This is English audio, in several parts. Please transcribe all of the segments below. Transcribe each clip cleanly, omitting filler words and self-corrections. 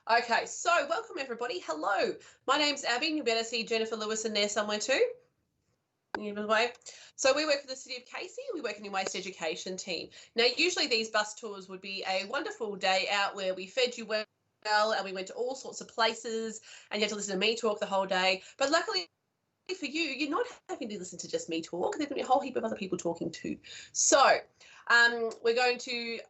Okay, so welcome everybody. Hello, my name's Abby. You better see Jennifer Lewis in there somewhere too. So we work for the City of Casey. We work in the waste education team. Now, usually these bus tours would be a wonderful day out where we fed you well and we went to all sorts of places and you had to listen to me talk the whole day. But luckily for you, you're not having to listen to just me talk. There's going to be a whole heap of other people talking too. So we're going to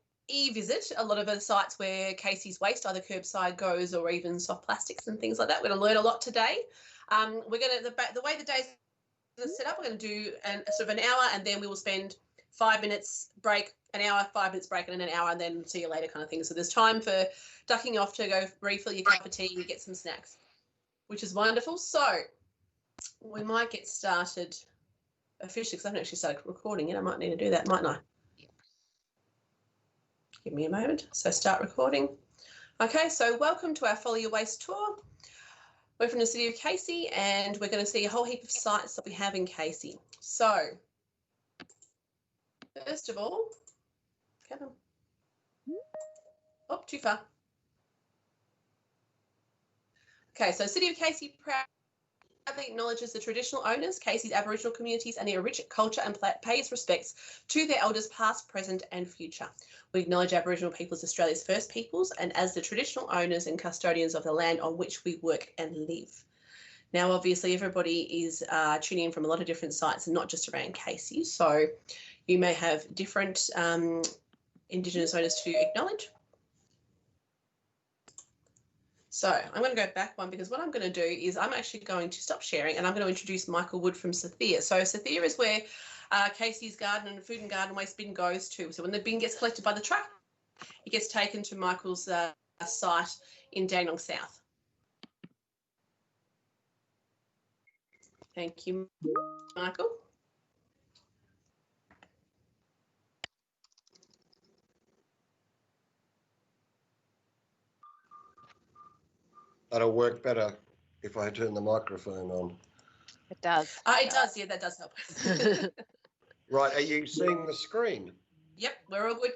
visit a lot of the sites where Casey's waste either curbside goes or even soft plastics and things like that. We're going to learn a lot today. We're going to the way the day's set up, we're going to do sort of an hour and then we will spend 5 minutes break, an hour, 5 minutes break, and then an hour, and then see you later kind of thing. So there's time for ducking off to go refill your cup of tea and get some snacks, which is wonderful. So we might get started officially because I haven't actually started recording yet. I might need to do that, mightn't I? Give me a moment. So start recording. Okay, so welcome to our Follow Your Waste tour. We're from the City of Casey and we're going to see a whole heap of sites that we have in Casey. So first of all, Kevin. Oh, too far. Okay, so City of Casey proudly acknowledges the traditional owners, Casey's Aboriginal communities and their rich culture, and pays respects to their elders past, present and future. We acknowledge Aboriginal people as Australia's first peoples and as the traditional owners and custodians of the land on which we work and live. Now, obviously, everybody is tuning in from a lot of different sites and not just around Casey. So you may have different Indigenous owners to acknowledge. So I'm going to go back one because what I'm going to do is I'm actually going to stop sharing and I'm going to introduce Michael Wood from SACYR. So SACYR is where Casey's garden and food and garden waste bin goes to. So when the bin gets collected by the truck, it gets taken to Michael's site in Dandenong South. Thank you, Michael. That'll work better if I turn the microphone on. It does. It does, yeah, that does help. Right, are you seeing the screen? Yep, we're all good.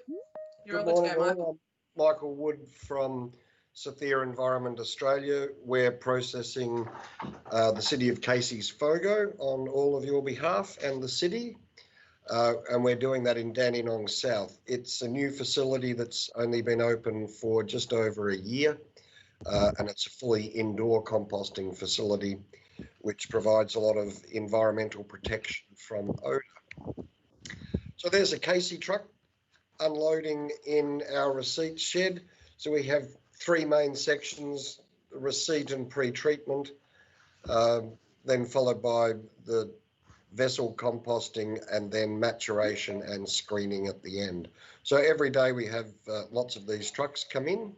You're Good all good morning, to go, Michael. I'm Michael Wood from SACYR Environment Australia. We're processing the City of Casey's FOGO on all of your behalf and the city. And we're doing that in Dandenong South. It's a new facility that's only been open for just over a year. And it's a fully indoor composting facility, which provides a lot of environmental protection from odour. So there's a Casey truck unloading in our receipt shed. So we have three main sections: receipt and pre-treatment, then followed by the vessel composting, and then maturation and screening at the end. So every day we have lots of these trucks come in.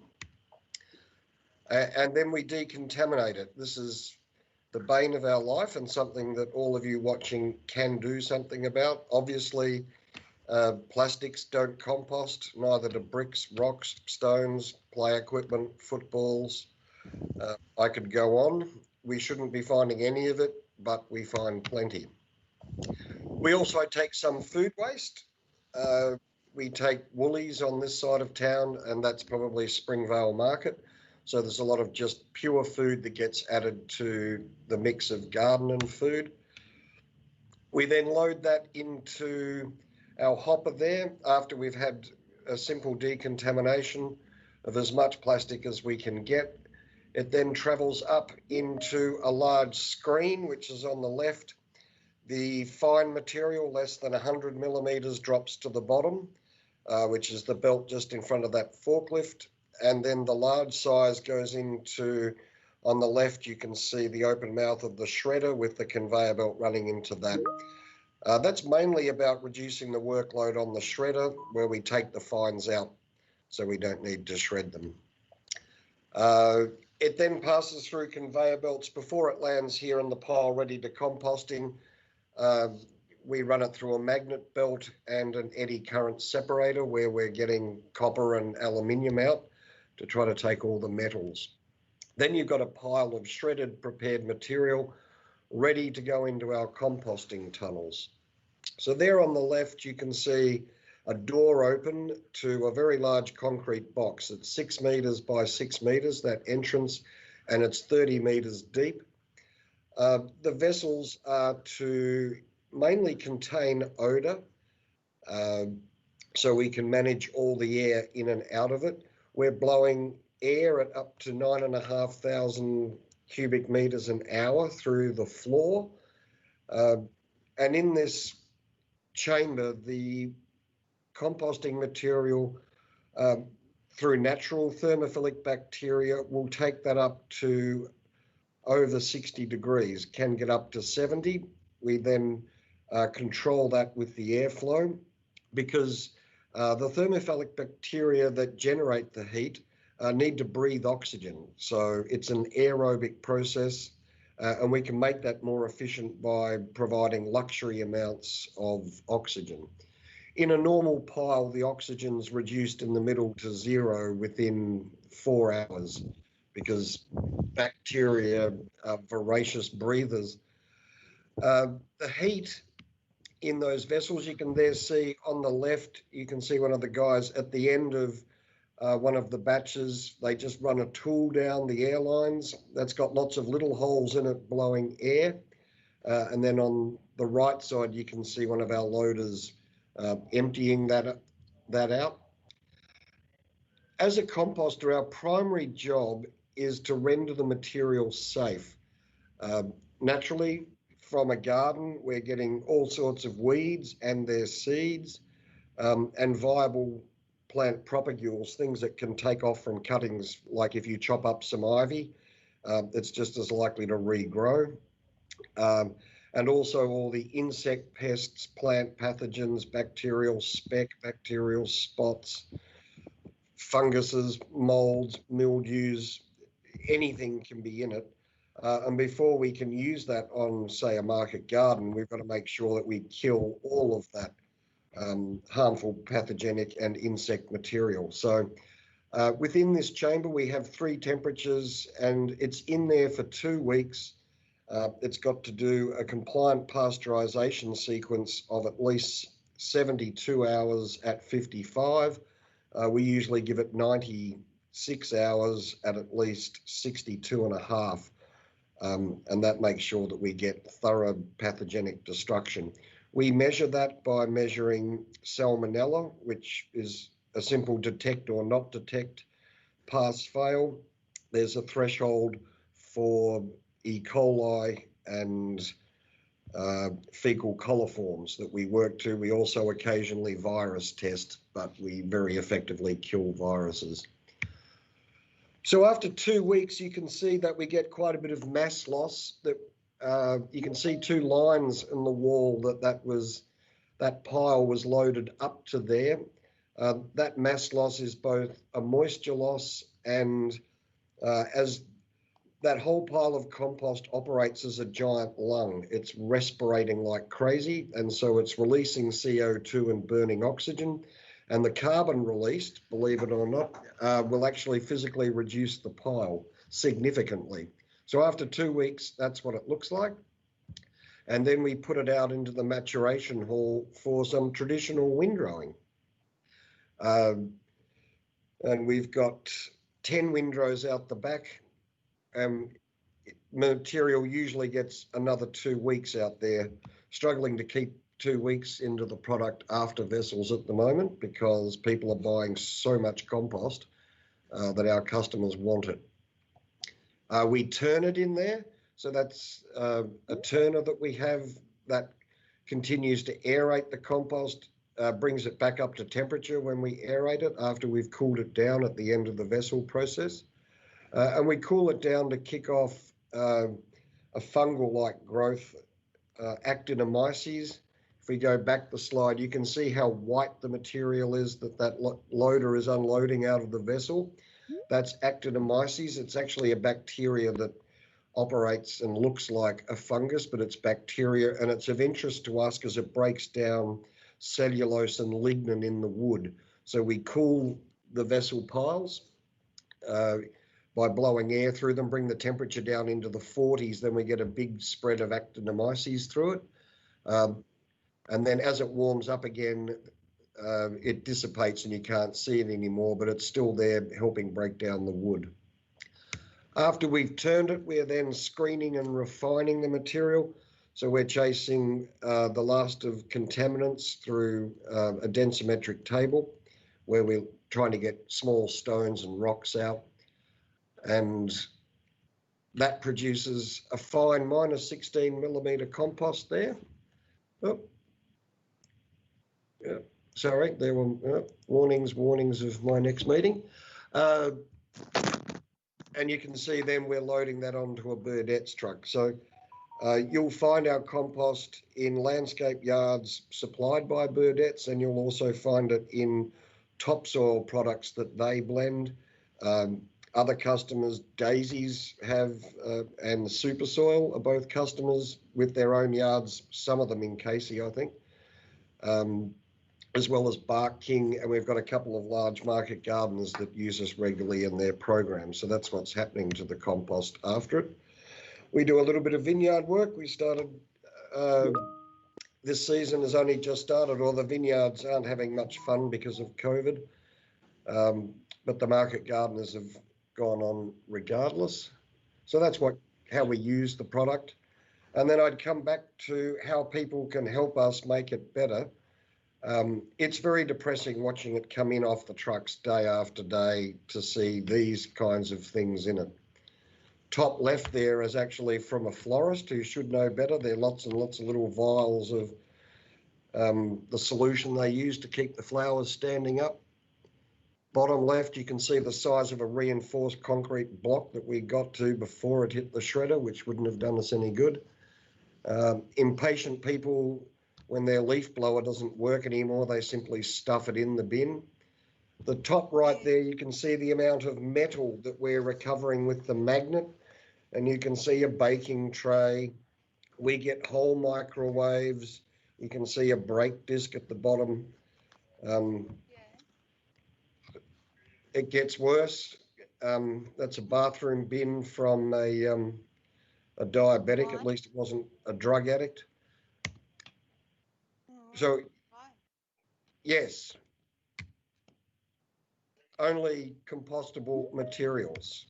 And then we decontaminate it. This is the bane of our life and something that all of you watching can do something about. Obviously, plastics don't compost, neither do bricks, rocks, stones, play equipment, footballs. I could go on. We shouldn't be finding any of it, but we find plenty. We also take some food waste. We take Woolies on this side of town, and that's probably Springvale Market. So there's a lot of just pure food that gets added to the mix of garden and food. We then load that into our hopper there after we've had a simple decontamination of as much plastic as we can get. It then travels up into a large screen, which is on the left. The fine material, less than 100 millimetres, drops to the bottom, which is the belt just in front of that forklift. And then the large size goes into, on the left, you can see the open mouth of the shredder with the conveyor belt running into that. That's mainly about reducing the workload on the shredder, where we take the fines out so we don't need to shred them. It then passes through conveyor belts before it lands here in the pile ready to composting. We run it through a magnet belt and an eddy current separator where we're getting copper and aluminium out to try to take all the metals. Then you've got a pile of shredded prepared material ready to go into our composting tunnels. So there on the left, you can see a door open to a very large concrete box. It's 6 metres by 6 metres, that entrance, and it's 30 metres deep. The vessels are to mainly contain odour, so we can manage all the air in and out of it. We're blowing air at up to 9,500 cubic metres an hour through the floor. And in this chamber, the composting material, through natural thermophilic bacteria, will take that up to over 60 degrees, can get up to 70. We then control that with the airflow, because the thermophilic bacteria that generate the heat need to breathe oxygen. So it's an aerobic process, and we can make that more efficient by providing luxury amounts of oxygen. In a normal pile, the oxygen's reduced in the middle to 0 within 4 hours, because bacteria are voracious breathers. The heat in those vessels, you can there see on the left, you can see one of the guys at the end of one of the batches. They just run a tool down the air lines. That's got lots of little holes in it blowing air. And then on the right side, you can see one of our loaders emptying that out. As a composter, our primary job is to render the material safe. Naturally, from a garden, we're getting all sorts of weeds and their seeds, and viable plant propagules, things that can take off from cuttings. Like if you chop up some ivy, it's just as likely to regrow. And also all the insect pests, plant pathogens, bacterial speck, bacterial spots, funguses, molds, mildews, anything can be in it. And before we can use that on, say, a market garden, we've got to make sure that we kill all of that harmful pathogenic and insect material. So within this chamber, we have 3 temperatures, and it's in there for 2 weeks. It's got to do a compliant pasteurisation sequence of at least 72 hours at 55. We usually give it 96 hours at least 62.5. And that makes sure that we get thorough pathogenic destruction. We measure that by measuring salmonella, which is a simple detect or not detect, pass fail. There's a threshold for E. coli and fecal coliforms that we work to. We also occasionally virus test, but we very effectively kill viruses. So after 2 weeks, you can see that we get quite a bit of mass loss. That you can see 2 lines in the wall that pile was loaded up to there. That mass loss is both a moisture loss, and as that whole pile of compost operates as a giant lung, it's respirating like crazy, and so it's releasing CO2 and burning oxygen. And the carbon released, believe it or not, will actually physically reduce the pile significantly. So after 2 weeks, that's what it looks like. And then we put it out into the maturation hall for some traditional windrowing. And we've got 10 windrows out the back. Material usually gets another 2 weeks out there, struggling to keep 2 weeks into the product after vessels at the moment, because people are buying so much compost that our customers want it. We turn it in there. So that's a turner that we have that continues to aerate the compost, brings it back up to temperature when we aerate it after we've cooled it down at the end of the vessel process. And we cool it down to kick off a fungal-like growth, actinomyces. If we go back the slide, you can see how white the material is that loader is unloading out of the vessel. That's actinomyces. It's actually a bacteria that operates and looks like a fungus, but it's bacteria, and it's of interest to us because it breaks down cellulose and lignin in the wood. So we cool the vessel piles by blowing air through them, bring the temperature down into the 40s, then we get a big spread of actinomyces through it. And then as it warms up again, it dissipates and you can't see it anymore, but it's still there helping break down the wood. After we've turned it, we're then screening and refining the material. So we're chasing the last of contaminants through a densimetric table where we're trying to get small stones and rocks out. And that produces a fine -16mm compost there. Oh, yeah, sorry, there were warnings of my next meeting. And you can see then we're loading that onto a Burdett's truck. So you'll find our compost in landscape yards supplied by Burdett's, and you'll also find it in topsoil products that they blend. Other customers, Daisy's have, and Super Soil are both customers with their own yards, some of them in Casey, I think, as well as Bark King, and we've got a couple of large market gardeners that use us regularly in their programs. So that's what's happening to the compost after it. We do a little bit of vineyard work. We started, this season has only just started, or the vineyards aren't having much fun because of COVID, but the market gardeners have gone on regardless. So that's how we use the product. And then I'd come back to how people can help us make it better. It's very depressing watching it come in off the trucks day after day to see these kinds of things in it. Top left there is actually from a florist who should know better. There are lots and lots of little vials of the solution they use to keep the flowers standing up. Bottom left, you can see the size of a reinforced concrete block that we got to before it hit the shredder, which wouldn't have done us any good. Impatient people, when their leaf blower doesn't work anymore, they simply stuff it in the bin. The top right there, you can see the amount of metal that we're recovering with the magnet, and you can see a baking tray. We get whole microwaves. You can see a brake disc at the bottom. It gets worse. That's a bathroom bin from a diabetic. At least it wasn't a drug addict. So, yes, only compostable materials.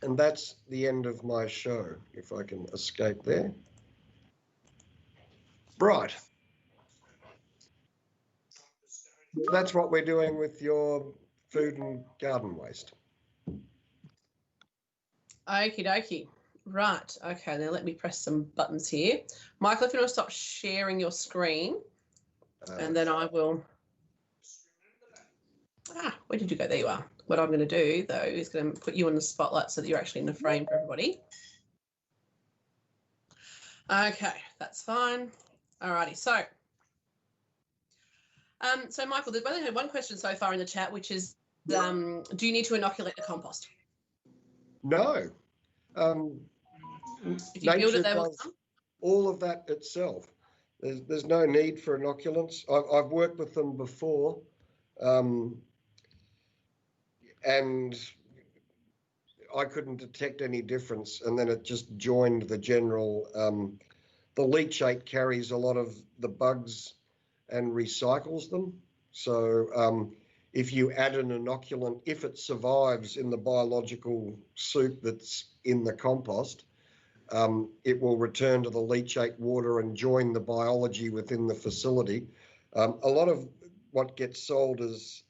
And that's the end of my show, if I can escape there. Right. That's what we're doing with your food and garden waste. Okie dokie. Right. Okay, now let me press some buttons here. Michael, if you want to stop sharing your screen, and then I will... where did you go? There you are. What I'm going to do, though, is going to put you in the spotlight so that you're actually in the frame for everybody. Okay, that's fine. Alrighty, so Michael, there's only one question so far in the chat, which is, do you need to inoculate the compost? No. If you build it, they will come? All of that itself. There's no need for inoculants. I've worked with them before, and I couldn't detect any difference. And then it just joined the general. The leachate carries a lot of the bugs and recycles them. So if you add an inoculant, if it survives in the biological soup that's in the compost, it will return to the leachate water and join the biology within the facility. A lot of what gets sold as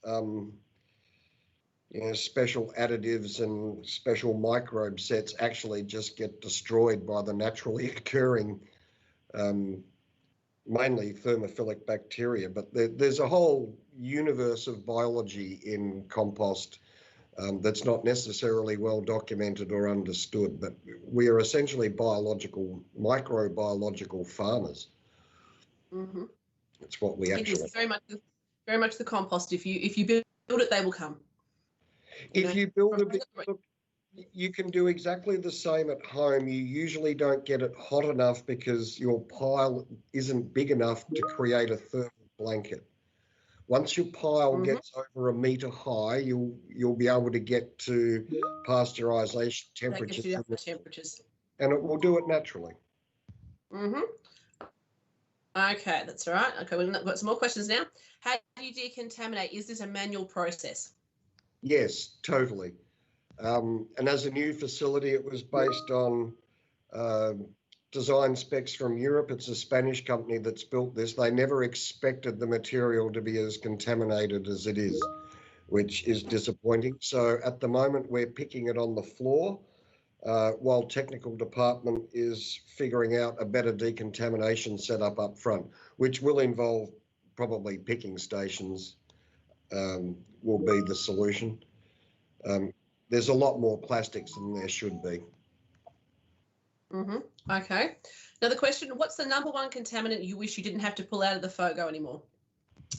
special additives and special microbe sets actually just get destroyed by the naturally occurring, mainly thermophilic bacteria. But there's a whole universe of biology in compost that's not necessarily well documented or understood, but we are essentially microbiological farmers. Mm-hmm. That's what we actually. It is very much the compost. If you build it, they will come. If you build a bit, you can do exactly the same at home. You usually don't get it hot enough because your pile isn't big enough to create a thermal blanket. Once your pile gets over 1 metre high, you'll be able to get to pasteurisation temperatures, and it will do it naturally. Okay, that's all right. Okay, we've got some more questions now. How do you decontaminate? Is this a manual process? Yes, totally. And as a new facility, it was based on uh, design specs from Europe. It's a Spanish company that's built this. They never expected the material to be as contaminated as it is, which is disappointing. So at the moment, we're picking it on the floor, while technical department is figuring out a better decontamination setup up front, which will involve probably picking stations, will be the solution. There's a lot more plastics than there should be. Okay. Another question, what's the number one contaminant you wish you didn't have to pull out of the FOGO anymore?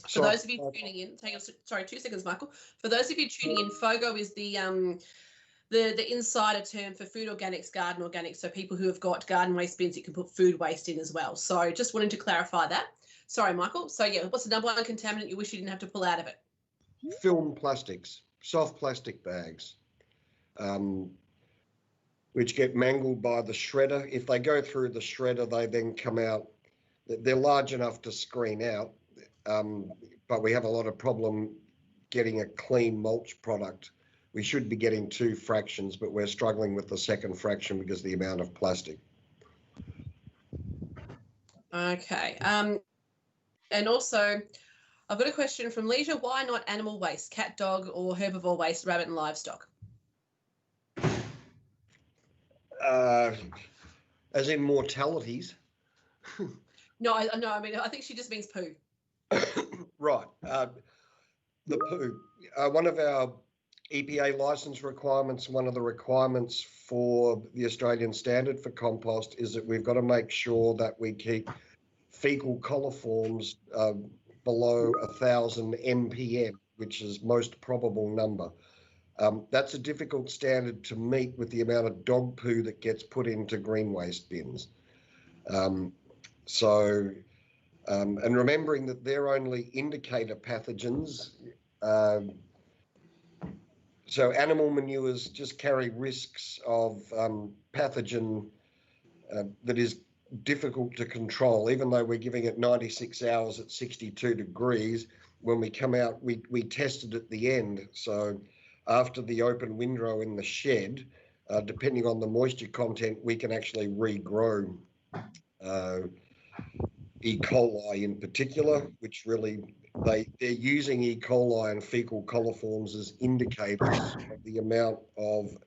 For those of you tuning in, sorry, 2 seconds, Michael. For those of you tuning in, FOGO is the insider term for food organics, garden organics. So people who have got garden waste bins, you can put food waste in as well. So just wanted to clarify that. Sorry, Michael. So yeah, what's the number one contaminant you wish you didn't have to pull out of it? Film plastics, soft plastic bags, which get mangled by the shredder. If they go through the shredder, they then come out. They're large enough to screen out, but we have a lot of problem getting a clean mulch product. We should be getting 2 fractions, but we're struggling with the second fraction because of the amount of plastic. Okay. And also, I've got a question from Leisure. Why not animal waste, cat, dog, or herbivore waste, rabbit and livestock? As in mortalities? No, I mean, I think she just means poo. Right. The poo. One of our EPA license requirements, one of the requirements for the Australian standard for compost is that we've got to make sure that we keep fecal coliforms below 1,000 mpm, which is most probable number. That's a difficult standard to meet with the amount of dog poo that gets put into green waste bins. And remembering that they're only indicator pathogens. So animal manures just carry risks of pathogen that is difficult to control. Even though we're giving it 96 hours at 62 degrees, when we come out, we tested at the end. So after the open windrow in the shed, depending on the moisture content, we can actually regrow E. coli in particular, which really they're using E. coli and fecal coliforms as indicators of the amount of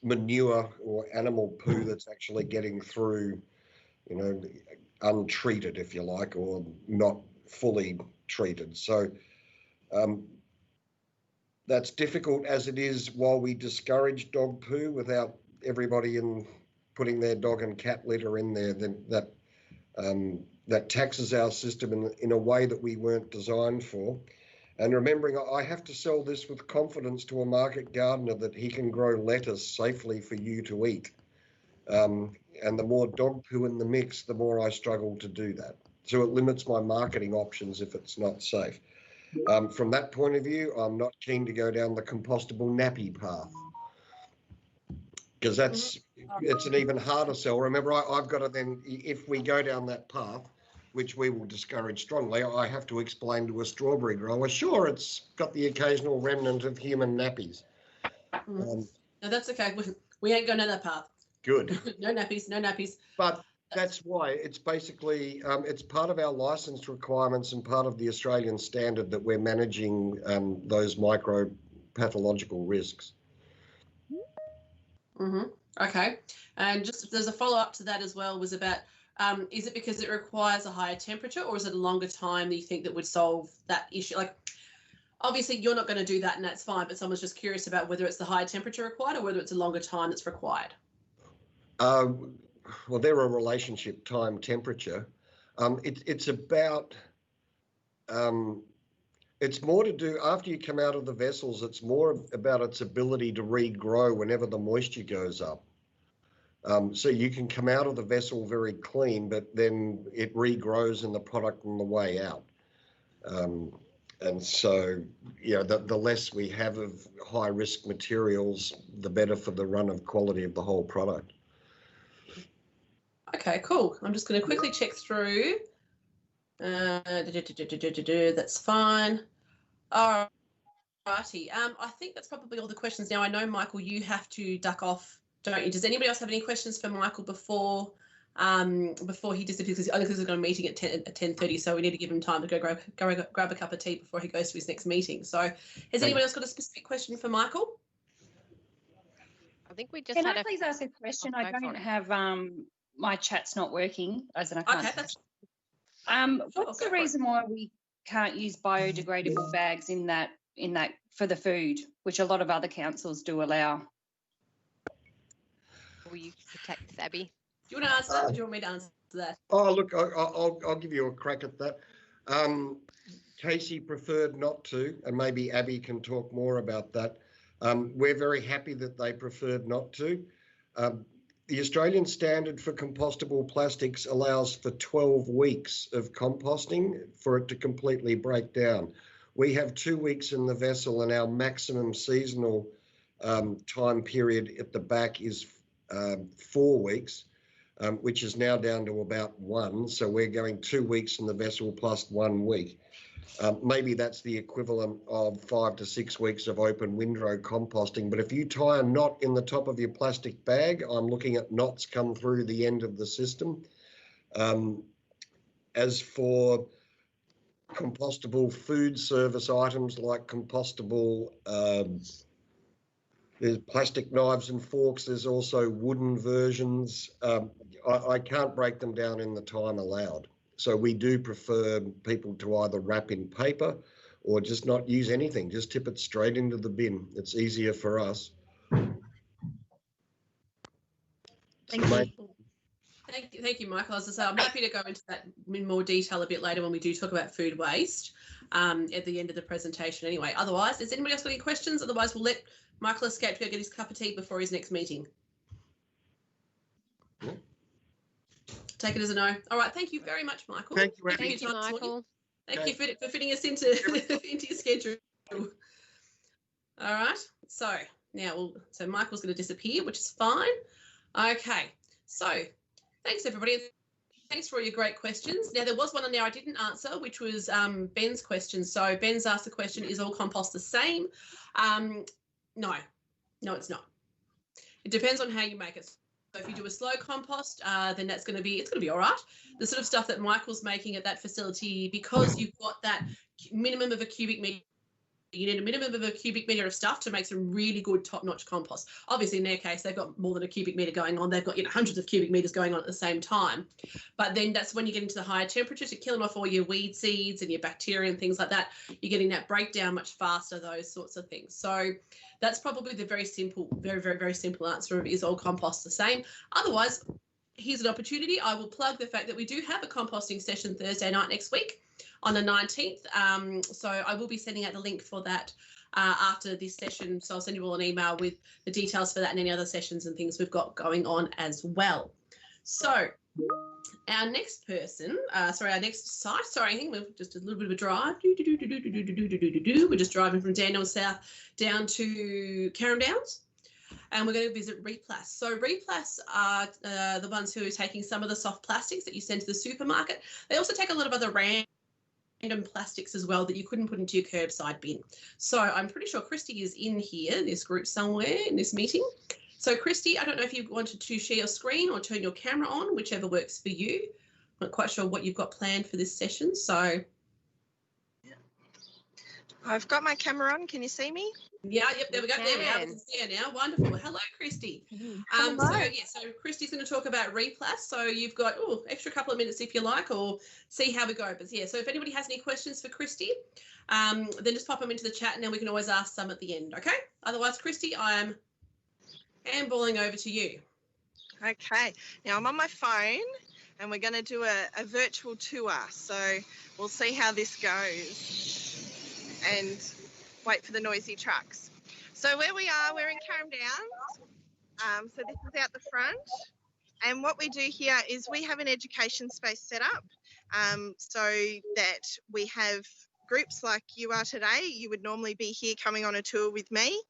manure or animal poo that's actually getting through, untreated, if you like, or not fully treated. So that's difficult as it is while we discourage dog poo without everybody putting their dog and cat litter in there, then that taxes our system in a way that we weren't designed for. And remembering, I have to sell this with confidence to a market gardener that he can grow lettuce safely for you to eat. And the more dog poo in the mix, the more I struggle to do that. So it limits my marketing options if it's not safe. From that point of view, I'm not keen to go down the compostable nappy path, because it's an even harder sell. Remember, I've got to then, if we go down that path, which we will discourage strongly, I have to explain to a strawberry grower, sure, it's got the occasional remnant of human nappies. No, that's okay. We ain't going down that path. Good. No nappies, no nappies. But that's why it's basically, it's part of our license requirements and part of the Australian standard that we're managing those micropathological risks. Okay. And just there's a follow-up to that as well, was about, is it because it requires a higher temperature, or is it a longer time that you think that would solve that issue? Like, obviously you're not going to do that and that's fine, but someone's just curious about whether it's the higher temperature required or whether it's a longer time that's required. Well, they're a relationship, time, temperature. It's about, it's more to do, after you come out of the vessels, it's more about its ability to regrow whenever the moisture goes up. So you can come out of the vessel very clean, but then it regrows in the product on the way out. And so, the less we have of high risk materials, the better for the run of quality of the whole product. Okay, cool. I'm just going to quickly check through. That's fine. All righty. I think that's probably all the questions now. I know, Michael, you have to duck off, don't you? Does anybody else have any questions for Michael before he disappears? Because only because we've got a meeting at 10:30, so we need to give him time to go grab a cup of tea before he goes to his next meeting. So, has anybody else got a specific question for Michael? I think we just Can had I please ask a question? Oh, I don't have my chat's not working, as in I can't. Okay, that's what's the reason why we can't use biodegradable bags in that for the food, which a lot of other councils do allow? Will you protect Abby? Do you want to answer that, or do you want me to answer that? Oh, look, I'll give you a crack at that. Casey preferred not to, and maybe Abby can talk more about that. We're very happy that they preferred not to. The Australian standard for compostable plastics allows for 12 weeks of composting for it to completely break down. We have 2 weeks in the vessel, and our maximum seasonal time period at the back is 4 weeks, which is now down to about 1. So we're going 2 weeks in the vessel plus 1 week. Maybe that's the equivalent of 5 to 6 weeks of open windrow composting. But if you tie a knot in the top of your plastic bag, I'm looking at knots come through the end of the system. As for compostable food service items like compostable, there's plastic knives and forks. There's also wooden versions. I can't break them down in the time allowed. So we do prefer people to either wrap in paper or just not use anything. Just tip it straight into the bin. It's easier for us. Thank you, Michael. As I say, I'm happy to go into that in more detail a bit later when we do talk about food waste at the end of the presentation anyway. Otherwise, has anybody else got any questions? Otherwise, we'll let Michael escape to go get his cup of tea before his next meeting. Take it as a no. All right. Thank you very much, Michael. Thank you, Thank you, Michael. Thank you for fitting us into your schedule. All right. So now Michael's going to disappear, which is fine. Okay. So thanks, everybody. Thanks for all your great questions. Now, there was one on there I didn't answer, which was Ben's question. So Ben's asked the question, is all compost the same? No, it's not. It depends on how you make it. So if you do a slow compost, then it's going to be all right. The sort of stuff that Michael's making at that facility, because you've got that minimum of a cubic metre, you need a minimum of a cubic metre of stuff to make some really good top-notch compost. Obviously, in their case, they've got more than a cubic metre going on. They've got hundreds of cubic metres going on at the same time. But then that's when you get into the higher temperatures, you're killing off all your weed seeds and your bacteria and things like that. You're getting that breakdown much faster, those sorts of things. So that's probably the very simple, very, very, very simple answer of, is all compost the same? Otherwise, here's an opportunity. I will plug the fact that we do have a composting session Thursday night next week on the 19th. So I will be sending out the link for that after this session. So I'll send you all an email with the details for that and any other sessions and things we've got going on as well. So our next person, our next site, I think we're just a little bit of a drive. We're just driving from Dandenong South down to Carrum Downs. And we're going to visit REPLAS. So REPLAS are the ones who are taking some of the soft plastics that you send to the supermarket. They also take a lot of other random plastics as well that you couldn't put into your curbside bin. So I'm pretty sure Christy is in here, in this group somewhere in this meeting. So Christy, I don't know if you wanted to share your screen or turn your camera on, whichever works for you. I'm not quite sure what you've got planned for this session. So I've got my camera on. Can you see me? Yeah, yep, there we go. There we are. We can see her now. Wonderful. Hello, Christy. So Christy's going to talk about REPLAS. So you've got extra couple of minutes if you like, or see how we go. But yeah, so if anybody has any questions for Christy, then just pop them into the chat, and then we can always ask some at the end. Okay. Otherwise, Christy, I am handballing over to you. Okay. Now I'm on my phone, and we're going to do a virtual tour. So we'll see how this goes, and wait for the noisy trucks. So where we are, we're in Carrum Downs. So this is out the front. And what we do here is we have an education space set up so that we have groups like you are today. You would normally be here coming on a tour with me.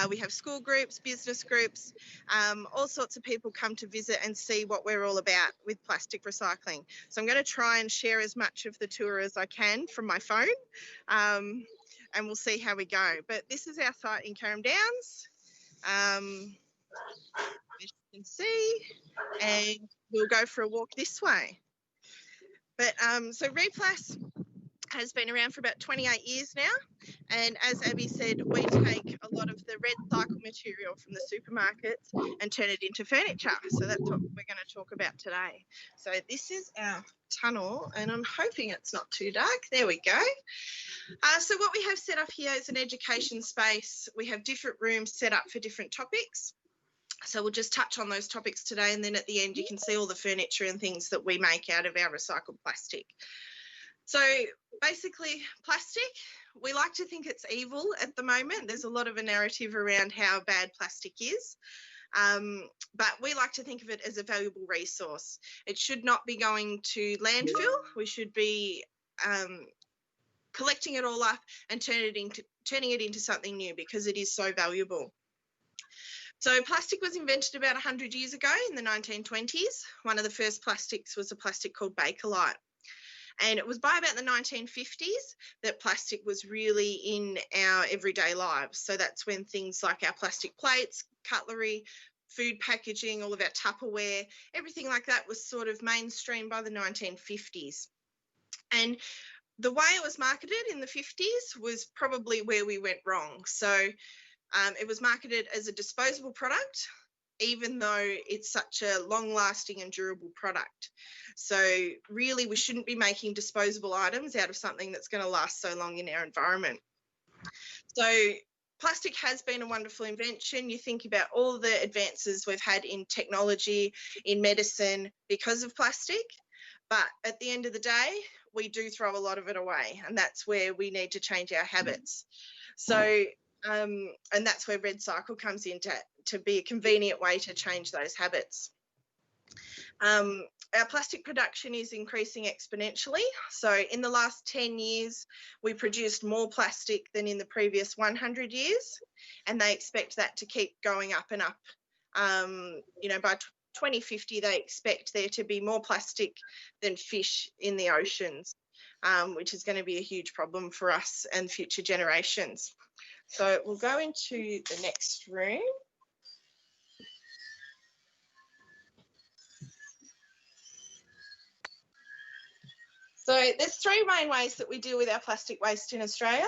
We have school groups, business groups, all sorts of people come to visit and see what we're all about with plastic recycling. So I'm going to try and share as much of the tour as I can from my phone, and we'll see how we go. But this is our site in Carrum Downs, as you can see, and we'll go for a walk this way. But so REPLAS has been around for about 28 years now, and as Abby said, we take a lot of the red cycle material from the supermarkets and turn it into furniture. So that's what we're going to talk about today. So this is our tunnel, and I'm hoping it's not too dark. There we go. So what we have set up here is an education space. We have different rooms set up for different topics. So we'll just touch on those topics today, and then at the end you can see all the furniture and things that we make out of our recycled plastic. So basically, plastic, we like to think it's evil at the moment. There's a lot of a narrative around how bad plastic is, but we like to think of it as a valuable resource. It should not be going to landfill. We should be collecting it all up and turning it into something new, because it is so valuable. So plastic was invented about 100 years ago in the 1920s. One of the first plastics was a plastic called Bakelite. And it was by about the 1950s that plastic was really in our everyday lives. So that's when things like our plastic plates, cutlery, food packaging, all of our Tupperware, everything like that was sort of mainstream by the 1950s. And the way it was marketed in the 50s was probably where we went wrong. So it was marketed as a disposable product, even though it's such a long-lasting and durable product. So really, we shouldn't be making disposable items out of something that's going to last so long in our environment. So plastic has been a wonderful invention. You think about all the advances we've had in technology, in medicine, because of plastic. But at the end of the day, we do throw a lot of it away, and that's where we need to change our habits. So, and that's where Red Cycle comes in to be a convenient way to change those habits. Our plastic production is increasing exponentially. So in the last 10 years, we produced more plastic than in the previous 100 years, and they expect that to keep going up and up. You know, by 2050, they expect there to be more plastic than fish in the oceans, which is going to be a huge problem for us and future generations. So we'll go into the next room. So there's three main ways that we deal with our plastic waste in Australia.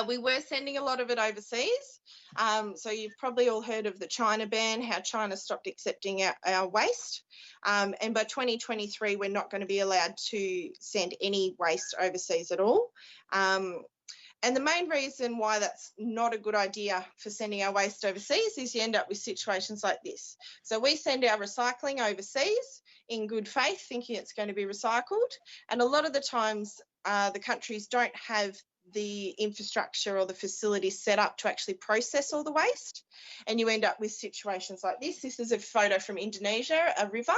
We were sending a lot of it overseas. So you've probably all heard of the China ban, how China stopped accepting our waste. And by 2023, we're not going to be allowed to send any waste overseas at all. And the main reason why that's not a good idea for sending our waste overseas is you end up with situations like this. So we send our recycling overseas in good faith, thinking it's going to be recycled. And a lot of the times the countries don't have the infrastructure or the facilities set up to actually process all the waste. And you end up with situations like this. This is a photo from Indonesia, a river.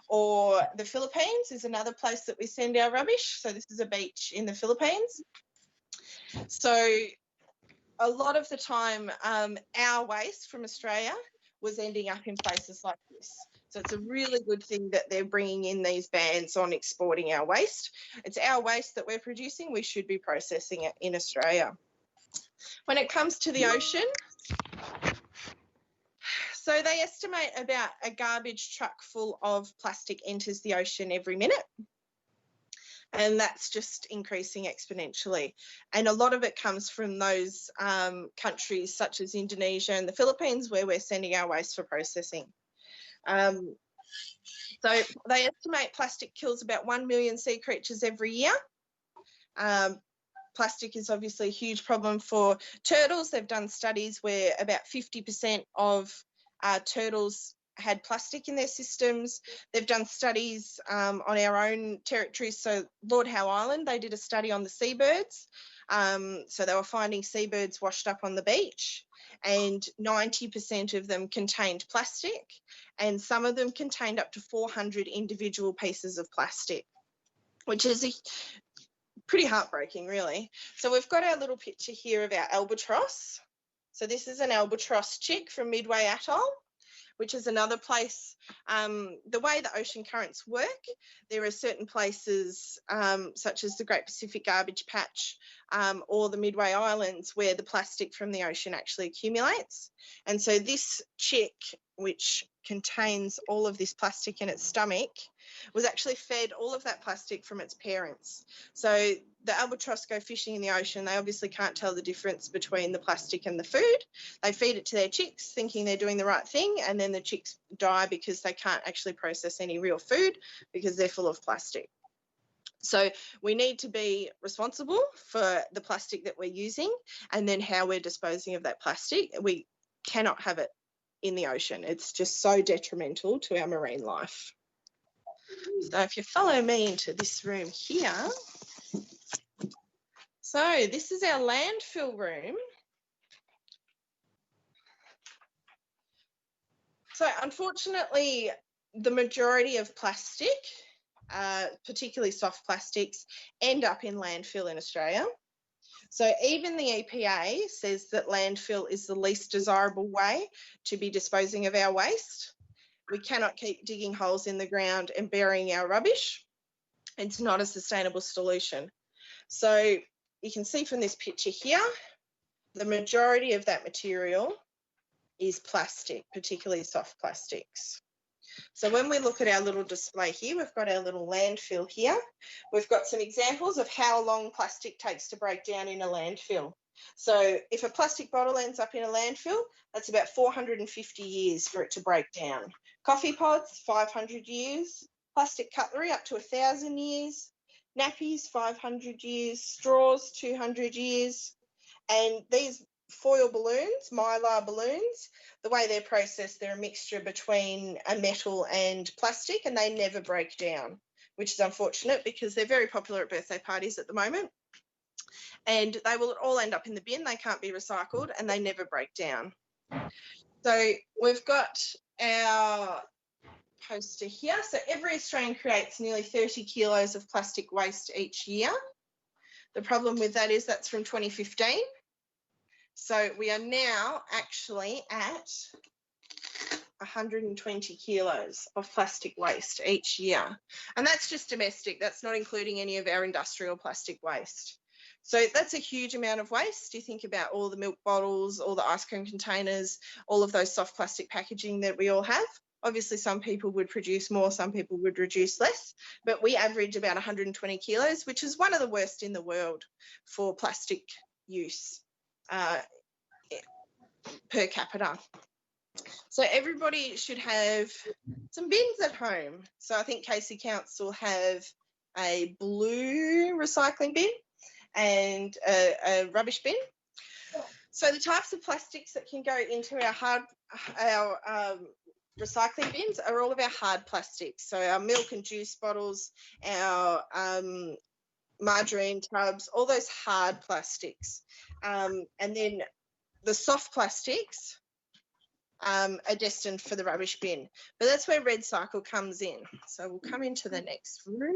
Or the Philippines is another place that we send our rubbish. So this is a beach in the Philippines. So a lot of the time, our waste from Australia was ending up in places like this. So it's a really good thing that they're bringing in these bans on exporting our waste. It's our waste that we're producing. We should be processing it in Australia. When it comes to the ocean, so they estimate about a garbage truck full of plastic enters the ocean every minute. And that's just increasing exponentially. And a lot of it comes from those countries such as Indonesia and the Philippines, where we're sending our waste for processing. So they estimate plastic kills about 1 million sea creatures every year. Plastic is obviously a huge problem for turtles. They've done studies where about 50% of turtles had plastic in their systems. They've done studies on our own territories. So Lord Howe Island, they did a study on the seabirds. So they were finding seabirds washed up on the beach, and 90% of them contained plastic, and some of them contained up to 400 individual pieces of plastic, which is pretty heartbreaking, really. So we've got our little picture here of our albatross. So this is an albatross chick from Midway Atoll, which is another place. The way the ocean currents work, there are certain places such as the Great Pacific Garbage Patch or the Midway Islands where the plastic from the ocean actually accumulates. And so this chick, which contains all of this plastic in its stomach, was actually fed all of that plastic from its parents. So the albatross go fishing in the ocean. They obviously can't tell the difference between the plastic and the food. They feed it to their chicks thinking they're doing the right thing, and then the chicks die because they can't actually process any real food because they're full of plastic. So we need to be responsible for the plastic that we're using and then how we're disposing of that plastic. We cannot have it in the ocean. It's just so detrimental to our marine life. So if you follow me into this room here, so this is our landfill room. So unfortunately, the majority of plastic, particularly soft plastics, end up in landfill in Australia. So even the EPA says that landfill is the least desirable way to be disposing of our waste. We cannot keep digging holes in the ground and burying our rubbish. It's not a sustainable solution. So you can see from this picture here, the majority of that material is plastic, particularly soft plastics. So when we look at our little display here, we've got our little landfill here. We've got some examples of how long plastic takes to break down in a landfill. So if a plastic bottle ends up in a landfill, that's about 450 years for it to break down. Coffee pods, 500 years. Plastic cutlery, up to 1,000 years. Nappies, 500 years. Straws, 200 years. And these foil balloons, mylar balloons, the way they're processed, they're a mixture between a metal and plastic, and they never break down, which is unfortunate because they're very popular at birthday parties at the moment. And they will all end up in the bin. They can't be recycled and they never break down. So we've got our poster here. So every Australian creates nearly 30 kilos of plastic waste each year. The problem with that is that's from 2015. So we are now actually at 120 kilos of plastic waste each year. And that's just domestic. That's not including any of our industrial plastic waste. So that's a huge amount of waste. You think about all the milk bottles, all the ice cream containers, all of those soft plastic packaging that we all have. Obviously, some people would produce more, some people would reduce less, but we average about 120 kilos, which is one of the worst in the world for plastic use per capita. So everybody should have some bins at home. So I think Casey Council have a blue recycling bin and a rubbish bin. So the types of plastics that can go into our recycling bins are all of our hard plastics. So our milk and juice bottles, our margarine tubs, all those hard plastics. And then the soft plastics are destined for the rubbish bin. But that's where REPLAS comes in. So we'll come into the next room.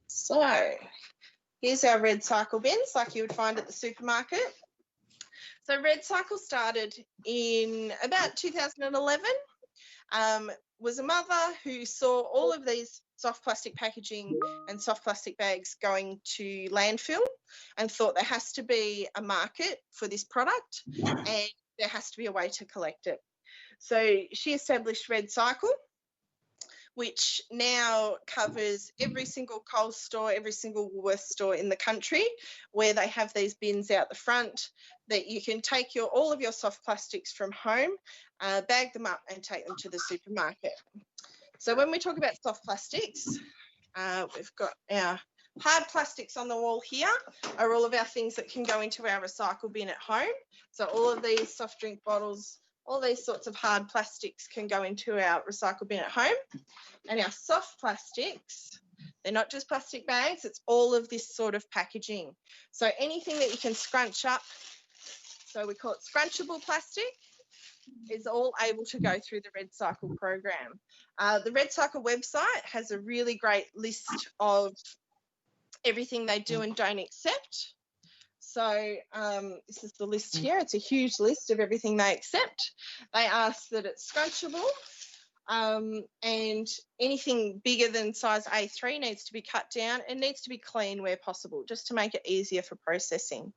So here's our REPLAS bins like you would find at the supermarket. So REPLAS started in about 2011. Was a mother who saw all of these soft plastic packaging and soft plastic bags going to landfill and thought there has to be a market for this product and there has to be a way to collect it. So she established REPLAS, which now covers every single Coles store, every single Woolworths store in the country, where they have these bins out the front that you can take all of your soft plastics from home, bag them up and take them to the supermarket. So when we talk about soft plastics, we've got our hard plastics on the wall here are all of our things that can go into our recycle bin at home. So all of these soft drink bottles, all these sorts of hard plastics can go into our recycle bin at home. And our soft plastics, they're not just plastic bags, it's all of this sort of packaging. So anything that you can scrunch up, so we call it scrunchable plastic. is all able to go through the REDcycle program. The REDcycle website has a really great list of everything they do and don't accept. So this is the list here. It's a huge list of everything they accept. They ask that it's scrunchable, and anything bigger than size A3 needs to be cut down and needs to be clean where possible, just to make it easier for processing.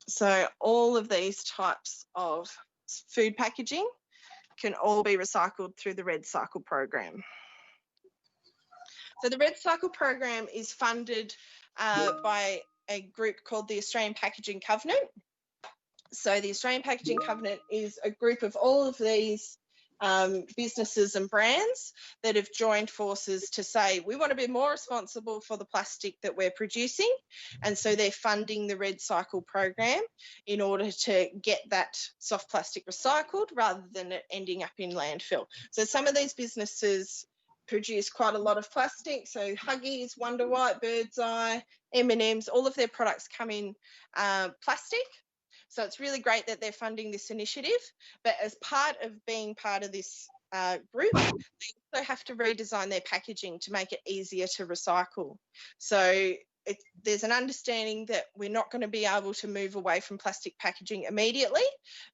So all of these types of food packaging can all be recycled through the REDcycle program. So the REDcycle program is funded by a group called the Australian Packaging Covenant. So the Australian Packaging Covenant is a group of all of these businesses and brands that have joined forces to say, we want to be more responsible for the plastic that we're producing. And so they're funding the REDcycle program in order to get that soft plastic recycled rather than it ending up in landfill. So some of these businesses produce quite a lot of plastic. So Huggies, Wonder White, Bird's Eye, M&M's, all of their products come in plastic. So it's really great that they're funding this initiative. But as part of being part of this group, they also have to redesign their packaging to make it easier to recycle. So there's an understanding that we're not going to be able to move away from plastic packaging immediately,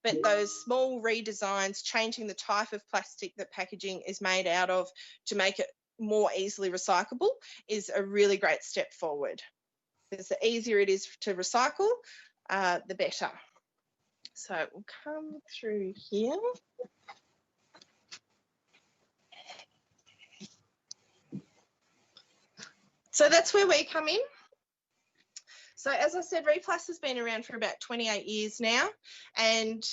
but those small redesigns, changing the type of plastic that packaging is made out of to make it more easily recyclable is a really great step forward. Because the easier it is to recycle, the better. So we'll come through here. So that's where we come in. So as I said, REPLAS has been around for about 28 years now, and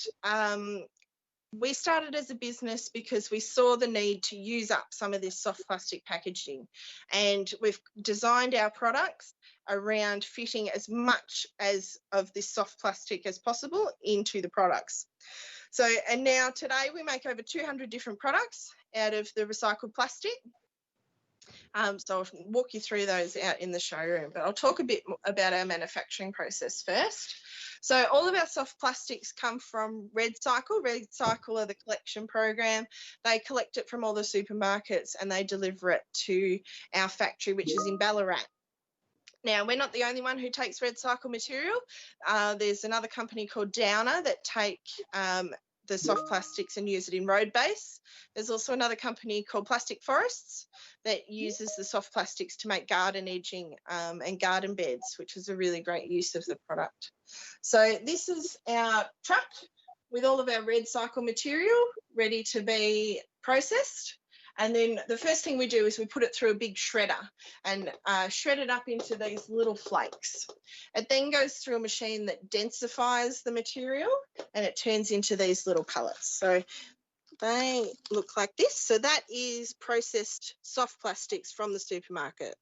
we started as a business because we saw the need to use up some of this soft plastic packaging, and we've designed our products around fitting as much as of this soft plastic as possible into the products. So, and now today we make over 200 different products out of the recycled plastic. So I'll walk you through those out in the showroom, but I'll talk a bit about our manufacturing process first. So all of our soft plastics come from REDcycle. REDcycle are the collection program. They collect it from all the supermarkets and they deliver it to our factory, which is in Ballarat. Now, we're not the only one who takes REDcycle material. There's another company called Downer that take the soft plastics and use it in road base. There's also another company called Plastic Forests that uses the soft plastics to make garden edging and garden beds, which is a really great use of the product. So this is our truck with all of our REDcycle material ready to be processed. And then the first thing we do is we put it through a big shredder and shred it up into these little flakes. It then goes through a machine that densifies the material and it turns into these little pellets. So they look like this. So that is processed soft plastics from the supermarket.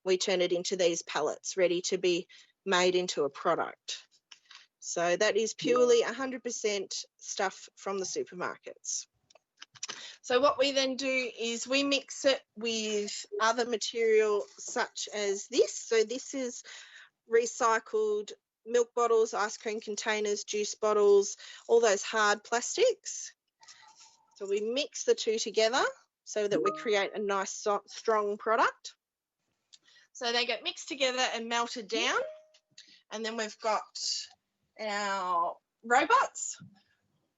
We turn it into these pellets ready to be made into a product. So that is purely 100% stuff from the supermarkets. So what we then do is we mix it with other material such as this. So this is recycled milk bottles, ice cream containers, juice bottles, all those hard plastics. So we mix the two together so that we create a nice, strong product. So they get mixed together and melted down. And then we've got our robots.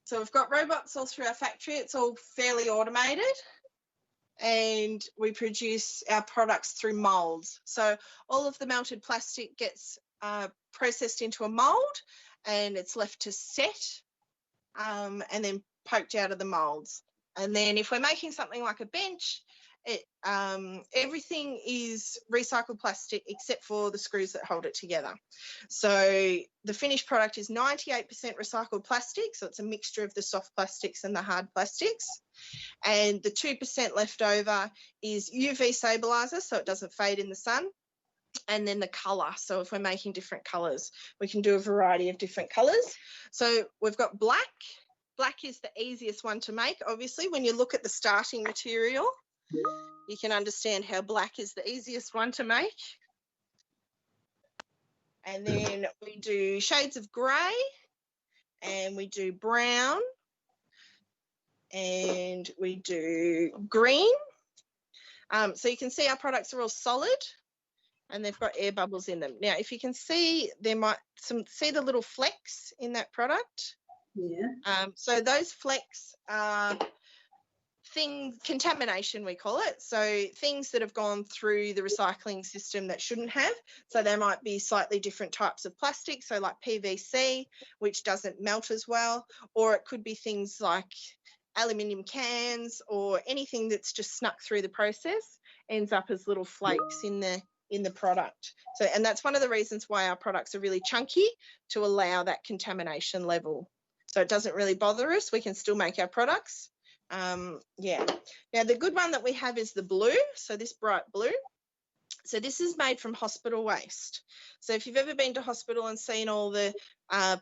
So we've got robots all through our factory. It's all fairly automated. And we produce our products through moulds. So all of the melted plastic gets processed into a mould and it's left to set and then poked out of the moulds. And then if we're making something like a bench, everything is recycled plastic except for the screws that hold it together. So the finished product is 98% recycled plastic, so it's a mixture of the soft plastics and the hard plastics. And the 2% left over is UV stabilizer, so it doesn't fade in the sun. And then the colour, so if we're making different colours, we can do a variety of different colours. So we've got black. Black is the easiest one to make. Obviously, when you look at the starting material, you can understand how black is the easiest one to make. And then we do shades of grey and we do brown, and we do green. So you can see our products are all solid and they've got air bubbles in them. Now, if you can see, see the little flecks in that product? Yeah. So those flecks are contamination, we call it. So things that have gone through the recycling system that shouldn't have. So there might be slightly different types of plastic, so like PVC, which doesn't melt as well, or it could be things like aluminium cans or anything that's just snuck through the process ends up as little flakes in the product. So, and that's one of the reasons why our products are really chunky, to allow that contamination level. So it doesn't really bother us. We can still make our products. Yeah. Now the good one that we have is the blue. So this bright blue. So this is made from hospital waste. So if you've ever been to hospital and seen all the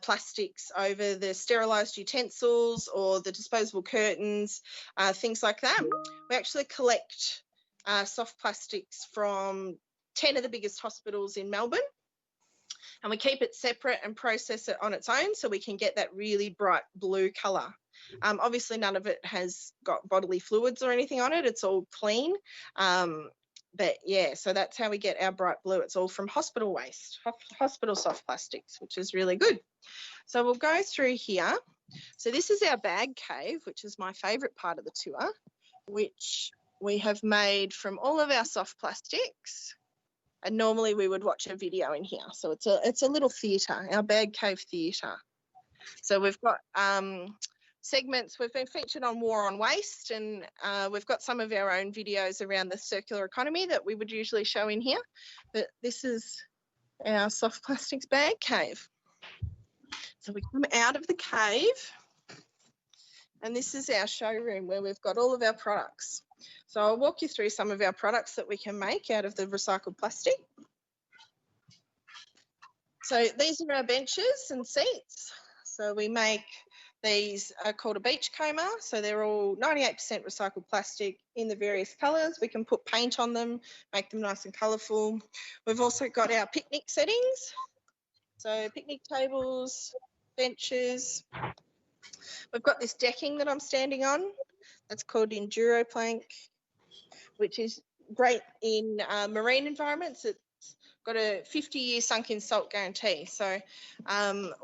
plastics over the sterilised utensils or the disposable curtains, things like that, we actually collect soft plastics from 10 of the biggest hospitals in Melbourne, and we keep it separate and process it on its own so we can get that really bright blue colour. Obviously none of it has got bodily fluids or anything on it, it's all clean. But yeah, so that's how we get our bright blue. It's all from hospital waste, hospital soft plastics, which is really good. So we'll go through here. So this is our bag cave, which is my favourite part of the tour, which we have made from all of our soft plastics. And normally we would watch a video in here. So it's a little theatre, our bag cave theatre. So we've got segments. We've been featured on War on Waste, and we've got some of our own videos around the circular economy that we would usually show in here. But this is our soft plastics bag cave. So we come out of the cave, and this is our showroom where we've got all of our products. So I'll walk you through some of our products that we can make out of the recycled plastic. So these are our benches and seats. So we make, these are called a beachcomber. So they're all 98% recycled plastic in the various colours. We can put paint on them, make them nice and colourful. We've also got our picnic settings. So picnic tables, benches. We've got this decking that I'm standing on. That's called Enduro Plank, which is great in marine environments. It's got a 50-year sunk-in salt guarantee. So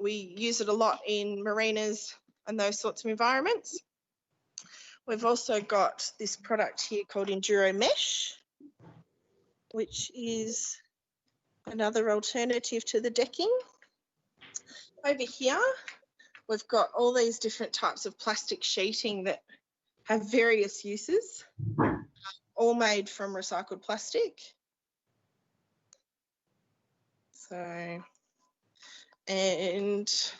we use it a lot in marinas and those sorts of environments. We've also got this product here called Enduro Mesh, which is another alternative to the decking. Over here, we've got all these different types of plastic sheeting that have various uses, all made from recycled plastic. So, and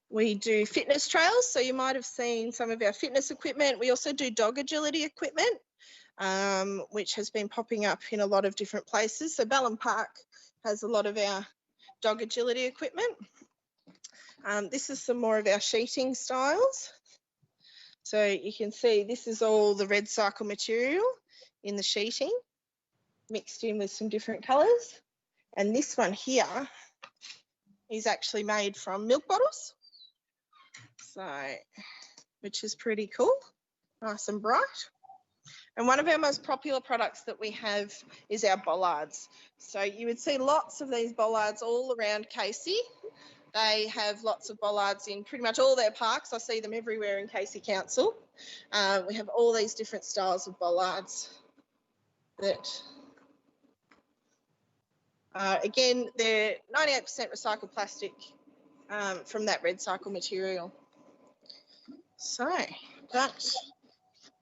we do fitness trails. So you might have seen some of our fitness equipment. We also do dog agility equipment, which has been popping up in a lot of different places. So Ballon Park has a lot of our dog agility equipment. This is some more of our sheeting styles. So you can see this is all the red cycle material in the sheeting mixed in with some different colours. And this one here is actually made from milk bottles. So, which is pretty cool, nice and bright. And one of our most popular products that we have is our bollards. So you would see lots of these bollards all around Casey. They have lots of bollards in pretty much all their parks. I see them everywhere in Casey Council. We have all these different styles of bollards that, again, they're 98% recycled plastic from that red cycle material. So that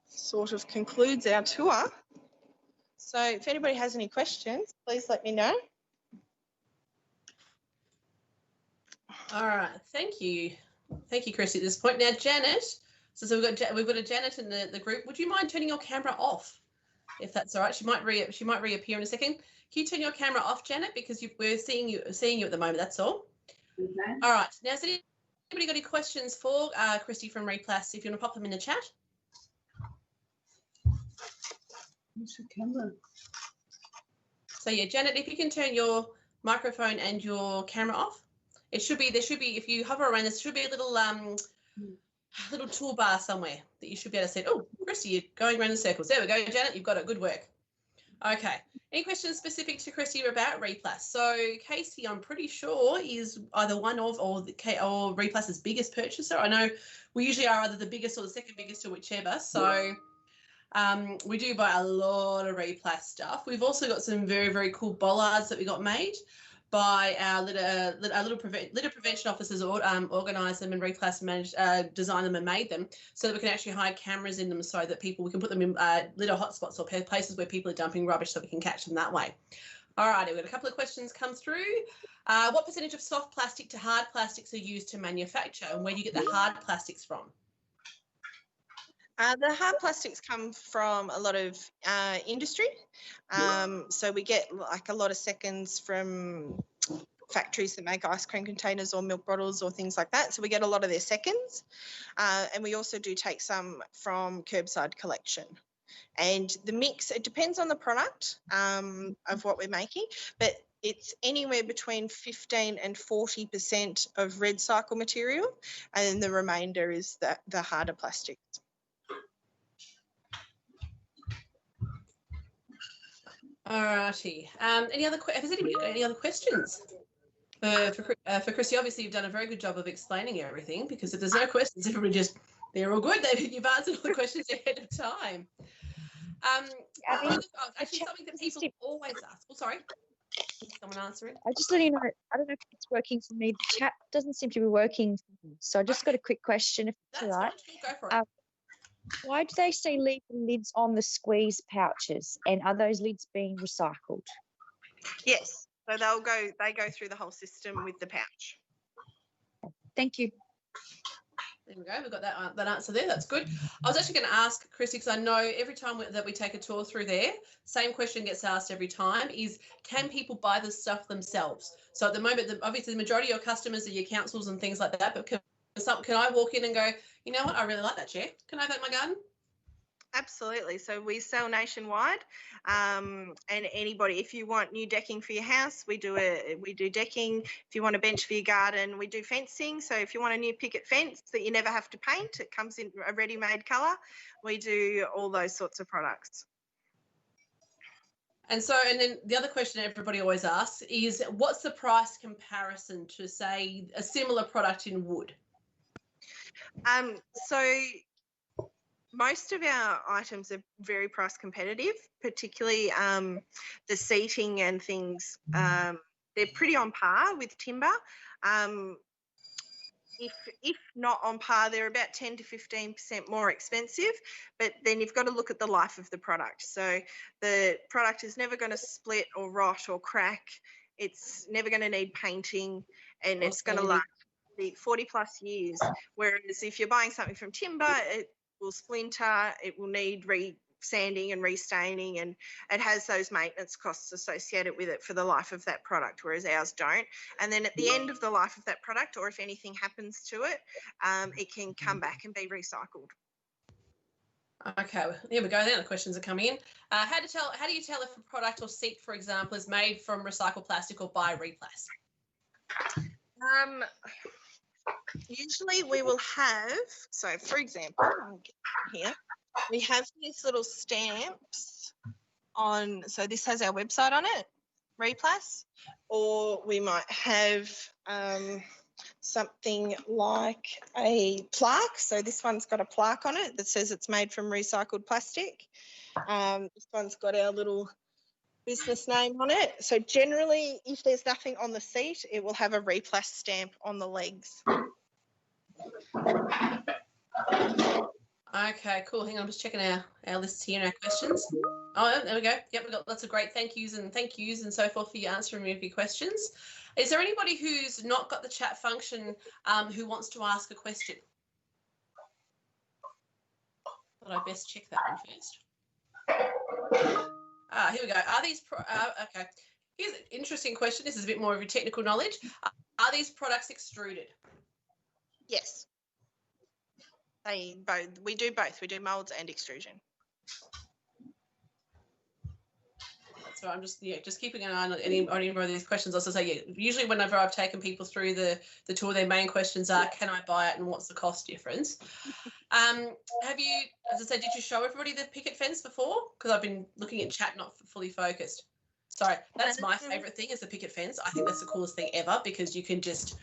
sort of concludes our tour. So if anybody has any questions, please let me know. All right, thank you, Kirsty. At this point, now Janet. So we've got a Janet in the group. Would you mind turning your camera off, if that's all right? She might reappear in a second. Can you turn your camera off, Janet, because we're seeing you at the moment. That's all. Okay. All right. Now, has anybody got any questions for Kirsty from REPLAS? If you want to pop them in the chat. Where's the camera? So yeah, Janet, if you can turn your microphone and your camera off. There should be, if you hover around, there should be a little toolbar somewhere that you should be able to see. Oh, Christy, you're going around in circles. There we go, Janet, you've got it. Good work. Okay. Any questions specific to Christy about REPLAS? So Casey, I'm pretty sure, is either one of or REPLAS's biggest purchaser. I know we usually are either the biggest or the second biggest or whichever. So we do buy a lot of REPLAS stuff. We've also got some very, very cool bollards that we got made by our litter prevention officers. Organised them and REPLAS designed them and made them so that we can actually hide cameras in them so that we can put them in litter hotspots or places where people are dumping rubbish so we can catch them that way. All right, we've got a couple of questions come through. What percentage of soft plastic to hard plastics are used to manufacture, and where do you get the hard plastics from? The hard plastics come from a lot of industry. So we get like a lot of seconds from factories that make ice cream containers or milk bottles or things like that. So we get a lot of their seconds. And we also do take some from curbside collection. And the mix, it depends on the product of what we're making, but it's anywhere between 15 and 40% of red cycle material, and the remainder is the harder plastics. All righty. Has anybody got any other questions for Christy? Obviously, you've done a very good job of explaining everything, because if there's no questions, everybody they're all good. You've answered all the questions ahead of time. Actually, something that people always ask. Oh, sorry. Is someone answering? I just letting you know, I don't know if it's working for me. The chat doesn't seem to be working. So I just got a quick question, if it's all right. Go for it. Why do they say leave the lids on the squeeze pouches, and are those lids being recycled? Yes, so they go through the whole system with the pouch. Thank you. There we go. We've got that answer there. That's good. I was actually going to ask Christy, because I know every time that we take a tour through there, same question gets asked every time, is can people buy this stuff themselves? So at the moment, obviously the majority of your customers are your councils and things like that, but can I walk in and go, you know what, I really like that chair. Can I have that in my garden? Absolutely. So we sell nationwide, and anybody, if you want new decking for your house, we do decking. If you want a bench for your garden, we do fencing. So if you want a new picket fence that you never have to paint, it comes in a ready-made colour. We do all those sorts of products. And then the other question everybody always asks is, what's the price comparison to, say, a similar product in wood? So most of our items are very price competitive, particularly the seating and things. They're pretty on par with timber. If not on par, they're about 10 to 15% more expensive, but then you've got to look at the life of the product. So the product is never going to split or rot or crack. It's never going to need painting, and it's going to last 40 plus years. Whereas if you're buying something from timber, it will splinter, it will need sanding and restaining, and it has those maintenance costs associated with it for the life of that product, whereas ours don't. And then at the end of the life of that product, or if anything happens to it, it can come back and be recycled. Okay, well, here we go. Now the questions are coming in. How do you tell if a product or seat, for example, is made from recycled plastic or by REPLAS? Usually we will have, so for example, here, we have these little stamps on, so this has our website on it, REPLAS, or we might have something like a plaque. So this one's got a plaque on it that says it's made from recycled plastic. This one's got our little business name on it. So generally, if there's nothing on the seat, it will have a REPLAS stamp on the legs. Okay, cool. Hang on, I'm just checking our lists here and our questions. Oh, there we go. Yep, we've got lots of great thank yous and so forth for you answering your questions. Is there anybody who's not got the chat function who wants to ask a question? Thought I'd best check that one first. Here we go. Are these okay? Here's an interesting question. This is a bit more of your technical knowledge. Are these products extruded? Yes. We do both. We do moulds and extrusion. So I'm just just keeping an eye on any of these questions. Also say usually whenever I've taken people through the tour, their main questions are, can I buy it and what's the cost difference? Have you, as I said, did you show everybody the picket fence before? Because I've been looking at chat, not fully focused. Sorry, that's my favourite thing is the picket fence. I think that's the coolest thing ever because you can just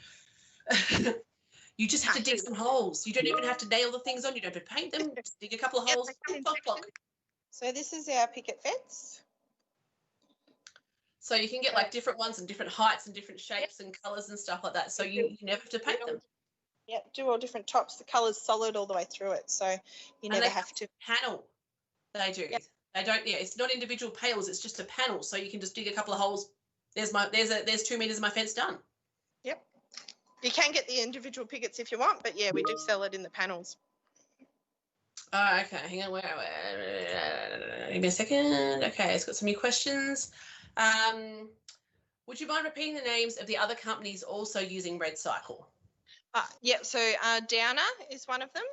you just have to dig some holes. You don't even have to nail the things on. You don't have to paint them. Just dig a couple of holes. Block, block. So this is our picket fence. So you can get like different ones and different heights and different shapes and colours and stuff like that. So you never have to paint them. Yep, do all different tops. The colour's solid all the way through it, so you never have to panel. They do. Yep. They don't. Yeah, it's not individual panels. It's just a panel, so you can just dig a couple of holes. There's 2 meters of my fence done. Yep. You can get the individual pickets if you want, but yeah, we do sell it in the panels. Oh, okay. Hang on. Give me a second. Okay, it's got some new questions. Would you mind repeating the names of the other companies also using REPLAS? Yeah, so Downer is one of them.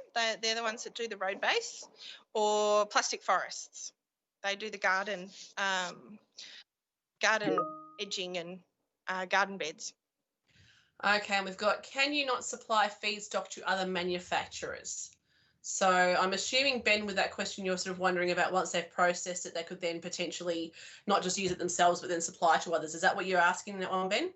They're the ones that do the road base, or Plastic Forests. They do the garden edging and garden beds. Okay, and we've got, can you not supply feedstock to other manufacturers? So I'm assuming, Ben, with that question, you're sort of wondering about once they've processed it, they could then potentially not just use it themselves, but then supply to others. Is that what you're asking in that one, Ben?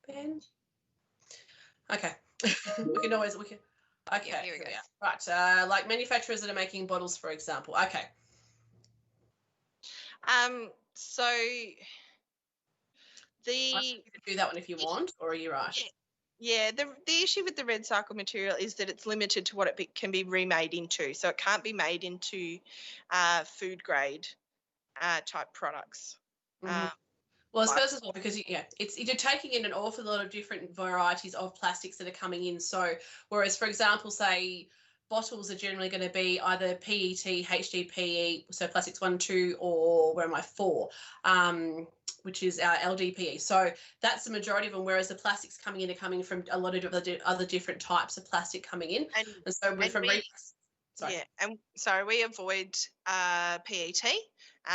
Ben? Okay. Okay, Yeah, here we go. Right, like manufacturers that are making bottles, for example. Okay. So I can do that one if you want, or are you right? Yeah, the issue with the red cycle material is that it's limited to what it can be remade into. So it can't be made into food grade type products. Mm-hmm. Well, I suppose as well because you're taking in an awful lot of different varieties of plastics that are coming in. So whereas, for example, say bottles are generally going to be either PET, HDPE, so plastics 1, 2, or where am I 4, which is our LDPE. So that's the majority of them. Whereas the plastics coming in are coming from a lot of other different types of plastic coming in, and so we avoid PET.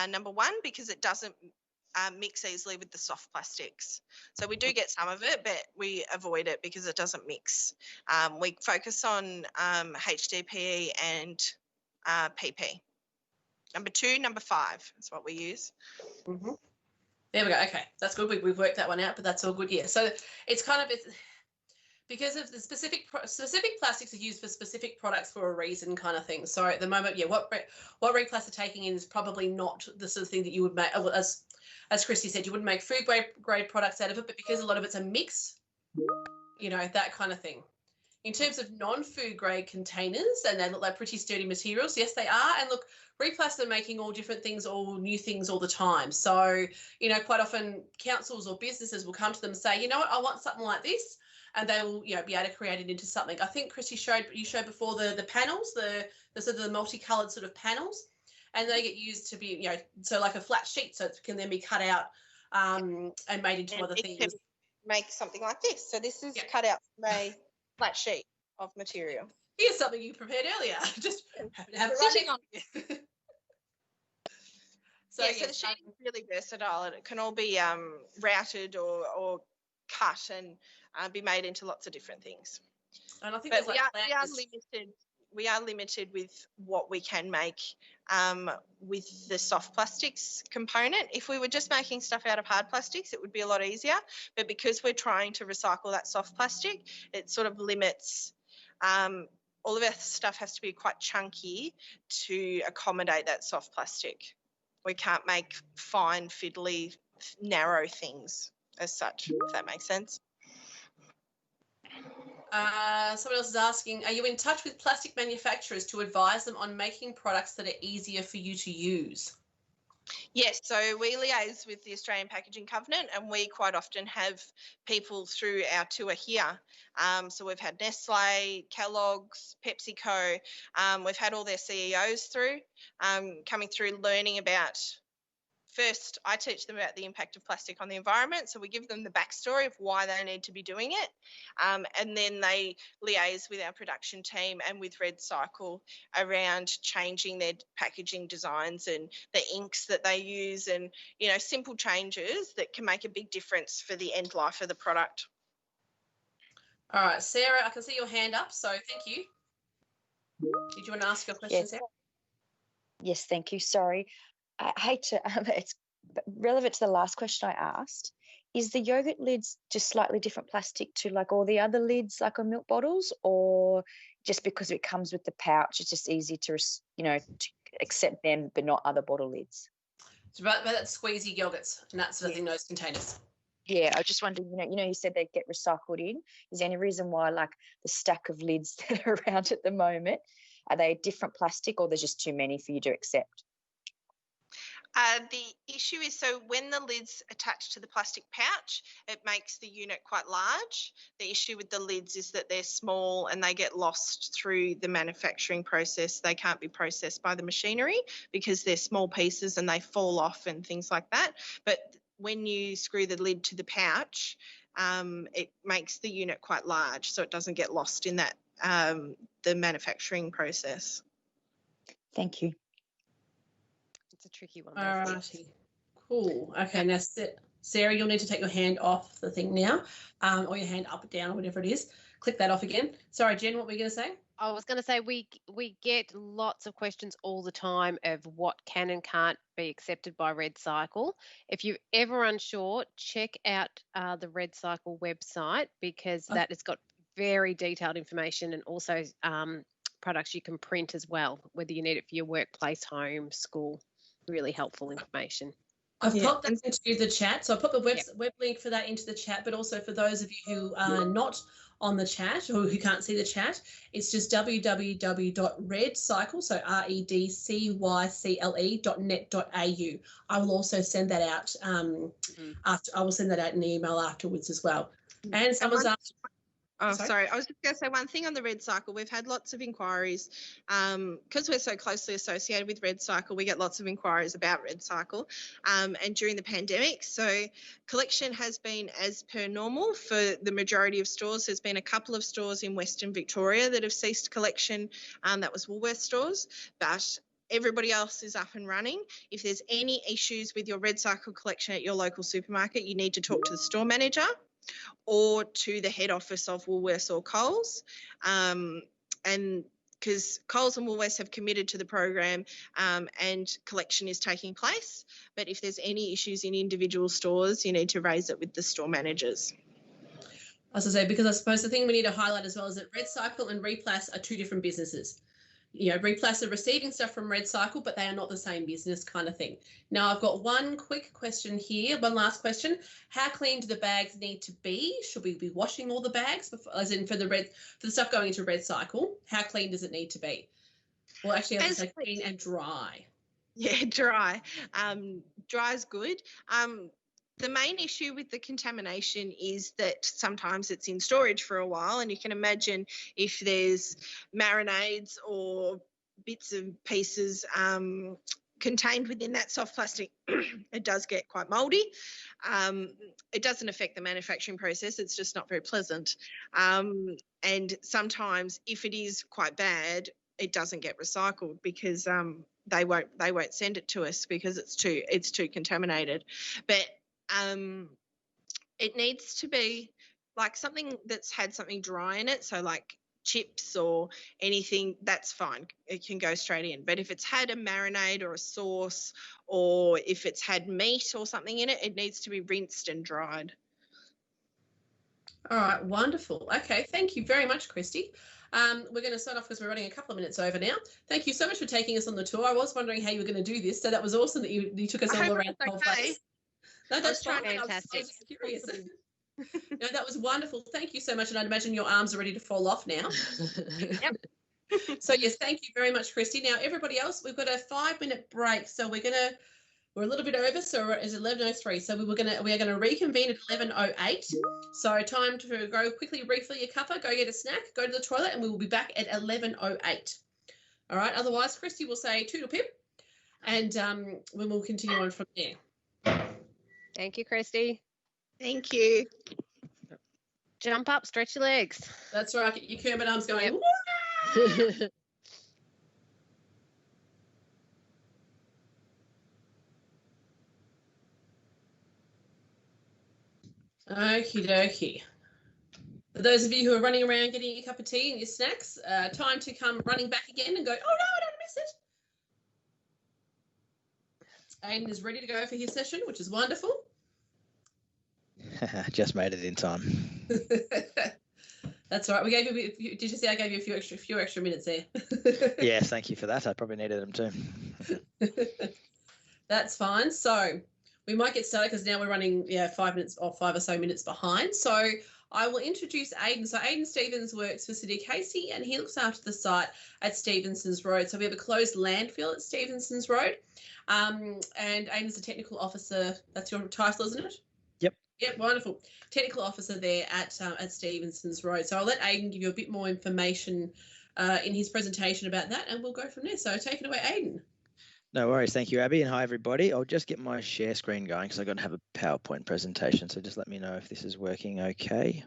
Number one, because it doesn't mix easily with the soft plastics. So we do get some of it, but we avoid it because it doesn't mix. We focus on HDPE and PP. Number 2, number 5 is what we use. Mm-hmm. There we go. Okay, that's good. We've worked that one out, but that's all good. Yeah. So it's because of the specific plastics are used for specific products for a reason, kind of thing. So at the moment, what REPLAS are taking in is probably not the sort of thing that you would make. As Christy said, you wouldn't make food grade products out of it, but because a lot of it's a mix, that kind of thing. In terms of non-food grade containers, and they look like pretty sturdy materials, yes, they are. And look, REPLAS are making all different things, all new things all the time. So, quite often councils or businesses will come to them and say, you know what, I want something like this. And they will, be able to create it into something. I think Christy showed before the panels, the sort of the multicolored sort of panels. And they get used to be, so like a flat sheet, so it can then be cut out and made into other things. Can make something like this. So this is cut out from a flat sheet of material. Here's something you prepared earlier. Just have it right on. So the sheet is really versatile, and it can all be routed or cut and be made into lots of different things. And I think we are limited with what we can make with the soft plastics component. If we were just making stuff out of hard plastics, it would be a lot easier. But because we're trying to recycle that soft plastic, it sort of limits. All of our stuff has to be quite chunky to accommodate that soft plastic. We can't make fine, fiddly, narrow things as such, if that makes sense. Someone else is asking, are you in touch with plastic manufacturers to advise them on making products that are easier for you to use? Yes, so we liaise with the Australian Packaging Covenant, and we quite often have people through our tour here. So we've had Nestle, Kellogg's, PepsiCo. We've had all their CEOs through, coming through, learning about first I teach them about the impact of plastic on the environment. So we give them the backstory of why they need to be doing it. And then they liaise with our production team and with REDcycle around changing their packaging designs and the inks that they use, and, you know, simple changes that can make a big difference for the end life of the product. All right, Sarah, I can see your hand up, so thank you. Did you want to ask your question, Yes. Sarah? Yes, thank you. Sorry. I hate to, it's relevant to the last question I asked. Is the yogurt lids just slightly different plastic to like all the other lids, like on milk bottles, or just because it comes with the pouch, it's just easy to, you know, to accept them, but not other bottle lids? It's about that squeezy yogurts and that sort of thing, those containers. Yeah, I just wondered, you said they get recycled in. Is there any reason why, like, the stack of lids that are around at the moment, are they different plastic, or there's just too many for you to accept? The issue is, so when the lid's attached to the plastic pouch, it makes the unit quite large. The issue with the lids is that they're small and they get lost through the manufacturing process. They can't be processed by the machinery because they're small pieces and they fall off and things like that. But when you screw the lid to the pouch, it makes the unit quite large, so it doesn't get lost in that the manufacturing process. Thank you. It's a tricky one. All righty. Cool. Okay, now Sarah, you'll need to take your hand off the thing now, or your hand up or down or whatever it is. Click that off again. Sorry, Jen, what were you going to say? I was going to say we get lots of questions all the time of what can and can't be accepted by REDcycle. If you're ever unsure, check out the REDcycle website, because that has got very detailed information, and also products you can print as well, whether you need it for your workplace, home, school. Really helpful information. I've popped that into the chat. So I put the web link for that into the chat, but also for those of you who are not on the chat or who can't see the chat, it's just www.redcycle, so redcycle.net.au. I will also send that out after. I will send that out in an email afterwards as well. And someone's asked. Oh, sorry. I was just going to say one thing on the REDcycle. We've had lots of inquiries because we're so closely associated with REDcycle. We get lots of inquiries about REDcycle, and during the pandemic. So collection has been as per normal for the majority of stores. There's been a couple of stores in Western Victoria that have ceased collection. That was Woolworths stores, but everybody else is up and running. If there's any issues with your REDcycle collection at your local supermarket, you need to talk to the store manager or to the head office of Woolworths or Coles, and because Coles and Woolworths have committed to the program, and collection is taking place. But if there's any issues in individual stores, you need to raise it with the store managers. As I say, because I suppose the thing we need to highlight as well is that REDcycle and REPLAS are two different businesses. You know, REPLAS are receiving stuff from REDcycle, but they are not the same business kind of thing. Now, I've got one quick question here, one last question. How clean do the bags need to be? Should we be washing all the bags, before, as in for the stuff going into REDcycle? How clean does it need to be? Well, actually, I have to say clean and dry. Yeah, dry. Dry is good. The main issue with the contamination is that sometimes it's in storage for a while, and you can imagine if there's marinades or bits and pieces contained within that soft plastic, it does get quite mouldy. It doesn't affect the manufacturing process, it's just not very pleasant. And sometimes if it is quite bad, it doesn't get recycled because they won't send it to us because it's too contaminated. But it needs to be like something that's had something dry in it, so like chips or anything, that's fine. It can go straight in. But if it's had a marinade or a sauce, or if it's had meat or something in it, it needs to be rinsed and dried. All right, wonderful. Okay, thank you very much, Christy. We're going to start off because we're running a couple of minutes over now. Thank you so much for taking us on the tour. I was wondering how you were going to do this, so that was awesome that you took us all around the whole place. No, that's fantastic. I was just curious. No, that was wonderful. Thank you so much. And I'd imagine your arms are ready to fall off now. Yep. So, yes, thank you very much, Christy. Now, everybody else, we've got a 5-minute break. So we're a little bit over. So it's 11:03. So we are going to reconvene at 11:08. So time to go quickly refill your cuppa, go get a snack, go to the toilet, and we will be back at 11:08. All right. Otherwise, Christy will say toodle pip, and we will continue on from there. Thank you, Christy. Thank you. Jump up, stretch your legs. That's right. Get your Kermit arms going. Yep. Woo! Okie dokie. For those of you who are running around getting your cup of tea and your snacks, time to come running back again and go, oh no, I don't miss it. Aidan is ready to go for his session, which is wonderful. Just made it in time. That's all right. We gave you. Did you see I gave you a few extra minutes there? Yes, thank you for that. I probably needed them too. That's fine. So we might get started because now we're running 5 or so minutes behind. So I will introduce Aidan. So Aidan Stevens works for City of Casey and he looks after the site at Stevenson's Road. So we have a closed landfill at Stevenson's Road. And Aidan's a technical officer. That's your title, isn't it? Yep, wonderful. Technical officer there at Stevenson's Road. So I'll let Aidan give you a bit more information in his presentation about that and we'll go from there. So take it away, Aidan. No worries. Thank you, Abby. And hi, everybody. I'll just get my share screen going because I've got to have a PowerPoint presentation. So just let me know if this is working okay.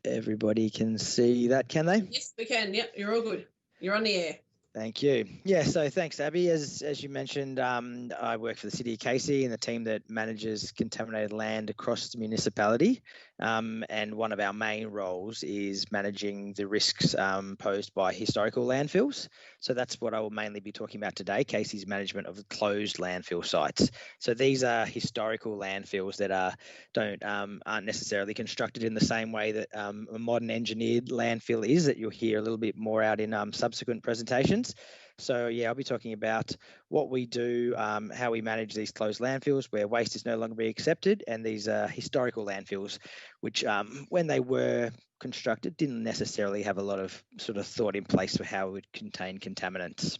Everybody can see that, can they? Yes, we can. Yep, you're all good. You're on the air. Thank you. Yeah, so thanks, Abby. As you mentioned, I work for the City of Casey and the team that manages contaminated land across the municipality. And one of our main roles is managing the risks posed by historical landfills. So that's what I will mainly be talking about today, Casey's management of closed landfill sites. So these are historical landfills that aren't necessarily constructed in the same way that a modern engineered landfill is, that you'll hear a little bit more out in subsequent presentations. So yeah, I'll be talking about what we do, how we manage these closed landfills where waste is no longer being accepted, and these historical landfills, which when they were constructed didn't necessarily have a lot of sort of thought in place for how it would contain contaminants.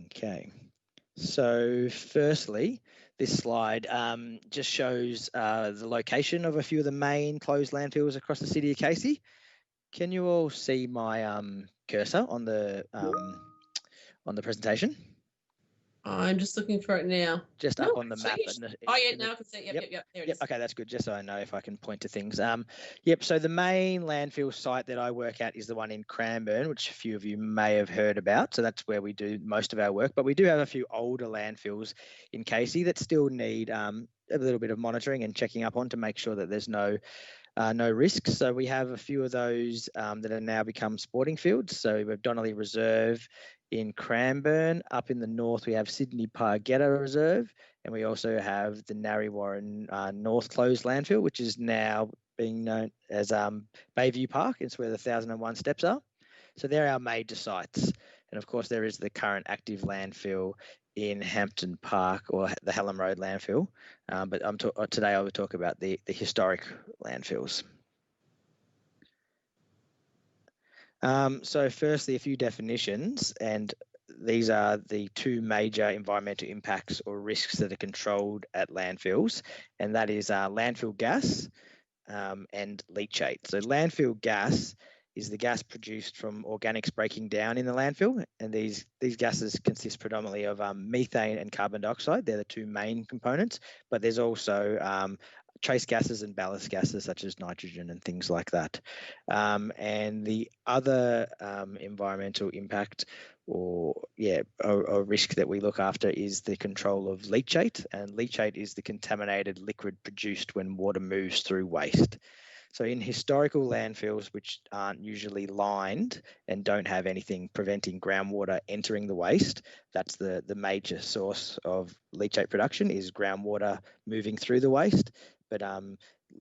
Okay, so firstly, this slide just shows the location of a few of the main closed landfills across the City of Casey. Can you all see my cursor on the presentation? I'm just looking for it now. Just up on the map. Oh yeah, now I can see it. Yep. There it is. Okay, that's good. Just so I know if I can point to things. Yep. So the main landfill site that I work at is the one in Cranbourne, which a few of you may have heard about. So that's where we do most of our work. But we do have a few older landfills in Casey that still need a little bit of monitoring and checking up on to make sure that there's no risks. So we have a few of those that are now become sporting fields. So we have Donnelly Reserve in Cranbourne. Up in the north, we have Sydney Pargetta Reserve, and we also have the Narre Warren North Closed Landfill, which is now being known as Bayview Park. It's where the 1001 steps are. So they're our major sites. And of course, there is the current active landfill in Hampton Park, or the Hallam Road landfill. But today I will talk about the historic landfills. So firstly, a few definitions, and these are the two major environmental impacts or risks that are controlled at landfills, and that is landfill gas and leachate. So landfill gas is the gas produced from organics breaking down in the landfill, and these gases consist predominantly of methane and carbon dioxide. They're the two main components, but there's also trace gases and ballast gases such as nitrogen and things like that. And the other environmental impact or risk that we look after is the control of leachate, and leachate is the contaminated liquid produced when water moves through waste. So in historical landfills, which aren't usually lined and don't have anything preventing groundwater entering the waste, that's the major source of leachate production, is groundwater moving through the waste. But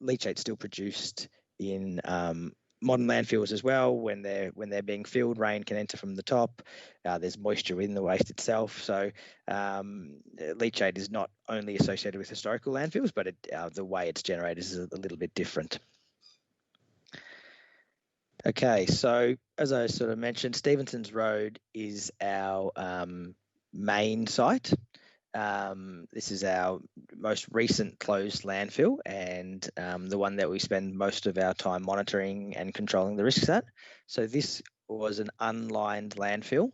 leachate's still produced in modern landfills as well. When they're being filled, rain can enter from the top. There's moisture in the waste itself. So leachate is not only associated with historical landfills, but the way it's generated is a little bit different. Okay, so as I sort of mentioned, Stevenson's Road is our main site. This is our most recent closed landfill, and the one that we spend most of our time monitoring and controlling the risks at. So this was an unlined landfill.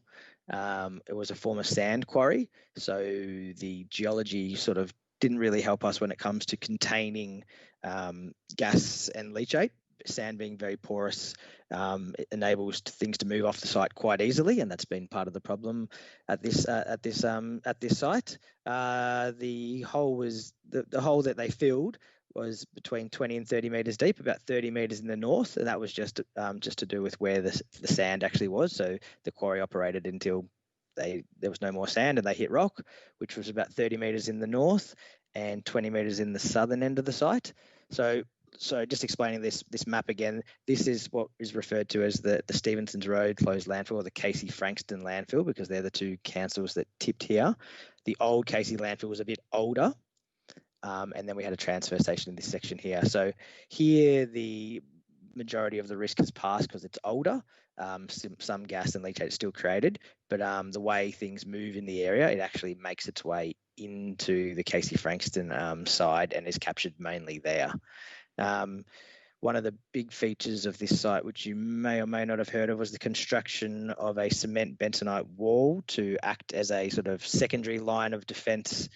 It was a former sand quarry, so the geology sort of didn't really help us when it comes to containing gas and leachate. Sand being very porous, it enables things to move off the site quite easily, and that's been part of the problem at this site. The hole was the hole that they filled was between 20 and 30 metres deep, about 30 metres in the north, and that was just to do with where the sand actually was. So the quarry operated until there was no more sand and they hit rock, which was about 30 metres in the north and 20 metres in the southern end of the site. So just explaining this map again, this is what is referred to as the Stevenson's Road closed landfill, or the Casey Frankston landfill, because they're the two councils that tipped here. The old Casey landfill was a bit older, and then we had a transfer station in this section here. So here the majority of the risk has passed because it's older. Some gas and leachate is still created, but the way things move in the area, it actually makes its way into the Casey Frankston side and is captured mainly there. One of the big features of this site, which you may or may not have heard of, was the construction of a cement bentonite wall to act as a sort of secondary line of defence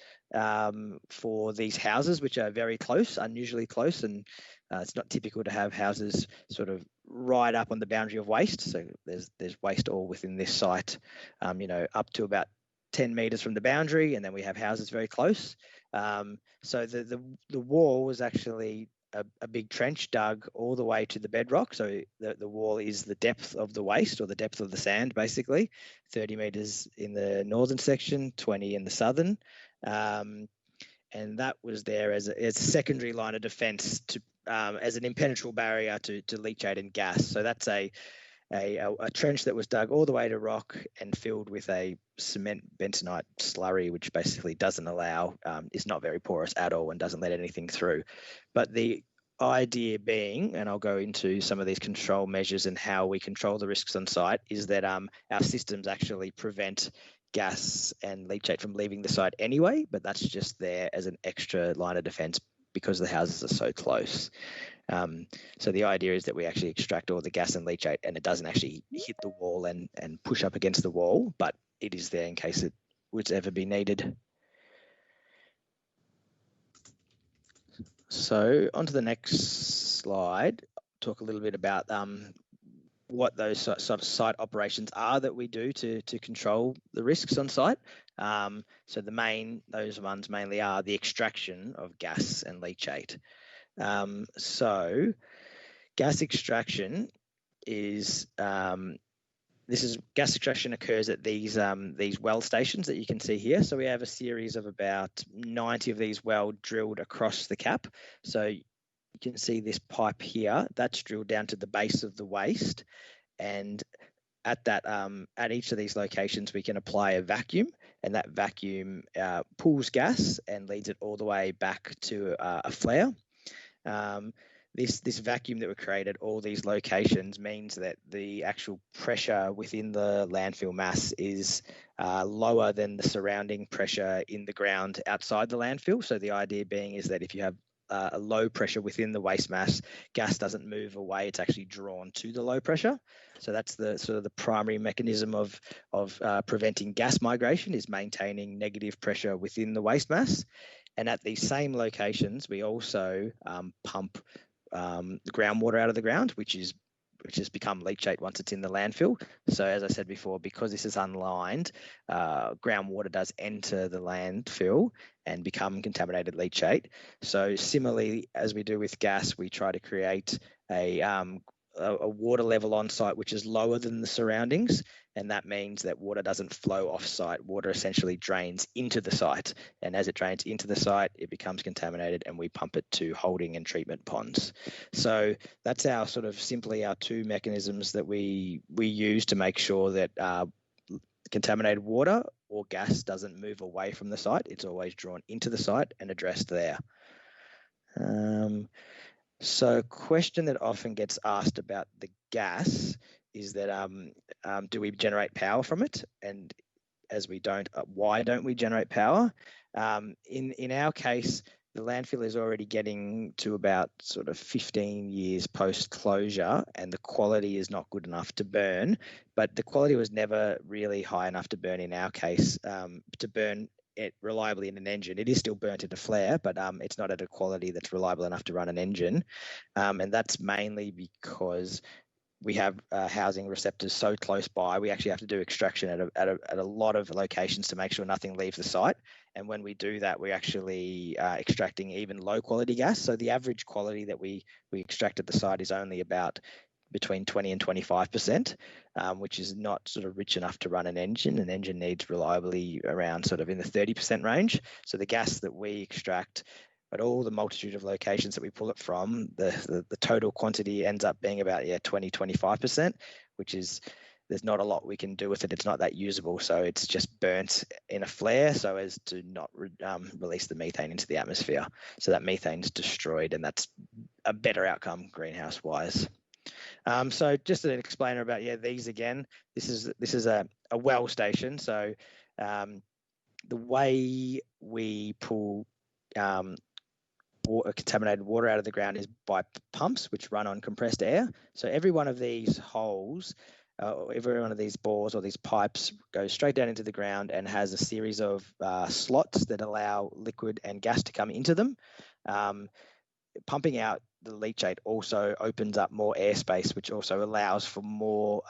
for these houses, which are very close, unusually close, and it's not typical to have houses sort of right up on the boundary of waste. So there's waste all within this site, up to about 10 metres from the boundary, and then we have houses very close. So the wall was actually a big trench dug all the way to the bedrock. So the wall is the depth of the waste, or the depth of the sand, basically, 30 metres in the northern section, 20 in the southern. And that was there as a secondary line of defence to as an impenetrable barrier to leachate and gas. So that's a trench that was dug all the way to rock and filled with a cement bentonite slurry, which basically doesn't allow, is not very porous at all and doesn't let anything through. But the idea being, and I'll go into some of these control measures and how we control the risks on site, is that our systems actually prevent gas and leachate from leaving the site anyway, but that's just there as an extra line of defence because the houses are so close. So the idea is that we actually extract all the gas and leachate, and it doesn't actually hit the wall and push up against the wall, but it is there in case it would ever be needed. So on to the next slide, talk a little bit about what those sort of site operations are that we do to control the risks on site. So those ones mainly are the extraction of gas and leachate. So gas extraction is gas extraction occurs at these well stations that you can see here. So we have a series of about 90 of these well drilled across the cap. So you can see this pipe here that's drilled down to the base of the waste, and at each of these locations we can apply a vacuum, and that vacuum pulls gas and leads it all the way back to a flare. This vacuum that we create at all these locations means that the actual pressure within the landfill mass is lower than the surrounding pressure in the ground outside the landfill. So the idea being is that if you have a low pressure within the waste mass, gas doesn't move away, it's actually drawn to the low pressure. So that's the sort of the primary mechanism of preventing gas migration, is maintaining negative pressure within the waste mass. And at these same locations, we also pump groundwater out of the ground, which has become leachate once it's in the landfill. So as I said before, because this is unlined, groundwater does enter the landfill and become contaminated leachate. So similarly, as we do with gas, we try to create a water level on site which is lower than the surroundings, and that means that water doesn't flow off site. Water essentially drains into the site, and as it drains into the site, it becomes contaminated, and we pump it to holding and treatment ponds. So that's our sort of simply our two mechanisms that we use to make sure that contaminated water or gas doesn't move away from the site. It's always drawn into the site and addressed there. So a question that often gets asked about the gas is that do we generate power from it? And as we don't, why don't we generate power? In our case, the landfill is already getting to about sort of 15 years post-closure, and the quality is not good enough to burn. But the quality was never really high enough to burn in our case, to burn it reliably in an engine. It is still burnt in a flare, but it's not at a quality that's reliable enough to run an engine. And that's mainly because we have housing receptors so close by. We actually have to do extraction at a lot of locations to make sure nothing leaves the site. And when we do that, we're actually extracting even low quality gas. So the average quality that we extract at the site is only about between 20 and 25%, which is not sort of rich enough to run an engine. An engine needs reliably around sort of in the 30% range. So the gas that we extract at all the multitude of locations that we pull it from, the total quantity ends up being about 20, 25%, which is, there's not a lot we can do with it. It's not that usable. So it's just burnt in a flare so as to not release the methane into the atmosphere. So that methane's destroyed, and that's a better outcome greenhouse wise. So just an explainer about these again. This is a well station. So the way we pull contaminated water out of the ground is by pumps which run on compressed air. So every one of these holes, every one of these bores or these pipes goes straight down into the ground and has a series of slots that allow liquid and gas to come into them. Pumping out the leachate also opens up more airspace, which also allows for more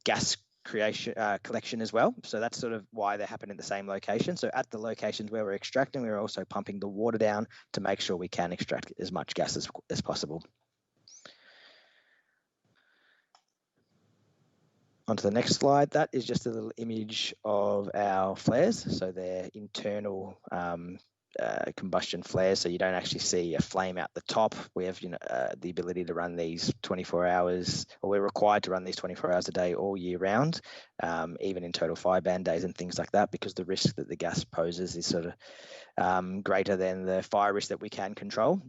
gas collection as well. So that's sort of why they happen in the same location. So at the locations where we're extracting, we're also pumping the water down to make sure we can extract as much gas as possible. On to the next slide. That is just a little image of our flares. So they're internal combustion flares, so you don't actually see a flame out the top. We have the ability to run these 24 hours, or we're required to run these 24 hours a day all year round, even in total fire ban days and things like that, because the risk that the gas poses is sort of greater than the fire risk that we can control.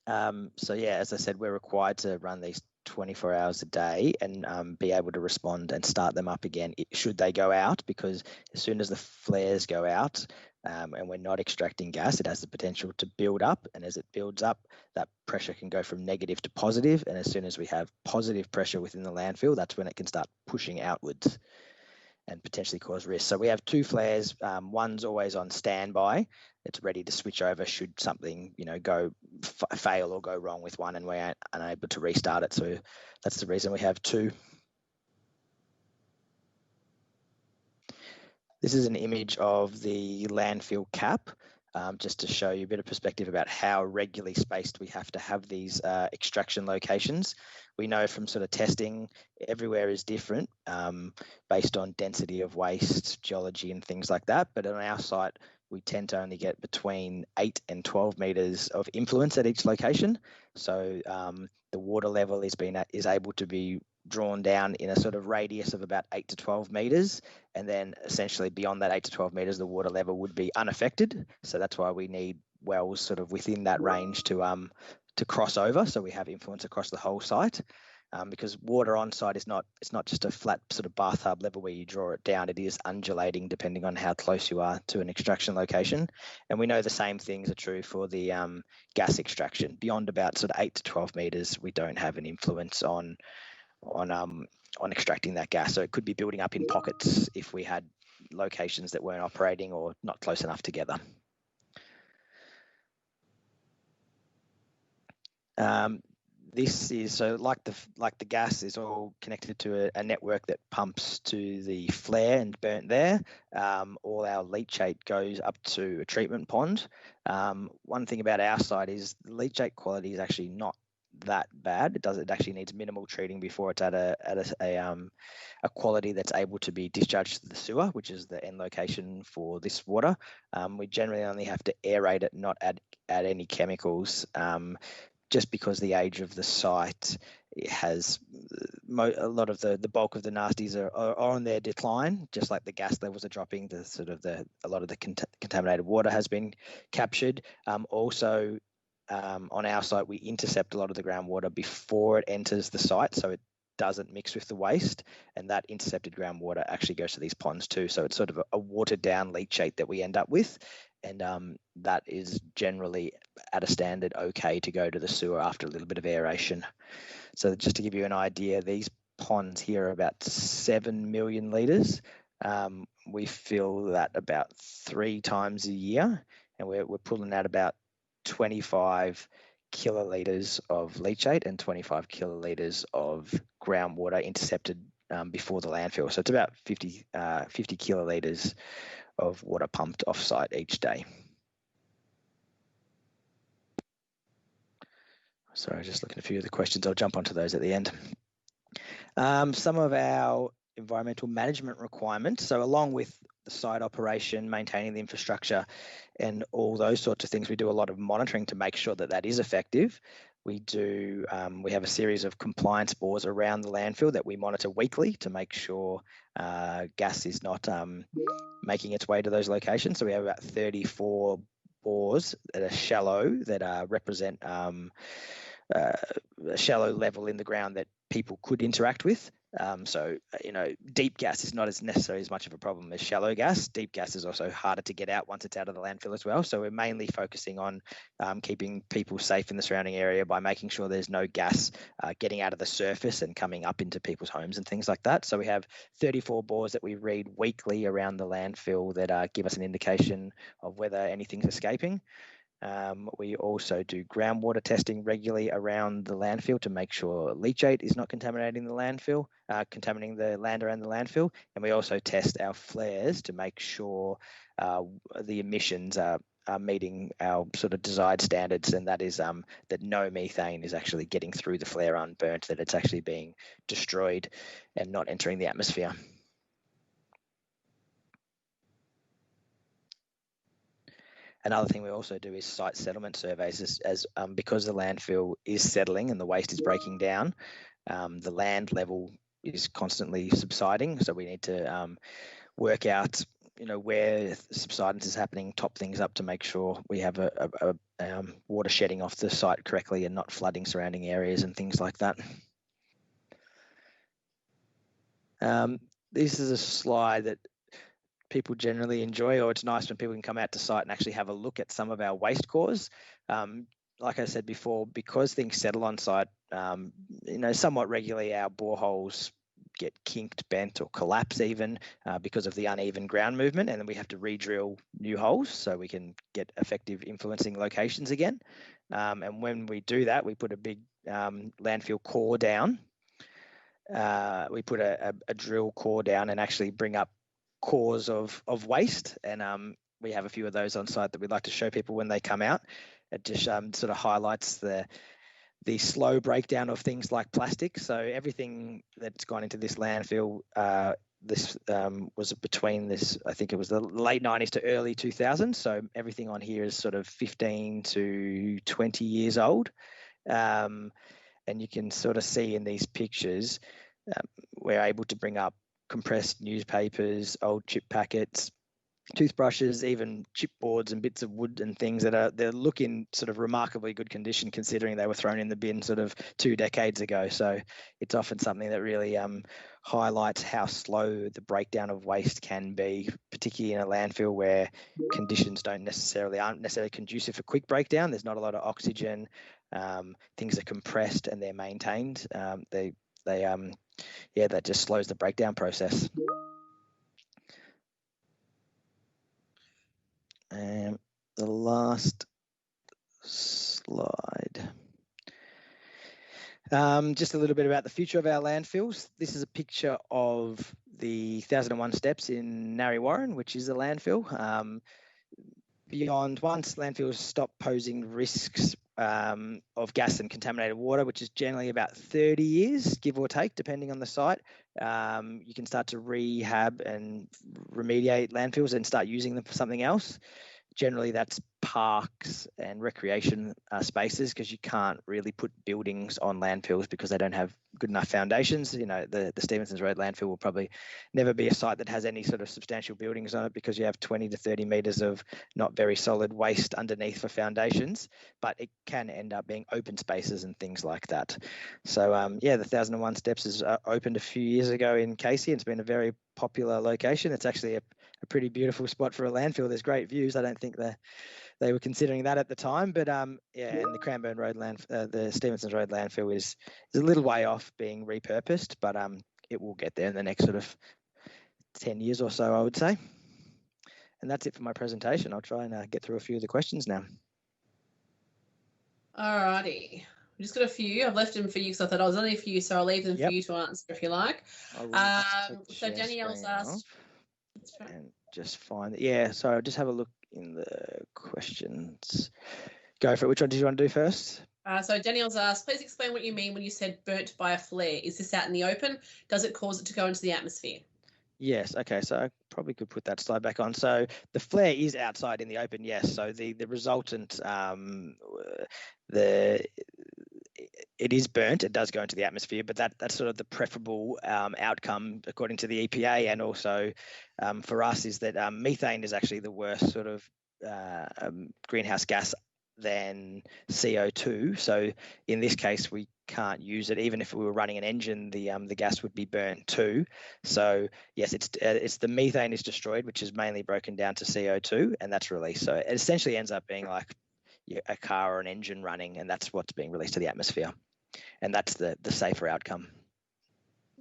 So as I said, we're required to run these 24 hours a day and be able to respond and start them up again should they go out, because as soon as the flares go out and we're not extracting gas, it has the potential to build up, and as it builds up, that pressure can go from negative to positive, and as soon as we have positive pressure within the landfill, that's when it can start pushing outwards and potentially cause risk. So we have two flares. One's always on standby. It's ready to switch over should something, fail or go wrong with one and we're unable to restart it. So that's the reason we have two. This is an image of the landfill cap, just to show you a bit of perspective about how regularly spaced we have to have these extraction locations. We know from sort of testing, everywhere is different based on density of waste, geology and things like that. But on our site, we tend to only get between 8 and 12 metres of influence at each location. So the water level is able to be drawn down in a sort of radius of about 8 to 12 metres, and then essentially beyond that 8 to 12 metres, the water level would be unaffected. So that's why we need wells sort of within that range to cross over, so we have influence across the whole site. Because water on site it's not just a flat sort of bathtub level where you draw it down. It is undulating depending on how close you are to an extraction location. And we know the same things are true for the gas extraction. Beyond about sort of 8 to 12 metres, we don't have an influence on extracting that gas. So it could be building up in pockets if we had locations that weren't operating or not close enough together. This is like the gas is all connected to a network that pumps to the flare and burnt there. All our leachate goes up to a treatment pond. One thing about our site is the leachate quality is actually not that bad. It actually needs minimal treating before it's at a quality that's able to be discharged to the sewer, which is the end location for this water. We generally only have to aerate it, not add any chemicals. Just because the age of the site, it has a lot of the bulk of the nasties are on their decline, just like the gas levels are dropping. A lot of the contaminated water has been captured. On our site, we intercept a lot of the groundwater before it enters the site, so doesn't mix with the waste, and that intercepted groundwater actually goes to these ponds too. So it's sort of a watered down leachate that we end up with, and that is generally at a standard okay to go to the sewer after a little bit of aeration. So just to give you an idea, these ponds here are about 7 million litres. We fill that about 3 times a year, and we're pulling out about 25 kilolitres of leachate and 25 kilolitres of groundwater intercepted before the landfill. So it's about 50 kilolitres of water pumped off-site each day. Sorry, just looking at a few of the questions. I'll jump onto those at the end. Some of our environmental management requirements. So along with the site operation, maintaining the infrastructure and all those sorts of things, we do a lot of monitoring to make sure that that is effective. We have a series of compliance bores around the landfill that we monitor weekly to make sure gas is not making its way to those locations. So we have about 34 bores that are shallow, that represent a shallow level in the ground that people could interact with. So, deep gas is not as necessarily as much of a problem as shallow gas. Deep gas is also harder to get out once it's out of the landfill as well. So we're mainly focusing on keeping people safe in the surrounding area by making sure there's no gas getting out of the surface and coming up into people's homes and things like that. So we have 34 bores that we read weekly around the landfill that give us an indication of whether anything's escaping. We also do groundwater testing regularly around the landfill to make sure leachate is not contaminating the landfill, contaminating the land around the landfill. And we also test our flares to make sure the emissions are meeting our sort of desired standards, and that is that no methane is actually getting through the flare unburnt, that it's actually being destroyed and not entering the atmosphere. Another thing we also do is site settlement surveys, as because the landfill is settling and the waste is breaking down, the land level is constantly subsiding. So we need to work out, where subsidence is happening, top things up to make sure we have a water shedding off the site correctly and not flooding surrounding areas and things like that. This is a slide that people generally enjoy, or it's nice when people can come out to site and actually have a look at some of our waste cores. Like I said before, because things settle on site, somewhat regularly our boreholes get kinked, bent, or collapse even because of the uneven ground movement, and then we have to re-drill new holes so we can get effective influencing locations again. And when we do that, we put a big landfill core down. We put a drill core down and actually bring up cores of waste, and we have a few of those on site that we'd like to show people when they come out. It just sort of highlights the slow breakdown of things like plastic. So everything that's gone into this landfill, this was between this, I think it was the late 90s to early 2000s. So everything on here is sort of 15 to 20 years old. And you can sort of see in these pictures, we're able to bring up compressed newspapers, old chip packets, toothbrushes, even chipboards and bits of wood and things they look in sort of remarkably good condition considering they were thrown in the bin sort of 2 decades ago. So it's often something that really highlights how slow the breakdown of waste can be, particularly in a landfill where conditions aren't necessarily conducive for quick breakdown. There's not a lot of oxygen. Things are compressed and they're maintained. That just slows the breakdown process. And the last slide. Just a little bit about the future of our landfills. This is a picture of the 1001 Steps in Narre Warren, which is a landfill. Beyond, once landfills stop posing risks of gas and contaminated water, which is generally about 30 years, give or take, depending on the site, you can start to rehab and remediate landfills and start using them for something else. generally that's parks and recreation spaces, because you can't really put buildings on landfills because they don't have good enough foundations. You know, the Stevensons Road landfill will probably never be a site that has any sort of substantial buildings on it, because you have 20 to 30 metres of not very solid waste underneath for foundations, but it can end up being open spaces and things like that. So yeah, the 1001 Steps is opened a few years ago in Casey. It's been a very popular location. It's actually a pretty beautiful spot for a landfill. There's great views. I don't think they were considering that at the time, but yeah, and the Cranbourne Road the Stevensons Road landfill is a little way off being repurposed, but it will get there in the next sort of 10 years or so, I would say. And that's it for my presentation. I'll try and get through a few of the questions now. Alrighty. We just got a few. I've left them for you because I thought I was only a few, so I'll leave them for you to answer if you like. So Danielle's asked. And just find it. Yeah, so I'll just have a look in the questions. Go for it. Which one did you want to do first? So Danielle's asked, please explain what you mean when you said burnt by a flare. Is this out in the open? Does it cause it to go into the atmosphere? Yes. Okay. So I probably could put that slide back on. So the flare is outside in the open. Yes. So the resultant, it is burnt. It does go into the atmosphere, but that's sort of the preferable outcome according to the EPA, and also for us is that methane is actually the worst sort of greenhouse gas than CO2. So in this case, we can't use it. Even if we were running an engine, the gas would be burnt too. So yes, it's the methane is destroyed, which is mainly broken down to CO2, and that's released. So it essentially ends up being like a car or an engine running, and that's what's being released to the atmosphere, and that's the safer outcome.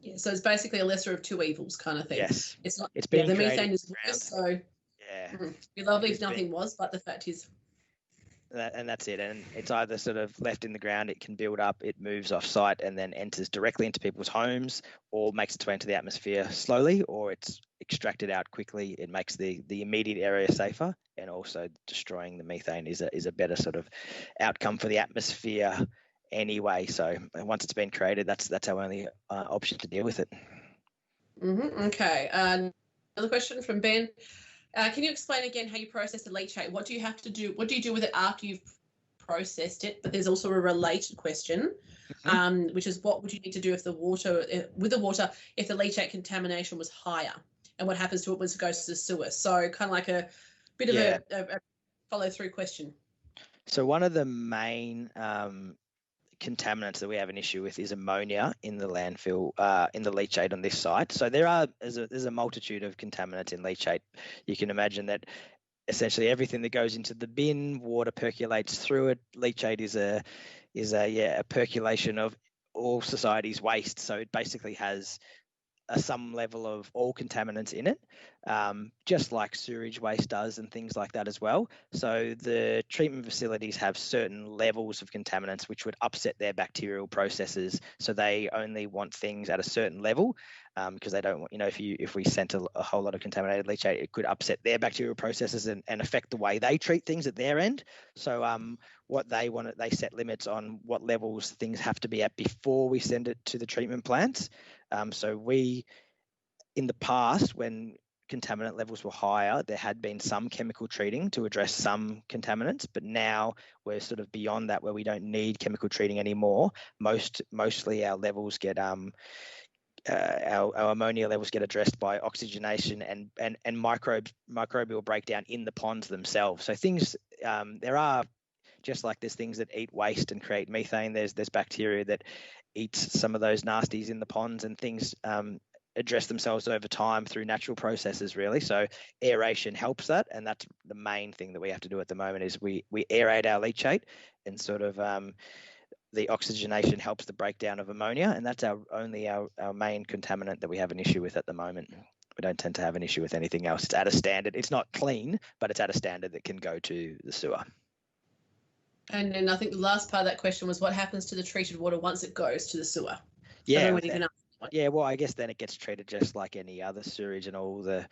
Yeah, so it's basically a lesser of two evils kind of thing. Yes, it's not. It's being the methane is worse, so yeah, it'd be lovely if nothing was, but the fact is. And that's it. And it's either sort of left in the ground, it can build up, it moves off site and then enters directly into people's homes, or makes its way into the atmosphere slowly, or it's extracted out quickly. It makes the immediate area safer, and also destroying the methane is a better sort of outcome for the atmosphere anyway. So once it's been created, that's our only option to deal with it. Okay. Another question from Ben. Can you explain again how you process the leachate? What do you have to do? What do you do with it after you've processed it? But there's also a related question, which is what would you need to do if the water if the leachate contamination was higher, and what happens to it once it goes to the sewer? So kind of like a bit of a follow through question. So one of the main contaminants that we have an issue with is ammonia in the landfill, in the leachate on this site. So there's a multitude of contaminants in leachate. You can imagine that essentially everything that goes into the bin, water percolates through it. Leachate is a percolation of all society's waste. So it basically has some level of all contaminants in it, just like sewage waste does and things like that as well. So the treatment facilities have certain levels of contaminants which would upset their bacterial processes. So they only want things at a certain level, because they don't want, if we sent a whole lot of contaminated leachate, it could upset their bacterial processes and affect the way they treat things at their end. So what they want, they set limits on what levels things have to be at before we send it to the treatment plants. So we, in the past, when contaminant levels were higher, there had been some chemical treating to address some contaminants, but now we're sort of beyond that, where we don't need chemical treating anymore. Mostly our levels get our ammonia levels get addressed by oxygenation and microbial breakdown in the ponds themselves. So things, there are, just like there's things that eat waste and create methane, there's bacteria that eats some of those nasties in the ponds, and things address themselves over time through natural processes, really. So aeration helps that, and that's the main thing that we have to do at the moment is we aerate our leachate, and sort of the oxygenation helps the breakdown of ammonia, and that's our main contaminant that we have an issue with at the moment. We don't tend to have an issue with anything else. It's at a standard. It's not clean, but it's at a standard that can go to the sewer. And then I think the last part of that question was what happens to the treated water once it goes to the sewer? Yeah. Yeah, well, I guess then it gets treated just like any other sewage, and all the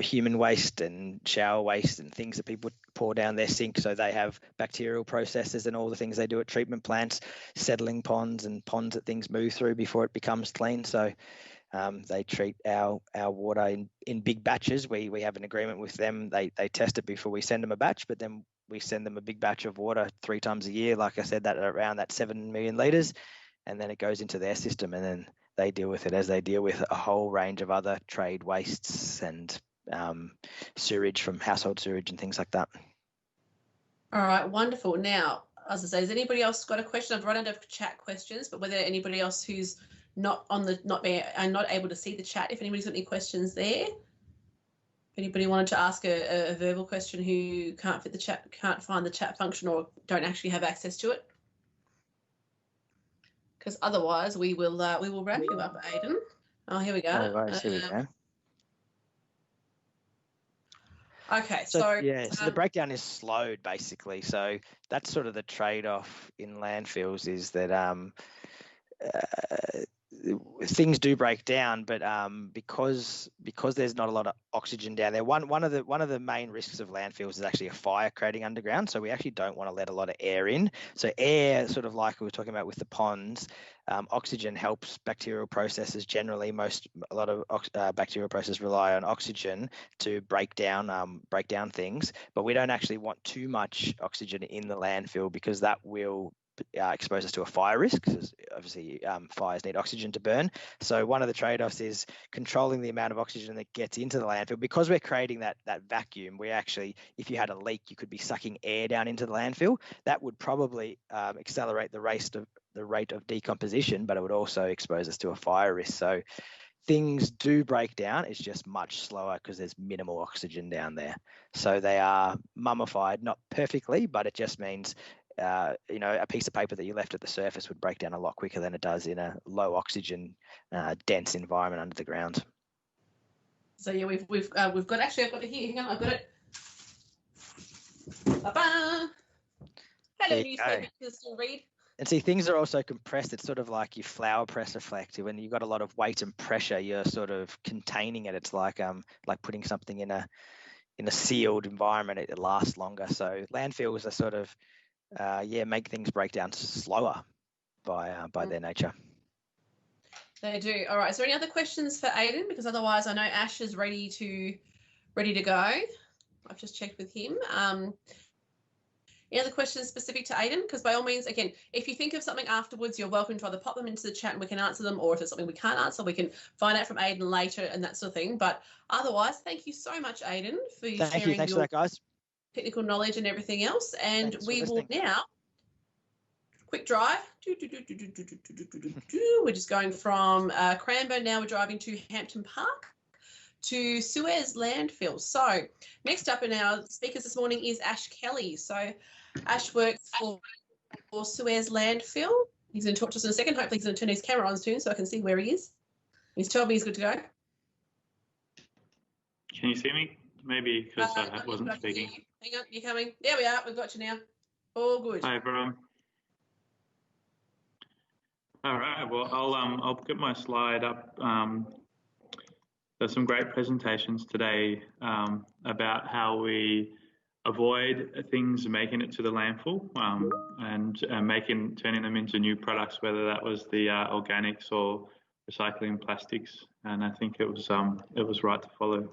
human waste and shower waste and things that people pour down their sink. So they have bacterial processes and all the things they do at treatment plants, settling ponds and ponds that things move through before it becomes clean. So They treat our water in big batches. We have an agreement with them. They test it before we send them a batch, but then we send them a big batch of water 3 times a year. Like I said, that around that 7 million litres, and then it goes into their system, and then they deal with it as they deal with a whole range of other trade wastes and sewage from household sewage and things like that. All right, wonderful. Now, as I say, has anybody else got a question? I've run out of chat questions, but whether anybody else who's not able to see the chat, if anybody's got any questions there. If anybody wanted to ask a verbal question who can't find the chat function or don't actually have access to it. Because otherwise we will wrap you up, Aidan. Oh, here we go. No worries, here we go. Okay, so the breakdown is slowed basically. So that's sort of the trade-off in landfills, is that things do break down, but because there's not a lot of oxygen down there, one of the main risks of landfills is actually a fire creating underground. So we actually don't want to let a lot of air in. So air, sort of like we were talking about with the ponds, oxygen helps bacterial processes. Generally, a lot of bacterial processes rely on oxygen to break down things, but we don't actually want too much oxygen in the landfill, because that will expose us to a fire risk, because obviously fires need oxygen to burn. So one of the trade-offs is controlling the amount of oxygen that gets into the landfill. Because we're creating that vacuum, we actually, if you had a leak, you could be sucking air down into the landfill. That would probably accelerate the rate of decomposition, but it would also expose us to a fire risk. So things do break down, it's just much slower because there's minimal oxygen down there. So they are mummified, not perfectly, but it just means a piece of paper that you left at the surface would break down a lot quicker than it does in a low oxygen, dense environment under the ground. So yeah, we've got I've got it here. Hang on, I've got it. Ba-ba. Hello, newspaper. You can still read. And see, things are also compressed. It's sort of like your flower press effect. When you've got a lot of weight and pressure, you're sort of containing it. It's like putting something in a sealed environment. It lasts longer. So landfills are sort of make things break down slower by their nature. They do. All right. Is there any other questions for Aidan? Because otherwise, I know Ash is ready to go. I've just checked with him. Any other questions specific to Aidan? Because by all means, again, if you think of something afterwards, you're welcome to either pop them into the chat and we can answer them, or if there's something we can't answer, we can find out from Aidan later and that sort of thing. But otherwise, thank you so much, Aidan, for sharing Thanks your for that, guys. Technical knowledge and everything else. And we will now quick drive. We're just going from Cranbourne now. We're driving to Hampton Park to SUEZ landfill. So next up in our speakers this morning is Ash Kelly. So Ash works for SUEZ landfill. He's going to talk to us in a second. Hopefully he's going to turn his camera on soon so I can see where he is. He's told me he's good to go. Can you see me? Maybe because I wasn't speaking. Hang on, you're coming. There we are. We've got you now. All good. Hi, everyone. All right. Well, I'll get my slide up. There's some great presentations today about how we avoid things making it to the landfill and turning them into new products, whether that was the organics or recycling plastics. And I think it was right to follow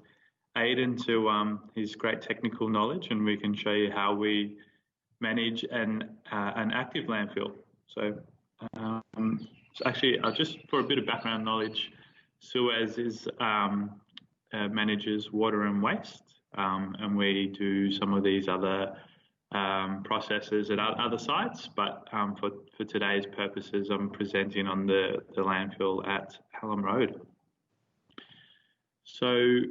Aidan to his great technical knowledge, and we can show you how we manage an active landfill. So actually, just for a bit of background knowledge, SUEZ manages water and waste, and we do some of these other processes at other sites, but for today's purposes, I'm presenting on the landfill at Hallam Road. So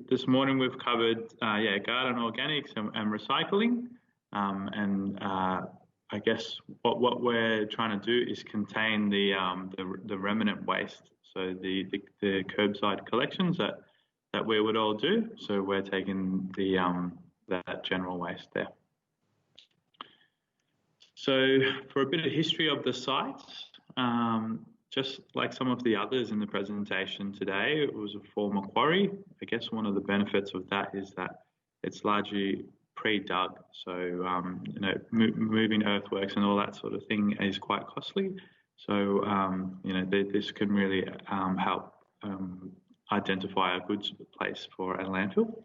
this morning we've covered garden organics and recycling, and I guess what we're trying to do is contain the remnant waste, so the curbside collections that we would all do. So we're taking that general waste there. So for a bit of history of the site, just like some of the others in the presentation today, it was a former quarry. I guess one of the benefits of that is that it's largely pre-dug. So, moving earthworks and all that sort of thing is quite costly. So, this can really help identify a good place for a landfill.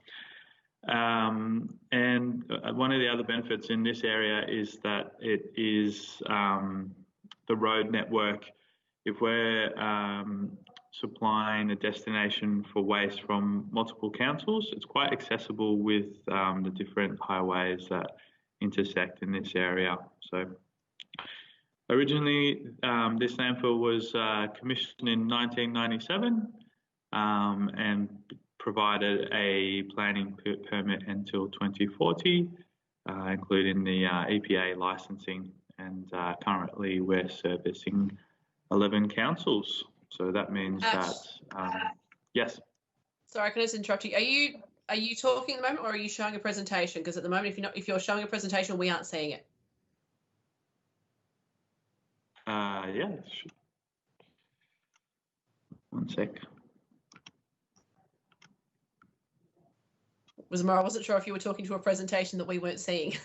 And one of the other benefits in this area is that it is the road network. If we're supplying a destination for waste from multiple councils, it's quite accessible with the different highways that intersect in this area. So originally, this landfill was commissioned in 1997 and provided a planning permit until 2040, including the EPA licensing, and currently we're servicing 11 councils. So that means that, yes. Sorry, can I just interrupt you? Are you talking at the moment, or are you showing a presentation? Because at the moment, if you're showing a presentation, we aren't seeing it. Yeah. One sec. I wasn't sure if you were talking to a presentation that we weren't seeing.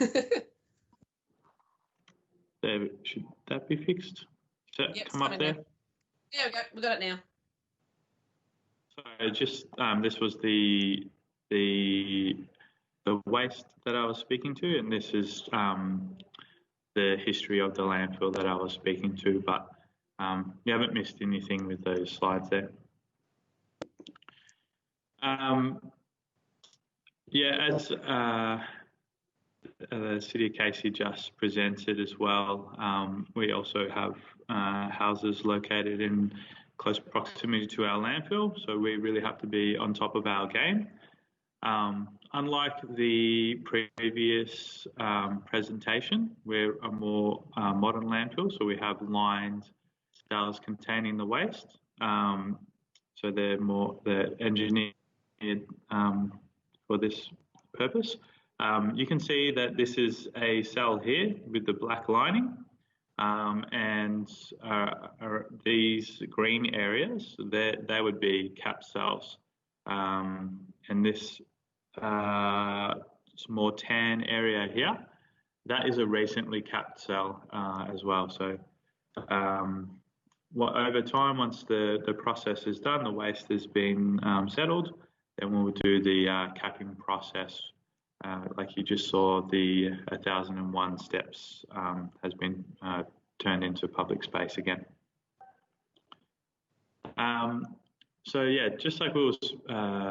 There, should that be fixed? Does that come up there? Now. Yeah, we got it now. So just this was the waste that I was speaking to, and this is the history of the landfill that I was speaking to, but you haven't missed anything with those slides there. Yeah, as the City of Casey just presented as well, we also have houses located in close proximity to our landfill, so we really have to be on top of our game. Unlike the previous presentation, we're a more modern landfill, so we have lined cells containing the waste. So they're engineered for this purpose. You can see that this is a cell here with the black lining, and these green areas, they would be cap cells. And this more tan area here, that is a recently capped cell as well. So over time, once the process is done, the waste has been settled, then we'll do the capping process. Like you just saw, the 1001 steps has been turned into public space again. So yeah, just like we was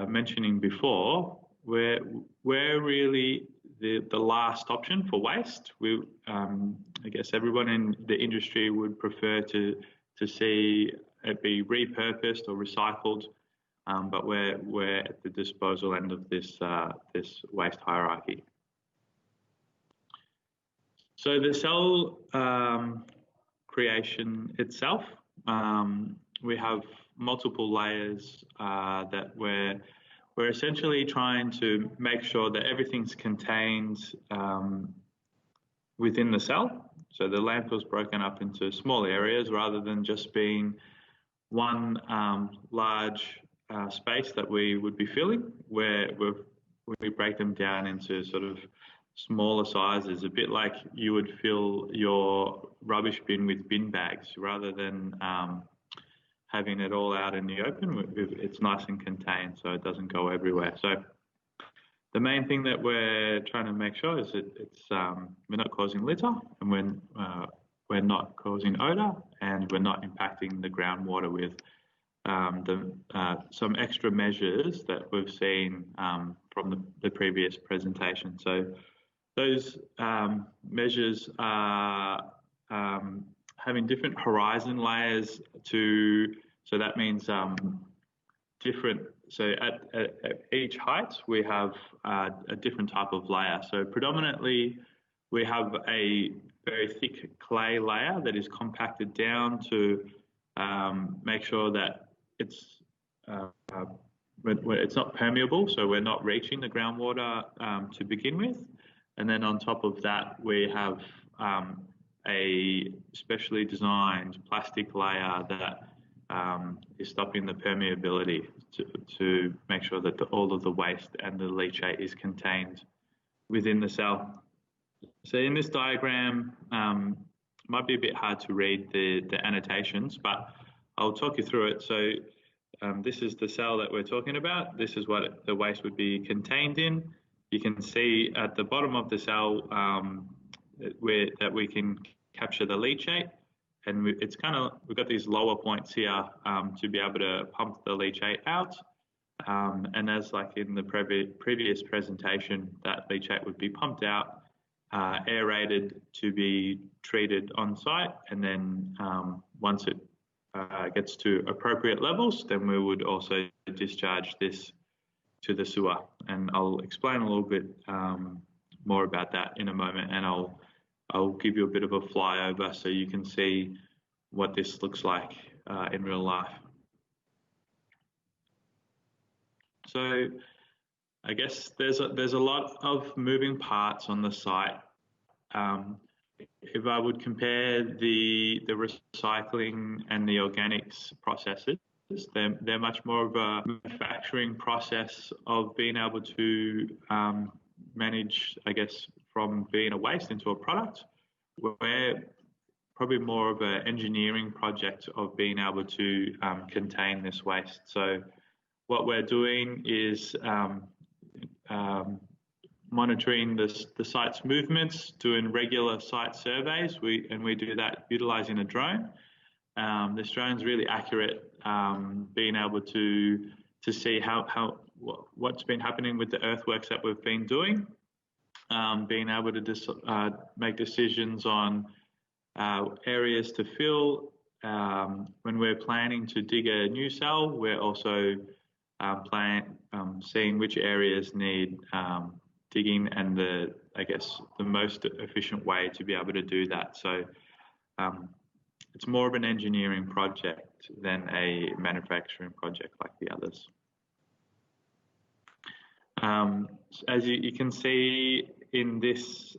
mentioning before, we're really the last option for waste. I guess everyone in the industry would prefer to see it be repurposed or recycled, but we're at the disposal end of this waste hierarchy. So the cell creation itself, we have multiple layers that we're essentially trying to make sure that everything's contained within the cell. So the landfill's broken up into small areas rather than just being one large space that we would be filling, where we break them down into sort of smaller sizes, a bit like you would fill your rubbish bin with bin bags rather than having it all out in the open. It's nice and contained, so it doesn't go everywhere. So the main thing that we're trying to make sure is that we're not causing litter, and we're not causing odour, and we're not impacting the groundwater with some extra measures that we've seen from the previous presentation. So those measures are having different horizon layers so that means different, so at each height we have a different type of layer. So predominantly we have a very thick clay layer that is compacted down to make sure that it's not permeable, so we're not reaching the groundwater to begin with. And then on top of that, we have a specially designed plastic layer that is stopping the permeability to make sure that all of the waste and the leachate is contained within the cell. So in this diagram, might be a bit hard to read the annotations, but I'll talk you through it. So this is the cell that we're talking about. This is what the waste would be contained in. You can see at the bottom of the cell that we can capture the leachate, and we've got these lower points here to be able to pump the leachate out. And as like in the previous presentation, that leachate would be pumped out, aerated to be treated on site, and then once it gets to appropriate levels, then we would also discharge this to the sewer. And I'll explain a little bit more about that in a moment, and I'll give you a bit of a flyover so you can see what this looks like in real life. So I guess there's a lot of moving parts on the site. If I would compare the recycling and the organics processes, they're much more of a manufacturing process of being able to manage, I guess, from being a waste into a product. We're probably more of an engineering project of being able to contain this waste. So what we're doing is monitoring the site's movements, doing regular site surveys. We do that utilizing a drone. This drone's really accurate, being able to see what's been happening with the earthworks that we've been doing, being able to make decisions on areas to fill. When we're planning to dig a new cell, we're also seeing which areas need digging and the most efficient way to be able to do that. So it's more of an engineering project than a manufacturing project like the others. As you can see in this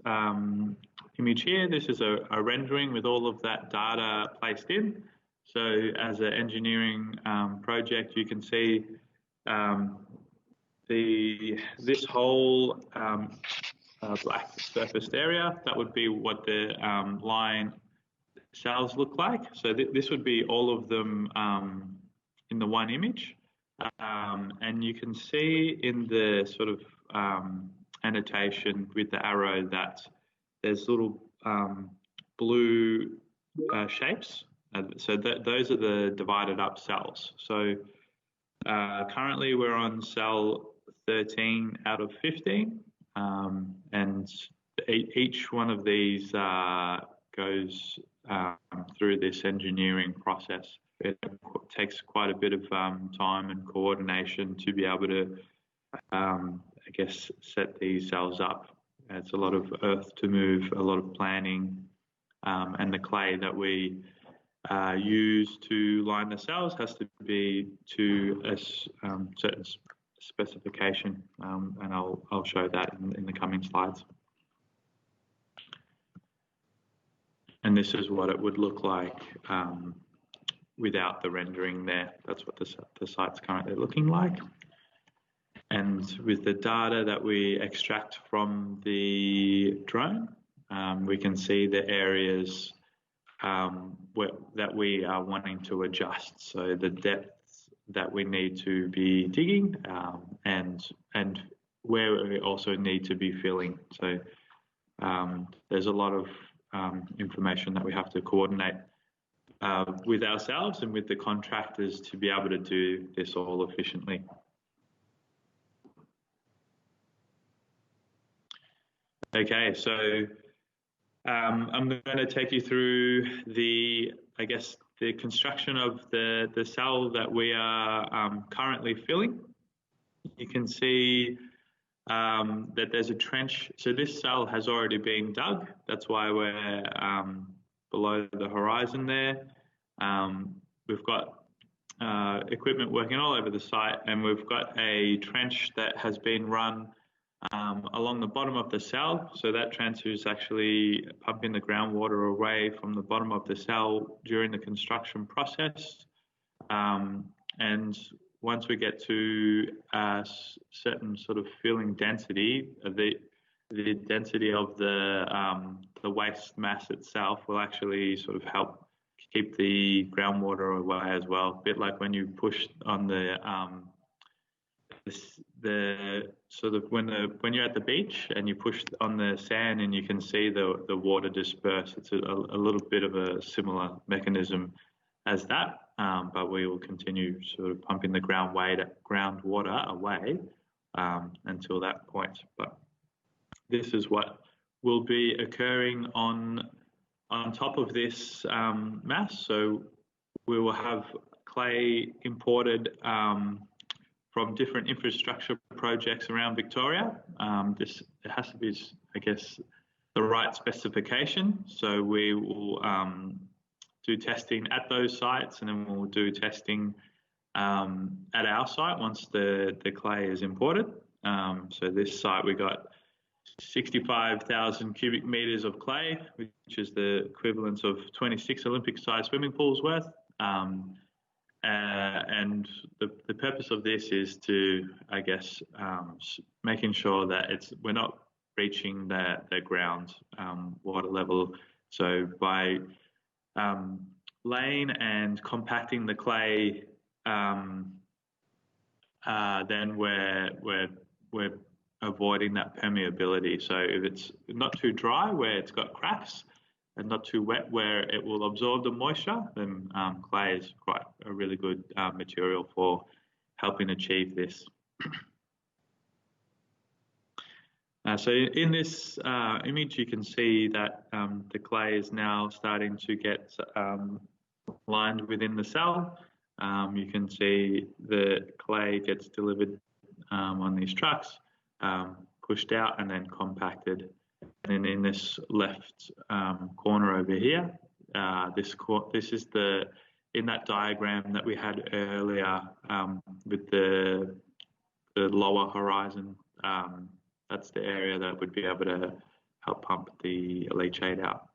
image here, this is a rendering with all of that data placed in. So as an engineering project, you can see this whole black surfaced area. That would be what the line cells look like. So this would be all of them in the one image. And you can see in the sort of annotation with the arrow that there's little blue shapes. So those are the divided up cells. So currently we're on cell 13 out of 15, and each one of these goes through this engineering process. It takes quite a bit of time and coordination to be able to, I guess, set these cells up. It's a lot of earth to move, a lot of planning, and the clay that we use to line the cells has to be to a certain specification, and I'll show that in the coming slides. And this is what it would look like without the rendering there. That's what the site's currently looking like. And with the data that we extract from the drone, we can see the areas that we are wanting to adjust. So the depth that we need to be digging, and where we also need to be filling. So there's a lot of information that we have to coordinate with ourselves and with the contractors to be able to do this all efficiently. Okay, so I'm going to take you through the construction of the cell that we are currently filling. You can see that there's a trench. So this cell has already been dug. That's why we're below the horizon there. We've got equipment working all over the site, and we've got a trench that has been run along the bottom of the cell. So that trench is actually pumping the groundwater away from the bottom of the cell during the construction process. And once we get to a certain sort of filling density, the density of the waste mass itself will actually sort of help keep the groundwater away as well. A bit like when you push on the sort of when you're at the beach and you push on the sand and you can see the water disperse. It's a little bit of a similar mechanism as that, but we will continue sort of pumping the groundwater away until that point. But this is what will be occurring on top of this mass. So we will have clay imported from different infrastructure projects around Victoria. It has to be, I guess, the right specification. So we will do testing at those sites, and then we'll do testing at our site once the clay is imported. So this site, we got 65,000 cubic meters of clay, which is the equivalent of 26 Olympic-sized swimming pools worth. And the purpose of this is to, I guess, making sure that we're not reaching the ground water level. So by laying and compacting the clay, then we're avoiding that permeability. So if it's not too dry where it's got cracks and not too wet where it will absorb the moisture, then clay is quite a really good material for helping achieve this. So in this image, you can see that the clay is now starting to get lined within the cell. You can see the clay gets delivered on these trucks, pushed out and then compacted. And then in this left corner over here, this is in that diagram that we had earlier with the lower horizon. That's the area that would be able to help pump the leachate out.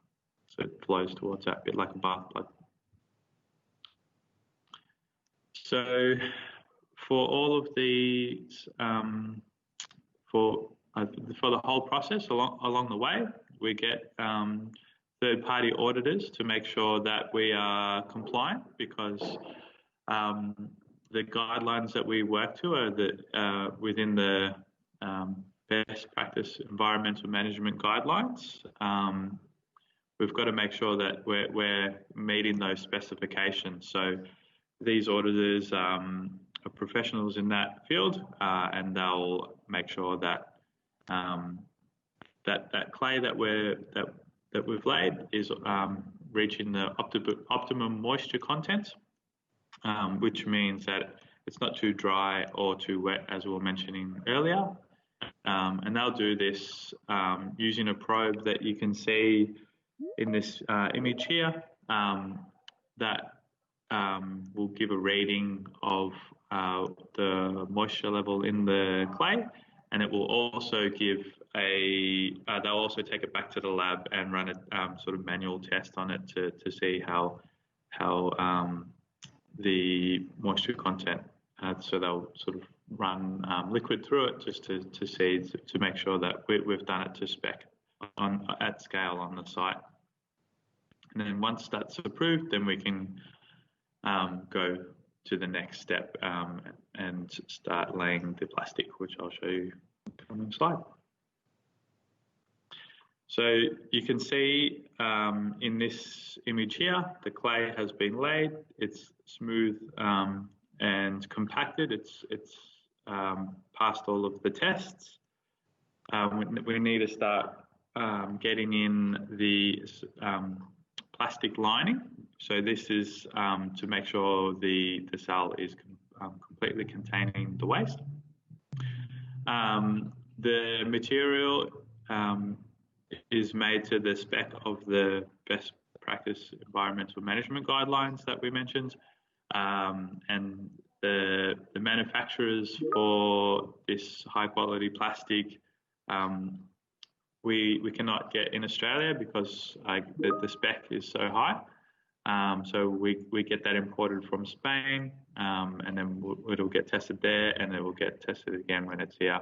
So it flows towards that, bit like a bath plug. So for all of these, for the whole process along the way, we get third-party auditors to make sure that we are compliant, because the guidelines that we work to are within the best practice environmental management guidelines. We've got to make sure that we're meeting those specifications. So these auditors are professionals in that field, and they'll make sure that that clay that we've laid is reaching the optimum moisture content, which means that it's not too dry or too wet, as we were mentioning earlier. And they'll do this using a probe that you can see in this image here, that will give a reading of the moisture level in the clay, and it will also give they'll also take it back to the lab and run a sort of manual test on it to see how the moisture content. So they'll sort of run liquid through it just to see, to make sure that we've done it to spec at scale on the site. And then once that's approved, then we can go to the next step and start laying the plastic, which I'll show you on the coming slide. So you can see in this image here, the clay has been laid. It's smooth and compacted. It's passed all of the tests. We need to start getting in the plastic lining. So this is to make sure the cell is completely containing the waste. The material is made to the spec of the best practice environmental management guidelines that we mentioned. And the manufacturers for this high quality plastic, we cannot get in Australia because the spec is so high. So we get that imported from Spain, and then it'll get tested there, and it will get tested again when it's here.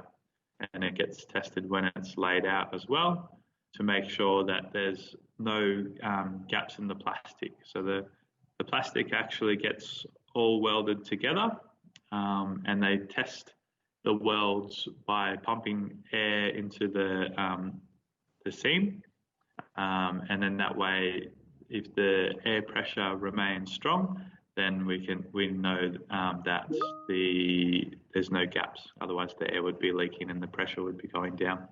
and it gets tested when it's laid out as well to make sure that there's no gaps in the plastic. So the plastic actually gets all welded together, and they test the welds by pumping air into the seam, and then that way, if the air pressure remains strong, then we know that there's no gaps. Otherwise, the air would be leaking and the pressure would be going down.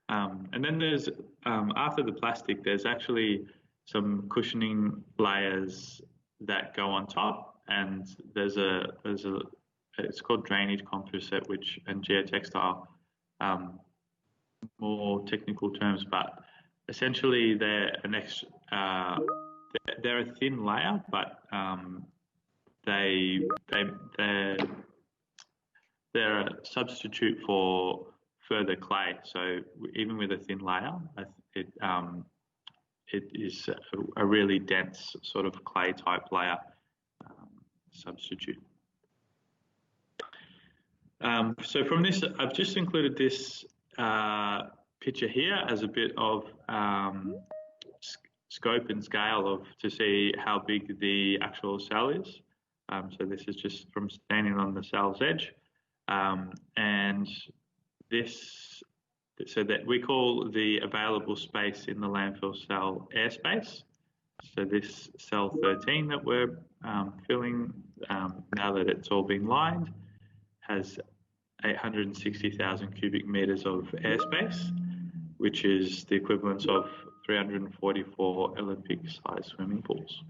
And then there's after the plastic, there's actually some cushioning layers that go on top, and it's called drainage composite, and geotextile, more technical terms, but essentially they're they're a thin layer, but they're a substitute for further clay. So even with a thin layer, it is a really dense sort of clay type layer substitute. So from this, I've just included this picture here as a bit of scope and scale to see how big the actual cell is. So this is just from standing on the cell's edge, and so that we call the available space in the landfill cell airspace. So this cell 13 that we're filling now that it's all been lined has 860,000 cubic meters of airspace, which is the equivalent of 344 Olympic-sized swimming pools.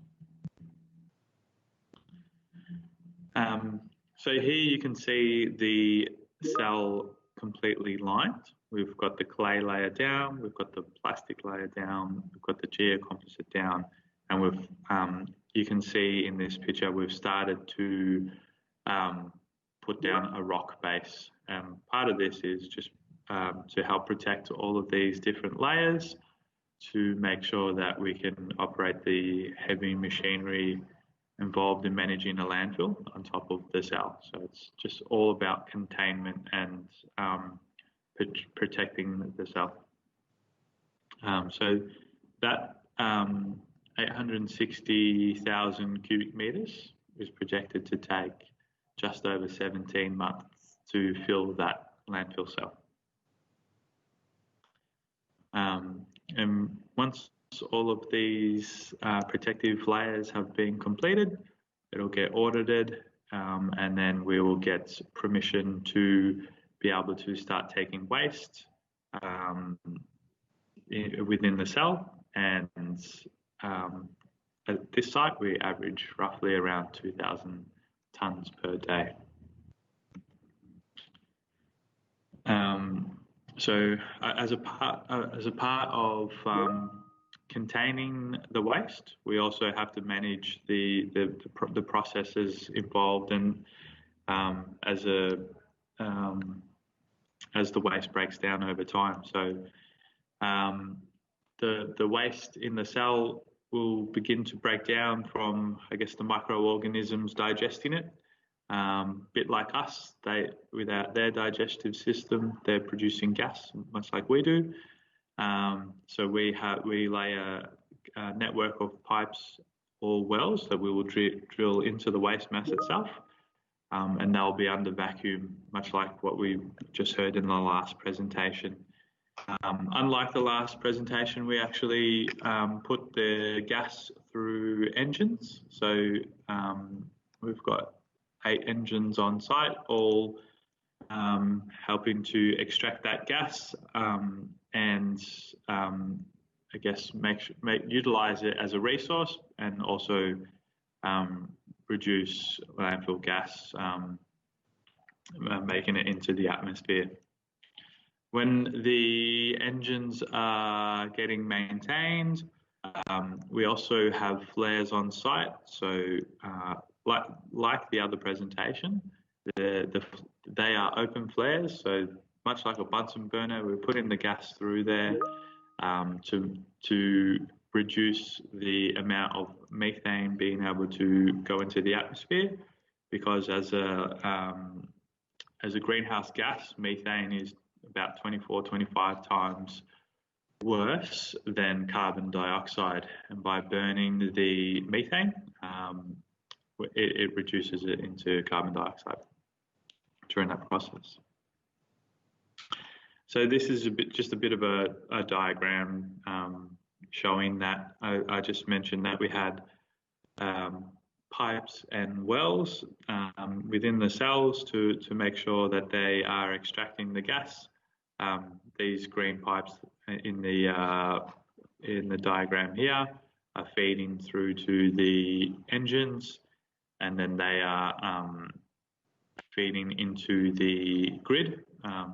So here you can see the cell completely lined. We've got the clay layer down, we've got the plastic layer down, we've got the geocomposite down, and you can see in this picture we've started to put down a rock base. Part of this is just to help protect all of these different layers, to make sure that we can operate the heavy machinery involved in managing a landfill on top of the cell. So it's just all about containment and protecting the cell. So that 860,000 cubic meters is projected to take just over 17 months to fill that landfill cell. And once all of these protective layers have been completed, it'll get audited, and then we will get permission to be able to start taking waste within the cell. And at this site, we average roughly around 2,000 tonnes per day. So as a part of containing the waste, we also have to manage the processes involved, and as the waste breaks down over time. So the waste in the cell will begin to break down from, I guess, the microorganisms digesting it. Bit like us, without their digestive system, they're producing gas, much like we do. So we lay a network of pipes or wells that we will drill into the waste mass itself, and they'll be under vacuum, much like what we just heard in the last presentation. Unlike the last presentation, we actually put the gas through engines. So we've got 8 engines on site, all helping to extract that gas and I guess utilize it as a resource, and also reduce landfill gas, making it into the atmosphere. When the engines are getting maintained, we also have flares on site. So like the other presentation, they are open flares. So much like a Bunsen burner, we're putting the gas through there to reduce the amount of methane being able to go into the atmosphere, because as as a greenhouse gas, methane is about 24, 25 times worse than carbon dioxide. And by burning the methane, it reduces it into carbon dioxide during that process. So this is just a bit of a diagram showing that I just mentioned that we had pipes and wells within the cells to make sure that they are extracting the gas. These green pipes in the diagram here are feeding through to the engines, and then they are feeding into the grid.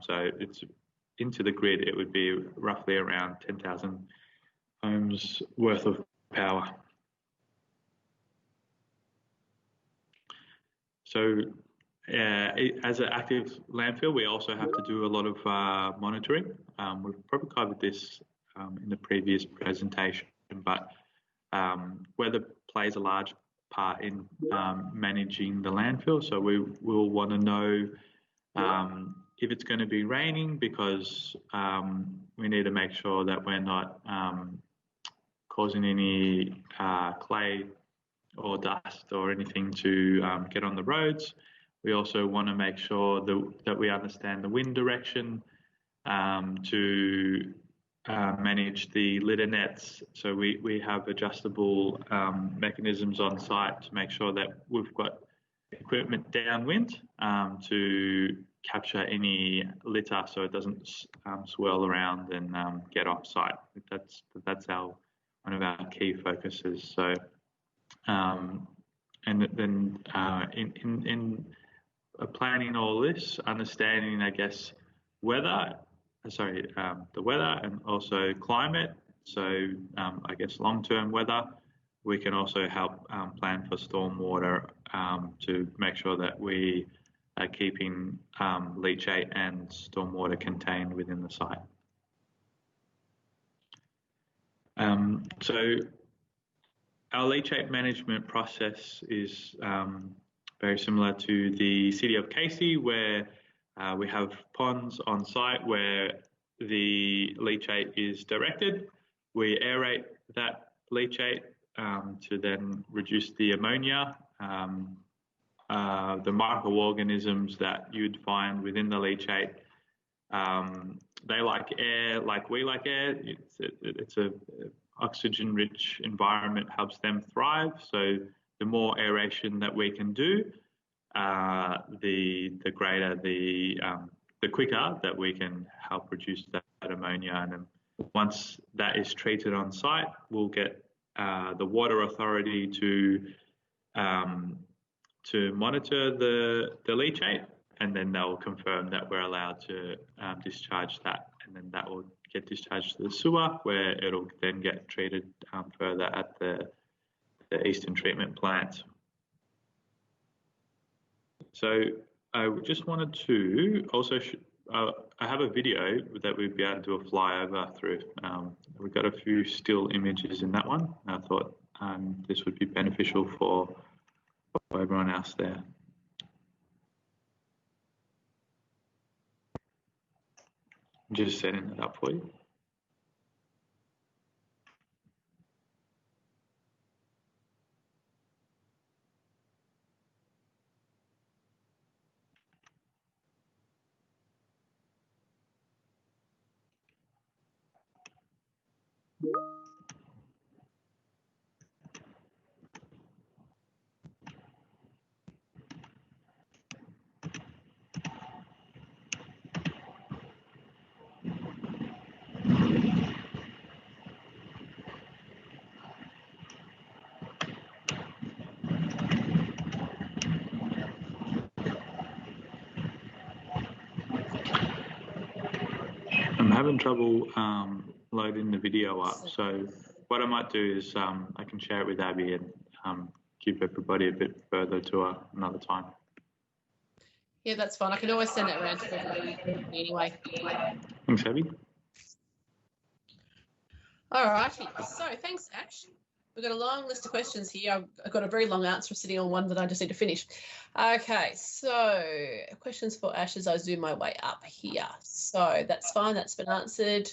So it's into the grid, it would be roughly around 10,000 homes worth of power. So as an active landfill, we also have to do a lot of monitoring. We've probably covered this in the previous presentation, but weather plays a large part in managing the landfill. So we will want to know if it's going to be raining, because we need to make sure that we're not causing any clay or dust or anything to get on the roads. We also want to make sure that we understand the wind direction to manage the litter nets. So we have adjustable mechanisms on site to make sure that we've got equipment downwind to capture any litter so it doesn't swirl around and get off site. That's one of our key focuses. So and then in planning all this, understanding, I guess, the weather and also climate. So I guess long-term weather, we can also help plan for stormwater to make sure that we are keeping leachate and stormwater contained within the site. So our leachate management process is very similar to the City of Casey, where we have ponds on site where the leachate is directed. We aerate that leachate to then reduce the ammonia. The microorganisms that you'd find within the leachate, they like air, like we like air. It's a oxygen-rich environment, helps them thrive. So the more aeration that we can do, the greater the quicker that we can help reduce that ammonia. And then once that is treated on site, we'll get the water authority to monitor the leachate, and then they'll confirm that we're allowed to discharge that, and then that will get discharged to the sewer, where it'll then get treated further at the Eastern Treatment Plant. So I just wanted to also, I have a video that we'd be able to do a flyover through. We've got a few still images in that one. I thought this would be beneficial for everyone else there. I'm just setting it up for you. I'm having trouble loading the video up, so what I might do is I can share it with Abby and give everybody a bit further to another time. Yeah, that's fine. I can always send it around to everybody anyway. Thanks, Abby. All righty. So thanks, Ash. We've got a long list of questions here. I've got a very long answer sitting on one that I just need to finish. Okay, so questions for Ash as I zoom my way up here. So that's fine. That's been answered.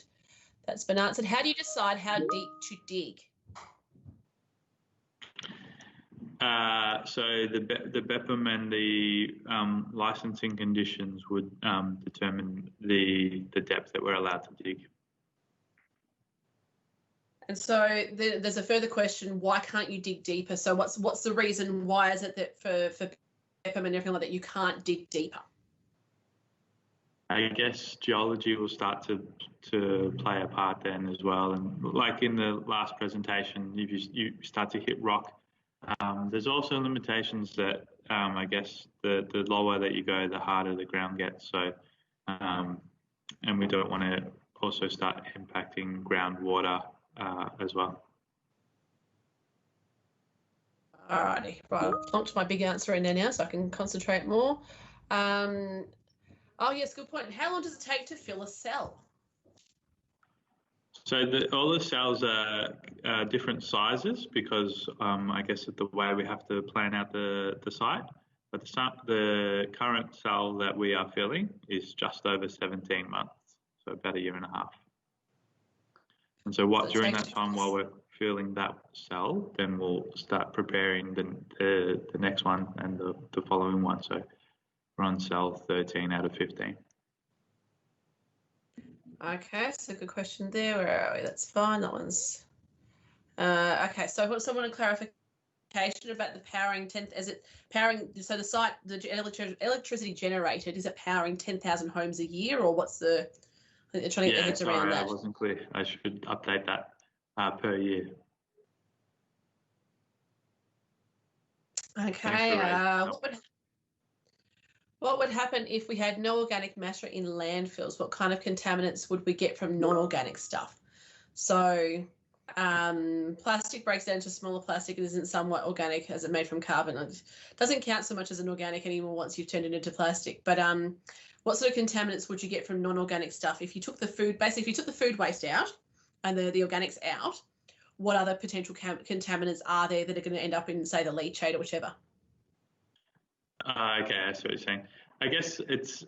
That's been answered. How do you decide how deep to dig? So the BEPM and the licensing conditions would determine the depth that we're allowed to dig. And so there's a further question: why can't you dig deeper? So what's the reason? Why is it that for BEPM and everything like that you can't dig deeper? I guess geology will start to play a part then as well. And like in the last presentation, if you start to hit rock, there's also limitations that I guess the lower that you go, the harder the ground gets. So, and we don't want to also start impacting groundwater as well. Alrighty, right. I've plunked my big answer in there now, so I can concentrate more. Oh yes, good point. How long does it take to fill a cell? So all the cells are different sizes because I guess the way we have to plan out the site. But the current cell that we are filling is just over 17 months, so about a year and a half. And so during that time while we're filling that cell, then we'll start preparing the next one and the following one. So we're on cell 13 out of 15. Okay, so good question there. Where are we? That's fine. That one's okay. So I want someone a clarification about the powering. Is it powering? So the site, the electricity generated, is it powering 10,000 homes a year, or what's the? I think they're trying to get heads around that. I wasn't clear. I should update that per year. Okay. What would happen if we had no organic matter in landfills? What kind of contaminants would we get from non-organic stuff? So plastic breaks down to smaller plastic. It isn't somewhat organic as it made from carbon. It doesn't count so much as an organic anymore once you've turned it into plastic. But what sort of contaminants would you get from non-organic stuff? If you took the food, basically if you took the food waste out and the organics out, what other potential contaminants are there that are going to end up in, say, the leachate or whichever? Okay, I see what you're saying. I guess it's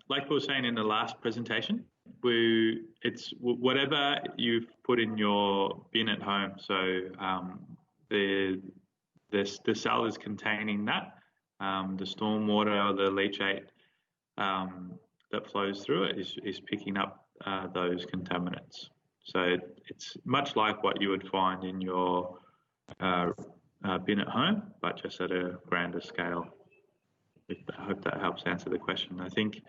like we were saying in the last presentation, it's whatever you've put in your bin at home. So the cell is containing that. The stormwater or the leachate that flows through it is picking up those contaminants. So it's much like what you would find in your bin at home, but just at a grander scale. I hope that helps answer the question. I think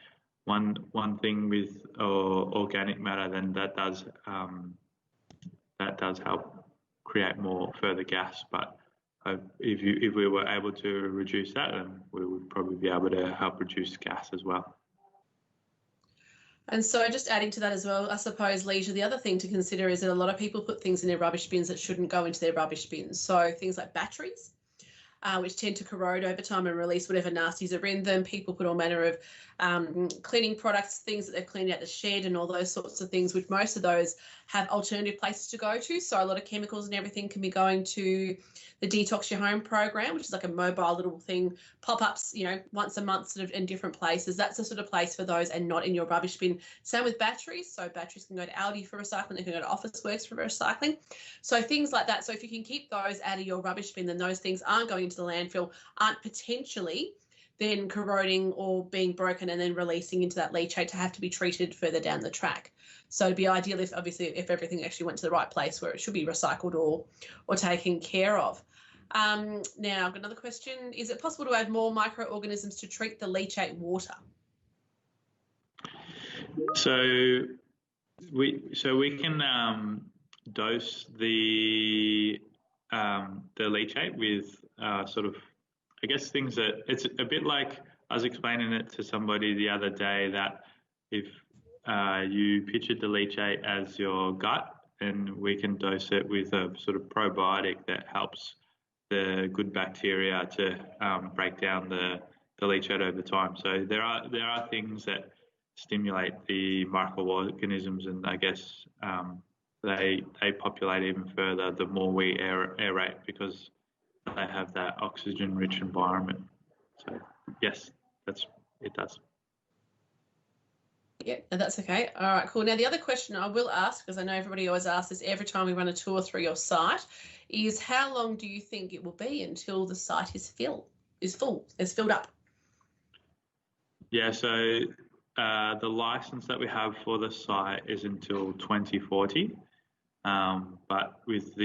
one thing with organic matter, then that does help create more further gas. But if we were able to reduce that, then we would probably be able to help reduce gas as well. And so just adding to that as well, I suppose, Leisure, the other thing to consider is that a lot of people put things in their rubbish bins that shouldn't go into their rubbish bins. So things like batteries, which tend to corrode over time and release whatever nasties are in them. People put all manner of cleaning products, things that they've cleaned out the shed and all those sorts of things, which most of those have alternative places to go to. So a lot of chemicals and everything can be going to the Detox Your Home program, which is like a mobile little thing, pop-ups, once a month sort of in different places. That's the sort of place for those and not in your rubbish bin. Same with batteries. So batteries can go to Aldi for recycling. They can go to Officeworks for recycling. So things like that. So if you can keep those out of your rubbish bin, then those things aren't going into the landfill, aren't potentially then corroding or being broken and then releasing into that leachate to have to be treated further down the track. So it'd be ideal if everything actually went to the right place where it should be recycled or taken care of. Now I've got another question. Is it possible to add more microorganisms to treat the leachate water? So we can dose the leachate with sort of, I guess, things that it's a bit like I was explaining it to somebody the other day, that if you pictured the leachate as your gut, then we can dose it with a sort of probiotic that helps the good bacteria to break down the leachate over time. So there are things that stimulate the microorganisms and I guess they populate even further the more we aerate, because they have that oxygen-rich environment. So yes, it does. Yeah, no, that's okay. All right, cool. Now, the other question I will ask, because I know everybody always asks this every time we run a tour through your site, is how long do you think it will be until the site is filled up? Yeah, so the license that we have for the site is until 2040, but with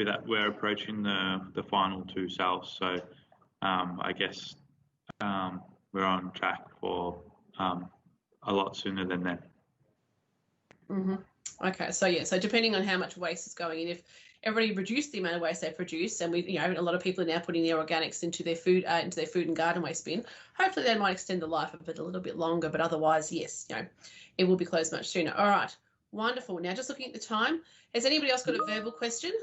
that, we're approaching the final 2 cells, so I guess we're on track for a lot sooner than that. Mm-hmm. Okay, so yeah, so depending on how much waste is going in, if everybody reduced the amount of waste they produce, and a lot of people are now putting their organics into their food and garden waste bin, hopefully they might extend the life of it a little bit longer. But otherwise, yes, it will be closed much sooner. All right, wonderful. Now, just looking at the time, has anybody else got a verbal question?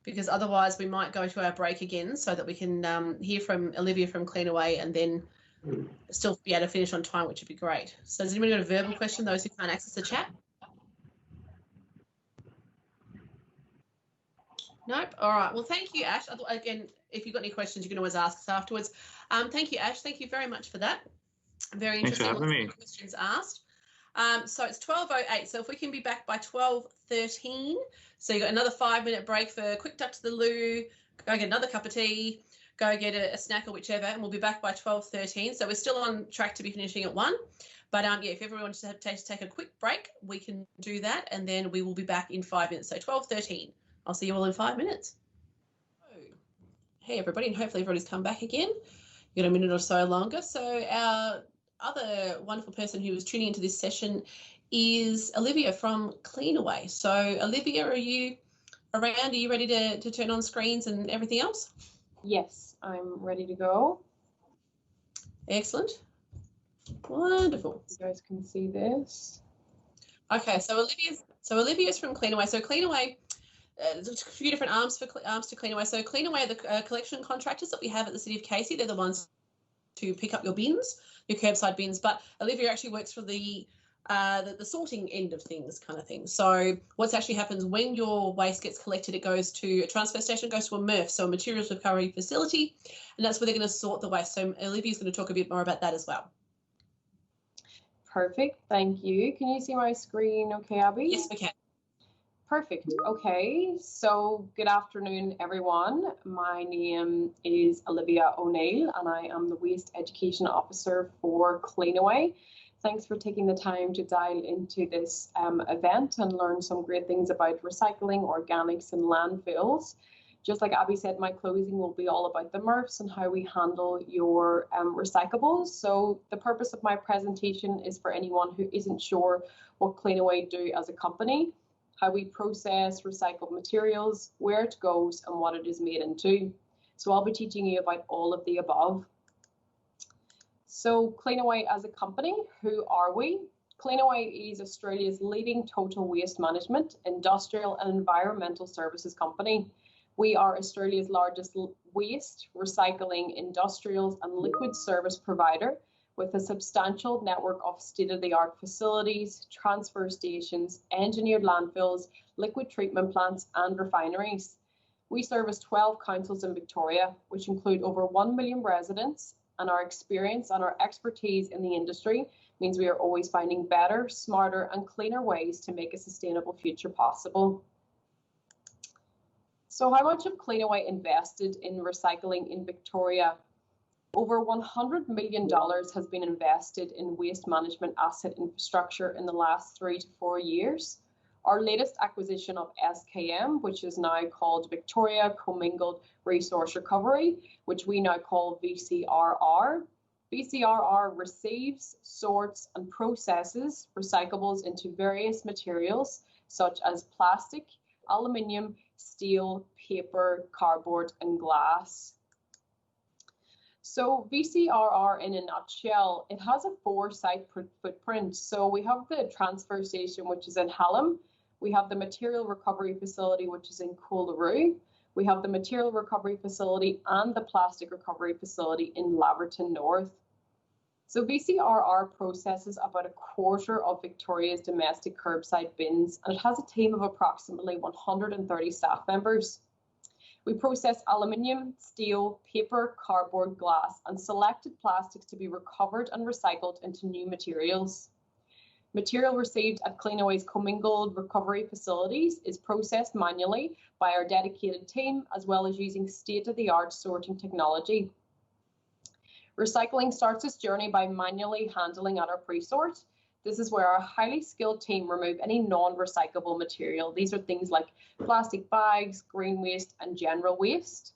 Because otherwise, we might go to our break again so that we can hear from Olivia from Cleanaway and then still be able to finish on time, which would be great. So has anybody got a verbal question, those who can't access the chat? Nope. All right. Well, thank you, Ash. Again, if you've got any questions, you can always ask us afterwards. Thank you, Ash. Thank you very much for that. Very interesting. Thanks for having me. Questions asked. So it's 12:08. So if we can be back by 12:13, so you got another 5-minute break for a quick duck to the loo, go get another cup of tea, go get a snack or whichever, and we'll be back by 12:13. So we're still on track to be finishing at 1. But yeah, if everyone wants to take a quick break, we can do that, and then we will be back in 5 minutes. So 12:13. I'll see you all in 5 minutes. Hey, everybody, and hopefully everybody's come back again. You've got a minute or so longer. So our other wonderful person who was tuning into this session is Olivia from Cleanaway. So, Olivia, are you around? Are you ready to turn on screens and everything else? Yes, I'm ready to go. Excellent. Wonderful. You guys can see this. Okay, so Olivia's from Cleanaway. So Cleanaway, there's a few different arms to Cleanaway. So Cleanaway are the collection contractors that we have at the City of Casey. They're the ones to pick up your bins, your curbside bins. But Olivia actually works for the sorting end of things, kind of thing. So what's actually happens when your waste gets collected, it goes to a transfer station, goes to a MRF, so a materials recovery facility, and that's where they're going to sort the waste. So Olivia's going to talk a bit more about that as well. Perfect, thank you. Can you see my screen okay, Abby? Yes, we can. Perfect. Okay, so good afternoon, everyone. My name is Olivia O'Neill, and I am the Waste Education Officer for Cleanaway. Thanks for taking the time to dial into this event and learn some great things about recycling, organics, and landfills. Just like Abby said, my closing will be all about the MRFs and how we handle your recyclables. So the purpose of my presentation is for anyone who isn't sure what Cleanaway do as a company, how we process recycled materials, where it goes, and what it is made into. So I'll be teaching you about all of the above. So Cleanaway as a company, who are we? Cleanaway is Australia's leading total waste management, industrial and environmental services company. We are Australia's largest waste, recycling, industrials and liquid service provider with a substantial network of state-of-the-art facilities, transfer stations, engineered landfills, liquid treatment plants and refineries. We service 12 councils in Victoria, which include over 1 million residents, and our experience and our expertise in the industry means we are always finding better, smarter and cleaner ways to make a sustainable future possible. So how much have Cleanaway invested in recycling in Victoria? Over $100 million has been invested in waste management asset infrastructure in the last 3 to 4 years. Our latest acquisition of SKM, which is now called Victoria Co-mingled Resource Recovery, which we now call VCRR. VCRR receives, sorts and processes recyclables into various materials such as plastic, aluminium, steel, paper, cardboard and glass. So VCRR in a nutshell, it has a 4-site footprint. So we have the transfer station, which is in Hallam. We have the material recovery facility, which is in Coolaroo. We have the material recovery facility and the plastic recovery facility in Laverton North. So VCRR processes about a quarter of Victoria's domestic curbside bins, and it has a team of approximately 130 staff members. We process aluminium, steel, paper, cardboard, glass, and selected plastics to be recovered and recycled into new materials. Material received at Cleanaway's co-mingled recovery facilities is processed manually by our dedicated team, as well as using state-of-the-art sorting technology. Recycling starts its journey by manually handling at our pre-sort. This is where our highly skilled team remove any non-recyclable material. These are things like plastic bags, green waste, and general waste.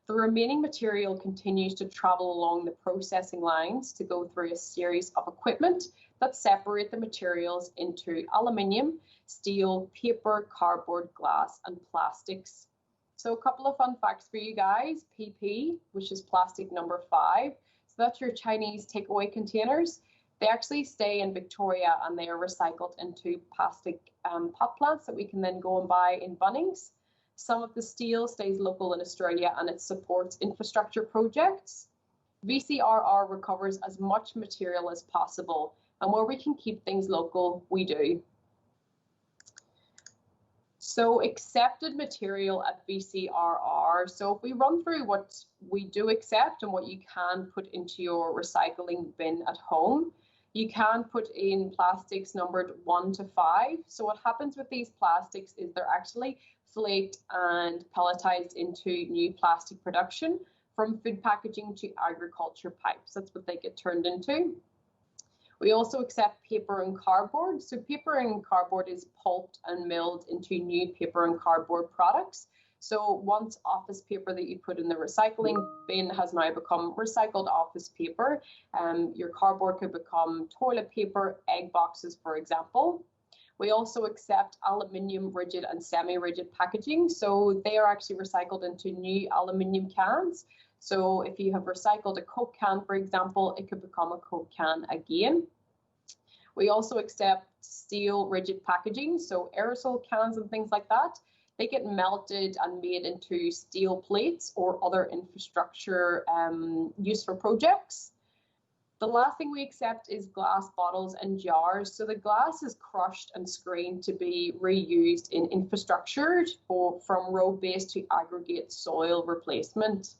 The remaining material continues to travel along the processing lines to go through a series of equipment that separate the materials into aluminium, steel, paper, cardboard, glass, and plastics. So a couple of fun facts for you guys. PP, which is plastic number 5, so that's your Chinese takeaway containers. They actually stay in Victoria and they are recycled into plastic pot plants that we can then go and buy in Bunnings. Some of the steel stays local in Australia and it supports infrastructure projects. VCRR recovers as much material as possible, and where we can keep things local, we do. So accepted material at VCRR. So if we run through what we do accept and what you can put into your recycling bin at home, you can put in plastics numbered 1 to 5. So what happens with these plastics is they're actually flaked and pelletized into new plastic production, from food packaging to agriculture pipes. That's what they get turned into. We also accept paper and cardboard. So paper and cardboard is pulped and milled into new paper and cardboard products. So once office paper that you put in the recycling bin has now become recycled office paper, your cardboard could become toilet paper, egg boxes, for example. We also accept aluminium rigid and semi-rigid packaging. So they are actually recycled into new aluminium cans. So if you have recycled a Coke can, for example, it could become a Coke can again. We also accept steel rigid packaging. So aerosol cans and things like that, they get melted and made into steel plates or other infrastructure used for projects. The last thing we accept is glass bottles and jars. So the glass is crushed and screened to be reused in infrastructure, or from road-based to aggregate soil replacement.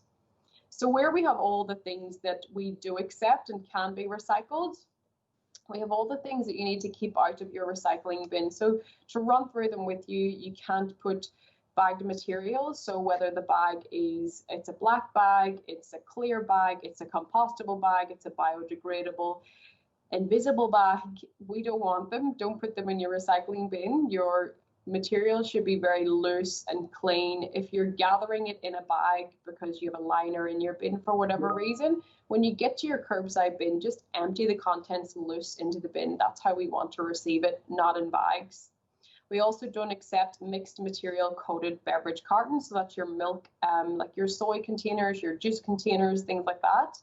So where we have all the things that we do accept and can be recycled, we have all the things that you need to keep out of your recycling bin. So to run through them with you, you can't put bagged materials. So whether the bag it's a black bag, it's a clear bag, it's a compostable bag, it's a biodegradable, invisible bag, we don't want them. Don't put them in your recycling bin. Your material should be very loose and clean. If you're gathering it in a bag because you have a liner in your bin for whatever reason, when you get to your curbside bin, just empty the contents loose into the bin. That's how we want to receive it, not in bags. We also don't accept mixed material coated beverage cartons. So that's your milk, like your soy containers, your juice containers, things like that.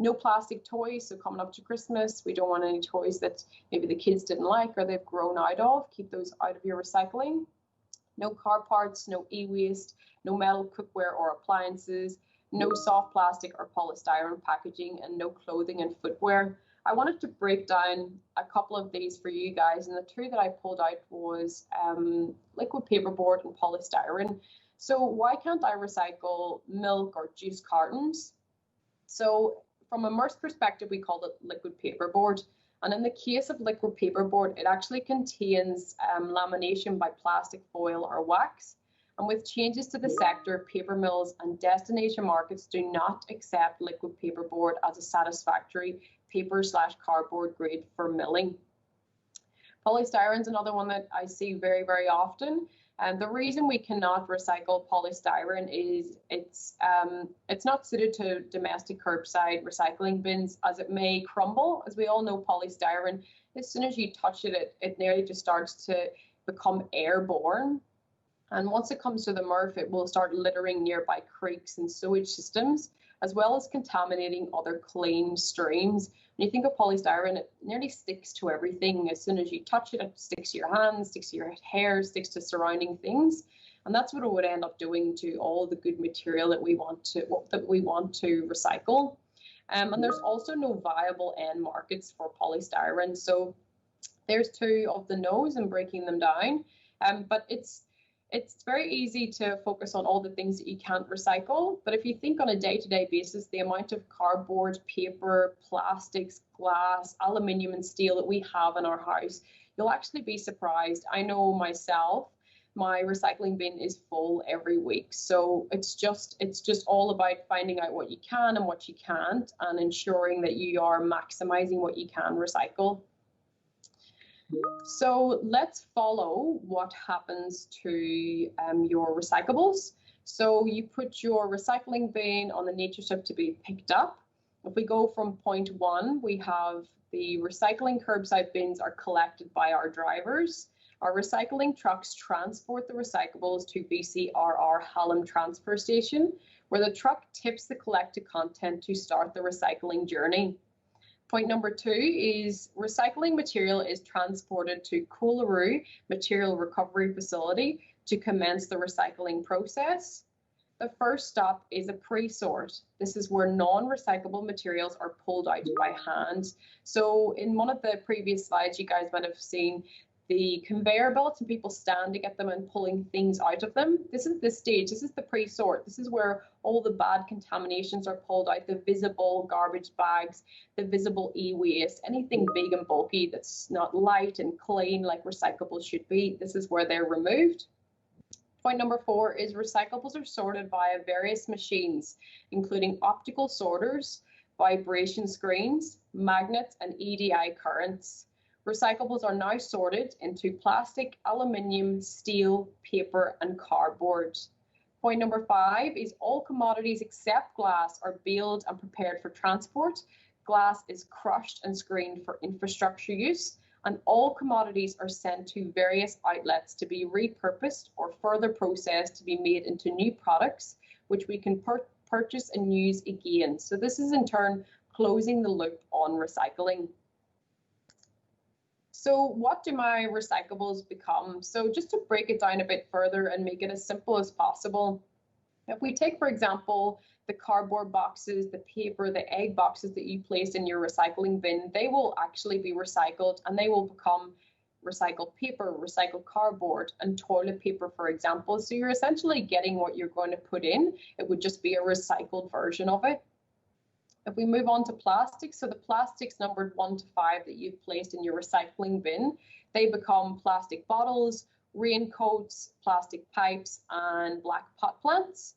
No plastic toys. So coming up to Christmas, we don't want any toys that maybe the kids didn't like or they've grown out of. Keep those out of your recycling. No car parts, no e-waste, no metal cookware or appliances, no soft plastic or polystyrene packaging, and no clothing and footwear. I wanted to break down a couple of these for you guys, and the two that I pulled out was liquid paperboard and polystyrene. So why can't I recycle milk or juice cartons? So from a MRF perspective, we call it liquid paperboard. And in the case of liquid paperboard, it actually contains lamination by plastic foil or wax. And with changes to the sector, paper mills and destination markets do not accept liquid paperboard as a satisfactory paper/cardboard grade for milling. Polystyrene is another one that I see very, very often. And the reason we cannot recycle polystyrene is it's not suited to domestic curbside recycling bins, as it may crumble. As we all know, polystyrene, as soon as you touch it, it nearly just starts to become airborne. And once it comes to the MRF, it will start littering nearby creeks and sewage systems, as well as contaminating other clean streams. When you think of polystyrene, it nearly sticks to everything. As soon as you touch it, it sticks to your hands, sticks to your hair, sticks to surrounding things. And that's what it would end up doing to all the good material that we want to recycle. And there's also no viable end markets for polystyrene. So there's two of the no's and breaking them down. But it's very easy to focus on all the things that you can't recycle. But if you think on a day-to-day basis, the amount of cardboard, paper, plastics, glass, aluminium and steel that we have in our house, you'll actually be surprised. I know myself, my recycling bin is full every week. So it's just all about finding out what you can and what you can't, and ensuring that you are maximizing what you can recycle. So let's follow what happens to your recyclables. So you put your recycling bin on the nature strip to be picked up. If we go from point 1, we have the recycling curbside bins are collected by our drivers. Our recycling trucks transport the recyclables to BCRR Hallam Transfer Station, where the truck tips the collected content to start the recycling journey. Point number 2 is recycling material is transported to Coolaroo Material Recovery Facility to commence the recycling process. The first stop is a pre-sort. This is where non-recyclable materials are pulled out by hand. So in one of the previous slides, you guys might have seen the conveyor belts and people standing at them and pulling things out of them. This is the stage, this is the pre-sort. This is where all the bad contaminations are pulled out, the visible garbage bags, the visible e-waste, anything big and bulky that's not light and clean like recyclables should be. This is where they're removed. Point number 4 is recyclables are sorted via various machines, including optical sorters, vibration screens, magnets, and EDI currents. Recyclables are now sorted into plastic, aluminium, steel, paper, and cardboard. Point number 5 is all commodities except glass are baled and prepared for transport. Glass is crushed and screened for infrastructure use, and all commodities are sent to various outlets to be repurposed or further processed to be made into new products, which we can purchase and use again. So this is in turn closing the loop on recycling. So what do my recyclables become? So just to break it down a bit further and make it as simple as possible, if we take, for example, the cardboard boxes, the paper, the egg boxes that you place in your recycling bin, they will actually be recycled and they will become recycled paper, recycled cardboard, and toilet paper, for example. So you're essentially getting what you're going to put in. It would just be a recycled version of it. If we move on to plastics, so the plastics numbered 1 to 5 that you've placed in your recycling bin, they become plastic bottles, raincoats, plastic pipes, and black pot plants.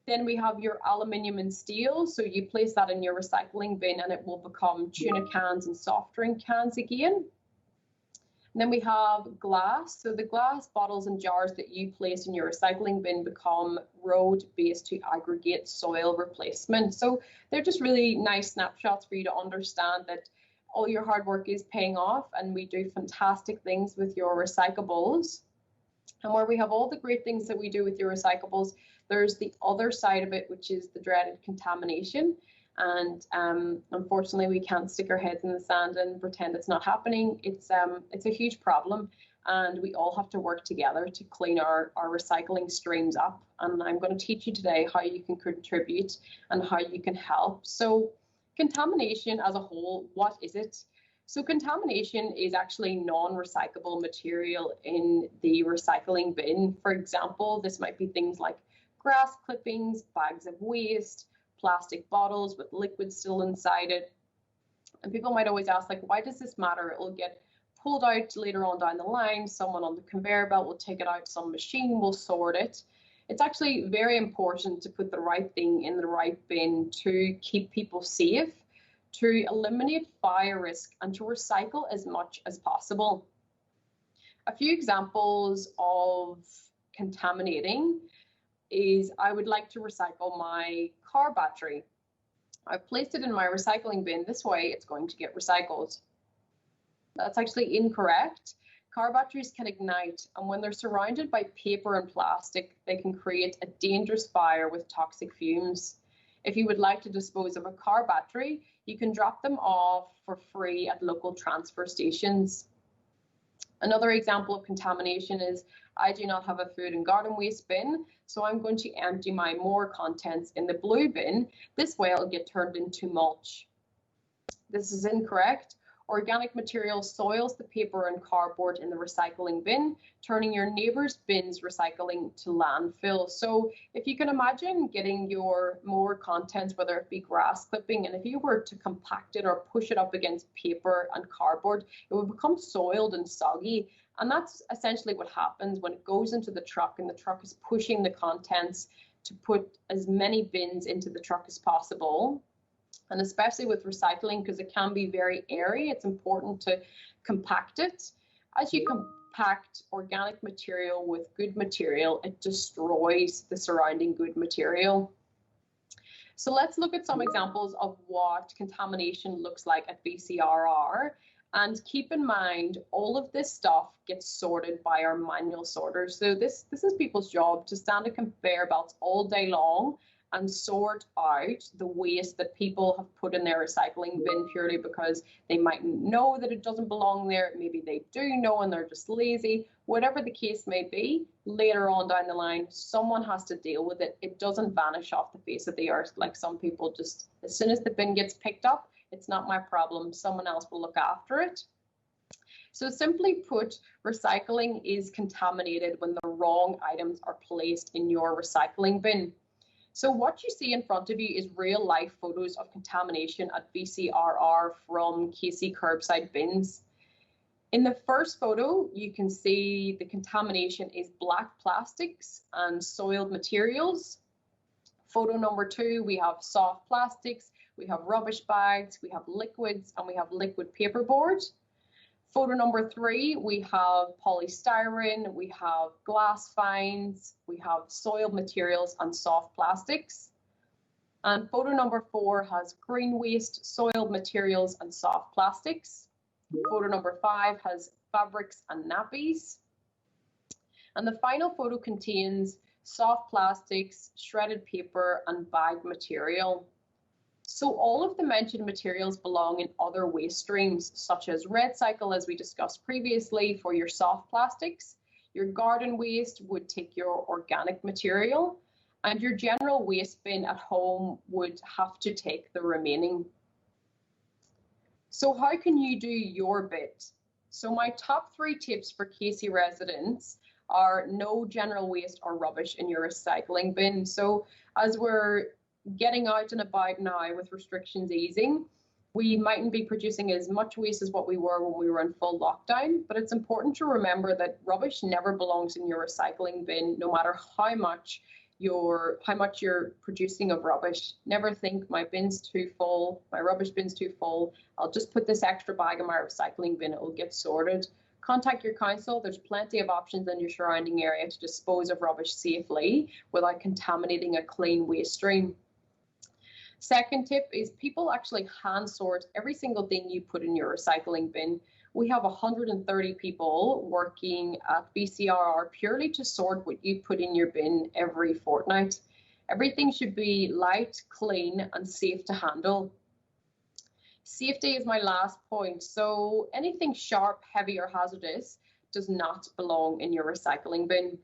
Then we have your aluminium and steel. So you place that in your recycling bin and it will become tuna cans and soft drink cans again. And then we have glass. So the glass bottles and jars that you place in your recycling bin become road based to aggregate soil replacement. So they're just really nice snapshots for you to understand that all your hard work is paying off and we do fantastic things with your recyclables. And where we have all the great things that we do with your recyclables, there's the other side of it, which is the dreaded contamination. And unfortunately, we can't stick our heads in the sand and pretend it's not happening. It's a huge problem, and we all have to work together to clean our recycling streams up. And I'm going to teach you today how you can contribute and how you can help. So contamination as a whole, what is it? So contamination is actually non-recyclable material in the recycling bin. For example, this might be things like grass clippings, bags of waste, plastic bottles with liquid still inside it. And people might always ask, like, why does this matter? It will get pulled out later on down the line. Someone on the conveyor belt will take it out. Some machine will sort it. It's actually very important to put the right thing in the right bin to keep people safe, to eliminate fire risk, and to recycle as much as possible. A few examples of contaminating is I would like to recycle my car battery. I've placed it in my recycling bin. This way it's going to get recycled. That's actually incorrect. Car batteries can ignite, and when they're surrounded by paper and plastic, they can create a dangerous fire with toxic fumes. If you would like to dispose of a car battery, you can drop them off for free at local transfer stations. Another example of contamination is I do not have a food and garden waste bin, so I'm going to empty my more contents in the blue bin. This way it'll get turned into mulch. This is incorrect. Organic material soils the paper and cardboard in the recycling bin, turning your neighbour's bin's recycling to landfill. So if you can imagine getting your more contents, whether it be grass clipping, and if you were to compact it or push it up against paper and cardboard, it would become soiled and soggy. And that's essentially what happens when it goes into the truck and the truck is pushing the contents to put as many bins into the truck as possible. And especially with recycling, because it can be very airy, it's important to compact it. As you compact organic material with good material, it destroys the surrounding good material. So let's look at some examples of what contamination looks like at BCRR. And keep in mind, all of this stuff gets sorted by our manual sorters. So this is people's job, to stand at conveyor belts all day long and sort out the waste that people have put in their recycling bin purely because they might know that it doesn't belong there. Maybe they do know and they're just lazy. Whatever the case may be, later on down the line, someone has to deal with it. It doesn't vanish off the face of the earth like some people just, as soon as the bin gets picked up, it's not my problem. Someone else will look after it. So simply put, recycling is contaminated when the wrong items are placed in your recycling bin. So what you see in front of you is real life photos of contamination at BCRR from KC curbside bins. In the first photo, you can see the contamination is black plastics and soiled materials. Photo number 2, we have soft plastics, we have rubbish bags, we have liquids, and we have liquid paperboard. Photo number 3, we have polystyrene, we have glass fines, we have soiled materials and soft plastics. And photo number 4 has green waste, soiled materials and soft plastics. Photo number 5 has fabrics and nappies. And the final photo contains soft plastics, shredded paper and bagged material. So all of the mentioned materials belong in other waste streams, such as REPLAS, as we discussed previously, for your soft plastics. Your garden waste would take your organic material, and your general waste bin at home would have to take the remaining. So how can you do your bit? So my top 3 tips for KC residents are no general waste or rubbish in your recycling bin. So as we're getting out and about now with restrictions easing, we mightn't be producing as much waste as what we were when we were in full lockdown, but it's important to remember that rubbish never belongs in your recycling bin, no matter how much you're producing of rubbish. Never think my bin's too full, my rubbish bin's too full, I'll just put this extra bag in my recycling bin, it will get sorted. Contact your council. There's plenty of options in your surrounding area to dispose of rubbish safely without contaminating a clean waste stream. Second tip is people actually hand sort every single thing you put in your recycling bin. We have 130 people working at BCRR purely to sort what you put in your bin every fortnight. Everything should be light, clean and safe to handle. Safety is my last point. So anything sharp, heavy or hazardous does not belong in your recycling bin.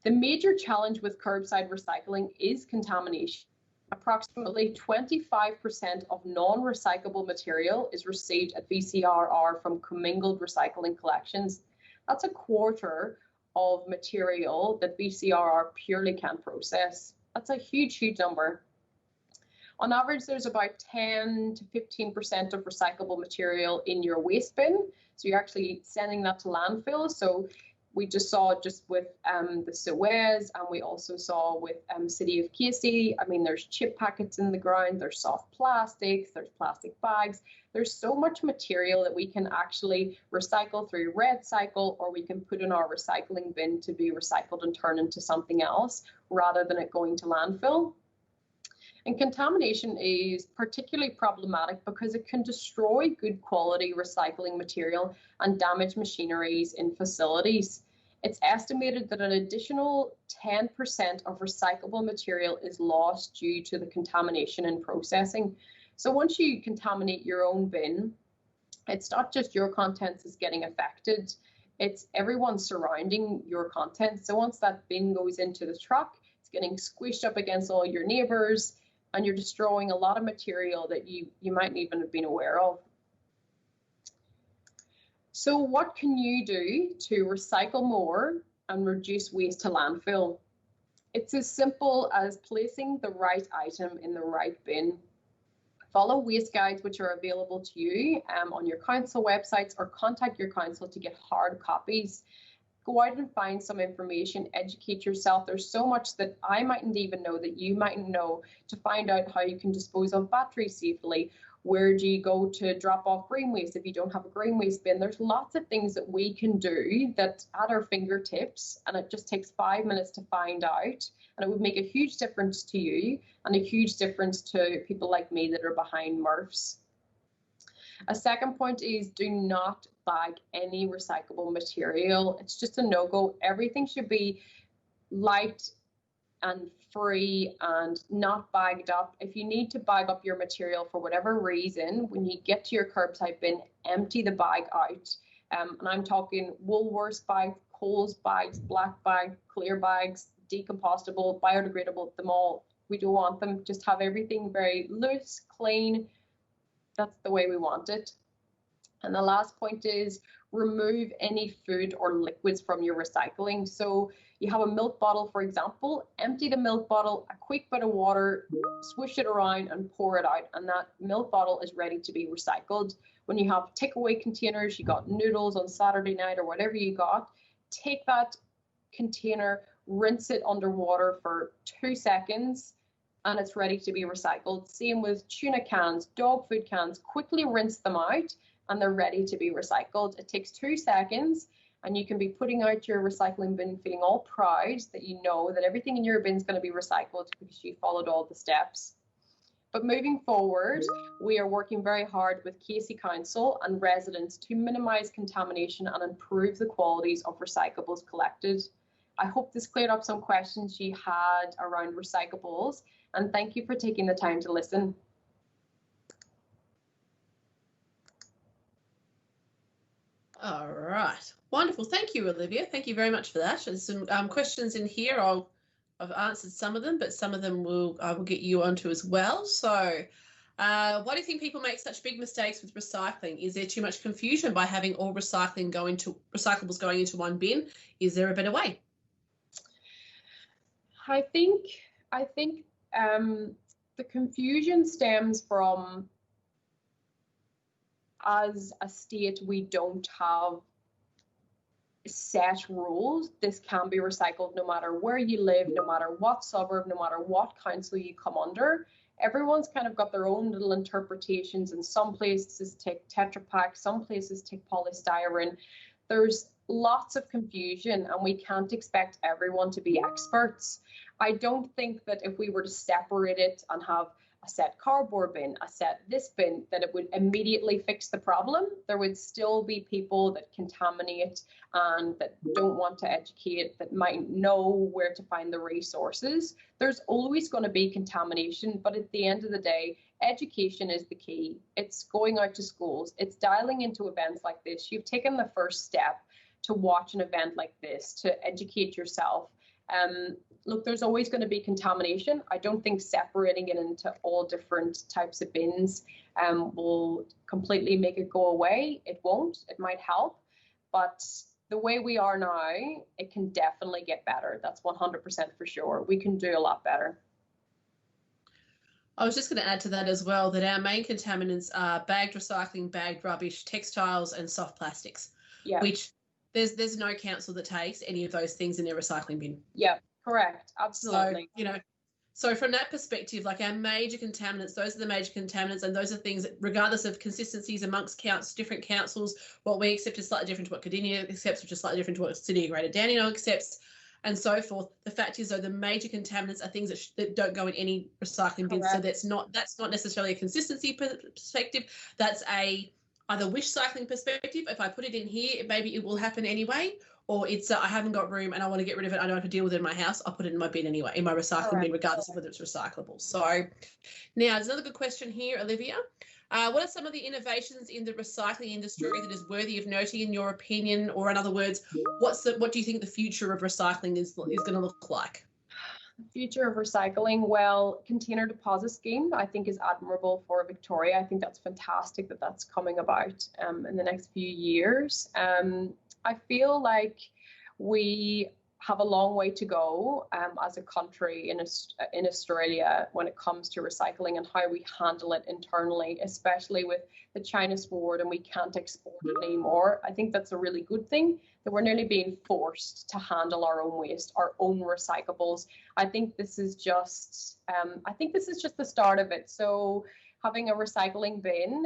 The major challenge with curbside recycling is contamination. Approximately 25% of non-recyclable material is received at BCRR from co-mingled recycling collections. That's a quarter of material that BCRR purely can't process. That's a huge, huge number. On average, there's about 10 to 15% of recyclable material in your waste bin. So you're actually sending that to landfill. So we just saw just with the SUEZ, and we also saw with City of KC. I mean, there's chip packets in the ground, there's soft plastics, there's plastic bags. There's so much material that we can actually recycle through REPLAS, or we can put in our recycling bin to be recycled and turned into something else rather than it going to landfill. And contamination is particularly problematic because it can destroy good quality recycling material and damage machineries in facilities. It's estimated that an additional 10% of recyclable material is lost due to the contamination in processing. So once you contaminate your own bin, it's not just your contents is getting affected. It's everyone surrounding your content. So once that bin goes into the truck, it's getting squished up against all your neighbors, and you're destroying a lot of material that you mightn't even have been aware of. So what can you do to recycle more and reduce waste to landfill? It's as simple as placing the right item in the right bin. Follow waste guides which are available to you on your council websites, or contact your council to get hard copies. Go out and find some information, educate yourself. There's so much that I mightn't even know that you mightn't know, to find out how you can dispose of batteries safely. Where do you go to drop off green waste if you don't have a green waste bin? There's lots of things that we can do that at our fingertips, and it just takes 5 minutes to find out. And it would make a huge difference to you and a huge difference to people like me that are behind MRFs. A second point is, do not bag any recyclable material. It's just a no-go. Everything should be light and free and not bagged up. If you need to bag up your material for whatever reason, when you get to your curbside bin, empty the bag out. And I'm talking Woolworths bags, Coles bags, black bags, clear bags, decompostable, biodegradable, them all. We don't want them. Just have everything very loose, clean. That's the way we want it. And the last point is, remove any food or liquids from your recycling. So you have a milk bottle, for example, empty the milk bottle, a quick bit of water, swish it around and pour it out, and that milk bottle is ready to be recycled. When you have takeaway containers, you got noodles on Saturday night or whatever you got, take that container, rinse it underwater for 2 seconds, and it's ready to be recycled. Same with tuna cans, dog food cans, quickly rinse them out and they're ready to be recycled. It takes 2 seconds, and you can be putting out your recycling bin feeling all proud that you know that everything in your bin is going to be recycled because you followed all the steps. But moving forward, we are working very hard with Casey Council and residents to minimise contamination and improve the qualities of recyclables collected. I hope this cleared up some questions you had around recyclables, and thank you for taking the time to listen. All right, wonderful. Thank you, Olivia. Thank you very much for that. There's some questions in here. I've answered some of them, but some of them I will get you onto as well. So why do you think people make such big mistakes with recycling? Is there too much confusion by having all recyclables going into one bin? Is there a better way? I think the confusion stems from, as a state, we don't have set rules. This can be recycled no matter where you live, no matter what suburb, no matter what council you come under. Everyone's kind of got their own little interpretations, and some places take Tetra Pak, some places take polystyrene. There's lots of confusion, and we can't expect everyone to be experts. I don't think that if we were to separate it and have a set cardboard bin, a set this bin, that it would immediately fix the problem. There would still be people that contaminate and that don't want to educate, that might know where to find the resources. There's always going to be contamination, but at the end of the day, education is the key. It's going out to schools, it's dialing into events like this. You've taken the first step to watch an event like this, to educate yourself. Look, there's always going to be contamination. I don't think separating it into all different types of bins will completely make it go away. It won't. It might help. But the way we are now, it can definitely get better. That's 100% for sure. We can do a lot better. I was just going to add to that as well that our main contaminants are bagged recycling, bagged rubbish, textiles and soft plastics, which there's no council that takes any of those things in their recycling bin. Yeah. Correct. Absolutely. So, so from that perspective, like our major contaminants, those are the major contaminants, and those are things that, regardless of consistencies amongst different councils, what we accept is slightly different to what Cardinia accepts, which is slightly different to what City of Greater Dandenong accepts, and so forth. The fact is, though, the major contaminants are things that don't go in any recycling bin. So that's not necessarily a consistency perspective. That's either wish cycling perspective. If I put it in here, maybe it will happen anyway. Or it's I haven't got room and I want to get rid of it. I don't have to deal with it in my house. I'll put it in my bin anyway, in my recycling bin, regardless of whether it's recyclable. So now there's another good question here, Olivia. What are some of the innovations in the recycling industry that is worthy of noting in your opinion? Or in other words, what do you think the future of recycling is going to look like? The future of recycling, well, container deposit scheme, I think is admirable for Victoria. I think that's fantastic that that's coming about in the next few years. I feel like we have a long way to go as a country in Australia when it comes to recycling and how we handle it internally, especially with the China sword and we can't export it anymore. I think that's a really good thing that we're nearly being forced to handle our own waste, our own recyclables. I think this is just the start of it. So having a recycling bin,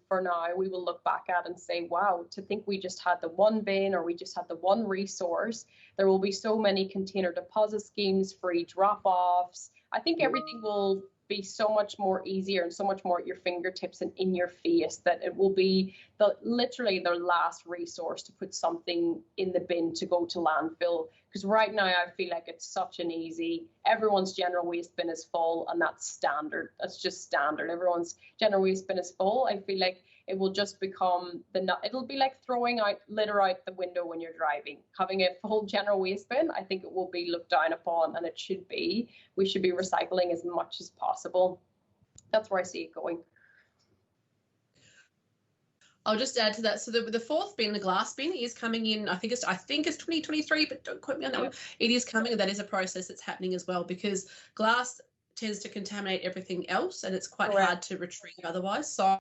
for now, we will look back at and say, wow, to think we just had the one bin or we just had the one resource. There will be so many container deposit schemes, free drop-offs. I think everything will be so much more easier and so much more at your fingertips and in your face that it will be literally their last resource to put something in the bin to go to landfill. Because right now I feel like it's such an easy, everyone's general waste bin is full and that's standard. That's just standard. Everyone's general waste bin is full. I feel like it will just become it'll be like throwing out litter out the window when you're driving. Having a full general waste bin, I think it will be looked down upon, and it should be. We should be recycling as much as possible. That's where I see it going. I'll just add to that. So the fourth bin, the glass bin, is coming in. I think it's 2023, but don't quote me on that one. It is coming, and that is a process that's happening as well, because glass tends to contaminate everything else, and it's quite hard to retrieve otherwise. So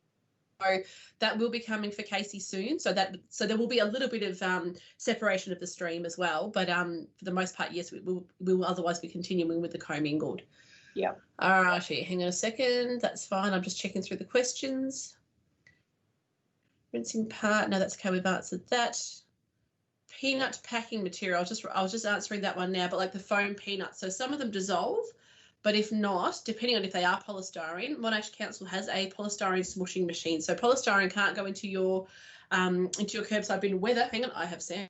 that will be coming for Casey soon. So there will be a little bit of separation of the stream as well. But for the most part, yes, we will otherwise be continuing with the co-mingled. Yeah. All righty. Hang on a second. That's fine. I'm just checking through the questions. Rinsing part. No, that's okay. We've answered that. Peanut packing material. I was just answering that one now. But like the foam peanuts. So some of them dissolve. But if not, depending on if they are polystyrene, Monash Council has a polystyrene smushing machine. So polystyrene can't go into your curbside bin, whether, hang on, I have sand.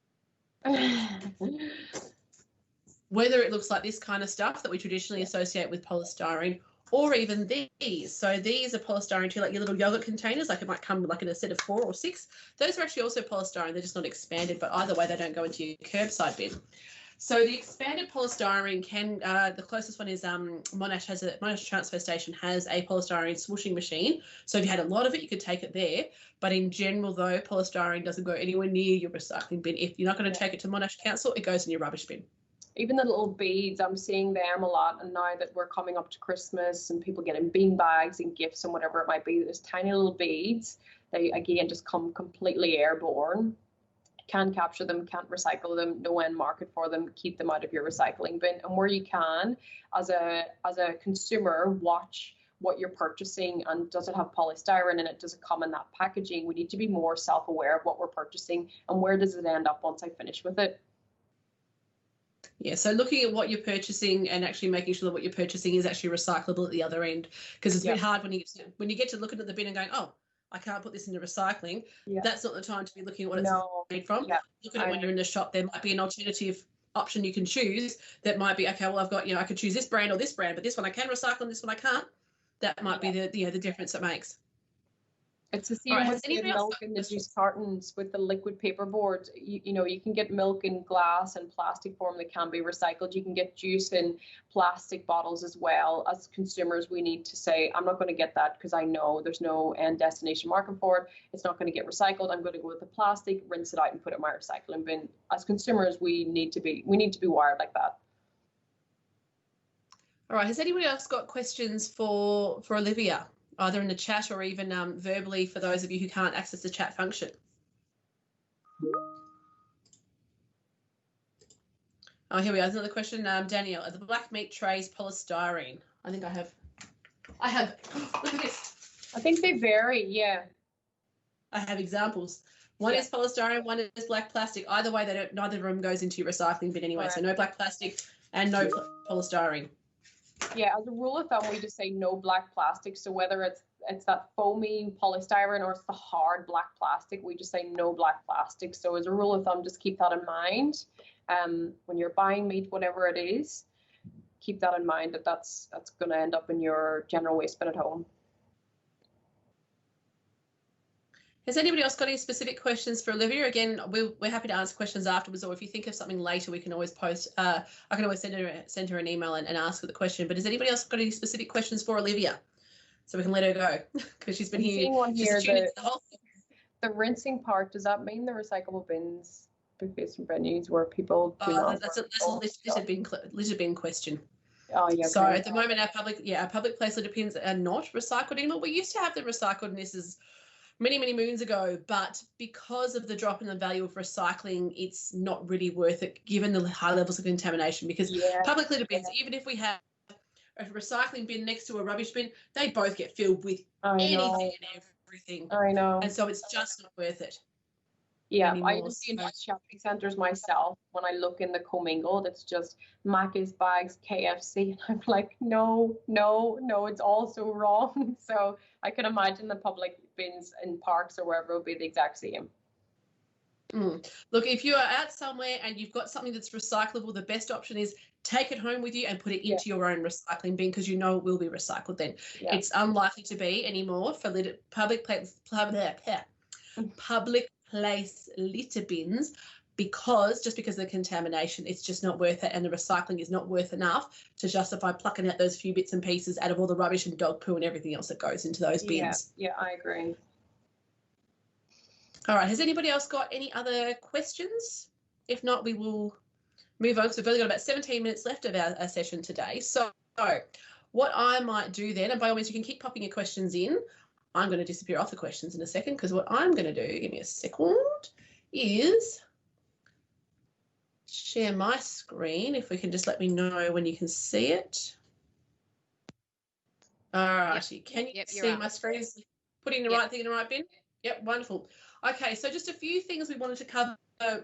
Whether it looks like this kind of stuff that we traditionally associate with polystyrene, or even these. So these are polystyrene too, like your little yogurt containers, like it might come like in a set of 4 or 6. Those are actually also polystyrene. They're just not expanded, but either way, they don't go into your curbside bin. So the expanded polystyrene can, the closest one is Monash Transfer Station has a polystyrene swooshing machine. So if you had a lot of it, you could take it there. But in general, though, polystyrene doesn't go anywhere near your recycling bin. If you're not going to take it to Monash Council, it goes in your rubbish bin. Even the little beads, I'm seeing them a lot. And now that we're coming up to Christmas and people getting bean bags and gifts and whatever it might be, there's tiny little beads. They, again, just come completely airborne. Can't capture them, can't recycle them, no end market for them, keep them out of your recycling bin. And where you can, as a consumer, watch what you're purchasing and does it have polystyrene in it, does it come in that packaging? We need to be more self-aware of what we're purchasing and where does it end up once I finish with it. Yeah, so looking at what you're purchasing and actually making sure that what you're purchasing is actually recyclable at the other end, because it's a bit hard when you get to looking at the bin and going, oh, I can't put this into recycling. Yeah. That's not the time to be looking at what it's made from. Yeah. Look at it when you're in the shop. There might be an alternative option you can choose that might be, okay, well, I've got, I could choose this brand or this brand, but this one I can recycle and this one I can't. That might be the difference it makes. It's the same with the milk in the juice cartons with the liquid paper board. You can get milk in glass and plastic form that can be recycled. You can get juice in plastic bottles as well. As consumers, we need to say, I'm not going to get that because I know there's no end destination market for it. It's not going to get recycled. I'm going to go with the plastic, rinse it out and put it in my recycling bin. As consumers, we need to be wired like that. All right. Has anybody else got questions for Olivia? Either in the chat or even verbally for those of you who can't access the chat function. Oh, here we are. There's another question. Danielle, are the black meat trays polystyrene? I think I have. Look at this. I think they vary, yeah. I have examples. One is polystyrene, one is black plastic. Either way, neither of them goes into your recycling bin anyway. Right. So no black plastic and no polystyrene. Yeah, as a rule of thumb, we just say no black plastic. So whether it's that foamy polystyrene or it's the hard black plastic, we just say no black plastic. So as a rule of thumb, just keep that in mind. When you're buying meat, whatever it is, keep that in mind that's going to end up in your general waste bin at home. Has anybody else got any specific questions for Olivia? Again, we're happy to answer questions afterwards, or if you think of something later, we can always post. I can always send her an email and ask her the question. But has anybody else got any specific questions for Olivia? So we can let her go because she's been I'm here. seeing one here, The whole thing. the rinsing part, does that mean the recyclable bins based on venues where people do not? That's a litter bin question. Oh, yeah. So okay. at the moment, our public place litter bins are not recycled anymore. We used to have them recycled, and this is many moons ago, but because of the drop in the value of recycling, it's not really worth it given the high levels of contamination, because public litter bins, even if we have a recycling bin next to a rubbish bin, they both get filled with anything and everything. I know. And so it's just not worth it. Yeah, anymore. I even see in my shopping centres myself, when I look in the co-mingled, it's just Macca's bags, KFC, and I'm like, no, it's all so wrong. So I can imagine the public bins in parks or wherever will be the exact same. Look, if you are out somewhere and you've got something that's recyclable, the best option is take it home with you and put it into your own recycling bin, because you know it will be recycled then. It's unlikely to be anymore for public place litter bins, because of the contamination, it's just not worth it, and the recycling is not worth enough to justify plucking out those few bits and pieces out of all the rubbish and dog poo and everything else that goes into those bins. Yeah, I agree. All right, has anybody else got any other questions? If not, we will move on, because we've only got about 17 minutes left of our session today. So what I might do then, and by all means you can keep popping your questions in, I'm going to disappear off the questions in a second, because what I'm going to do, give me a second, is share my screen. If we can just let me know when you can see it. All righty, can you see my screen? Putting the right thing in the right bin? Yep, wonderful. Okay, so just a few things we wanted to cover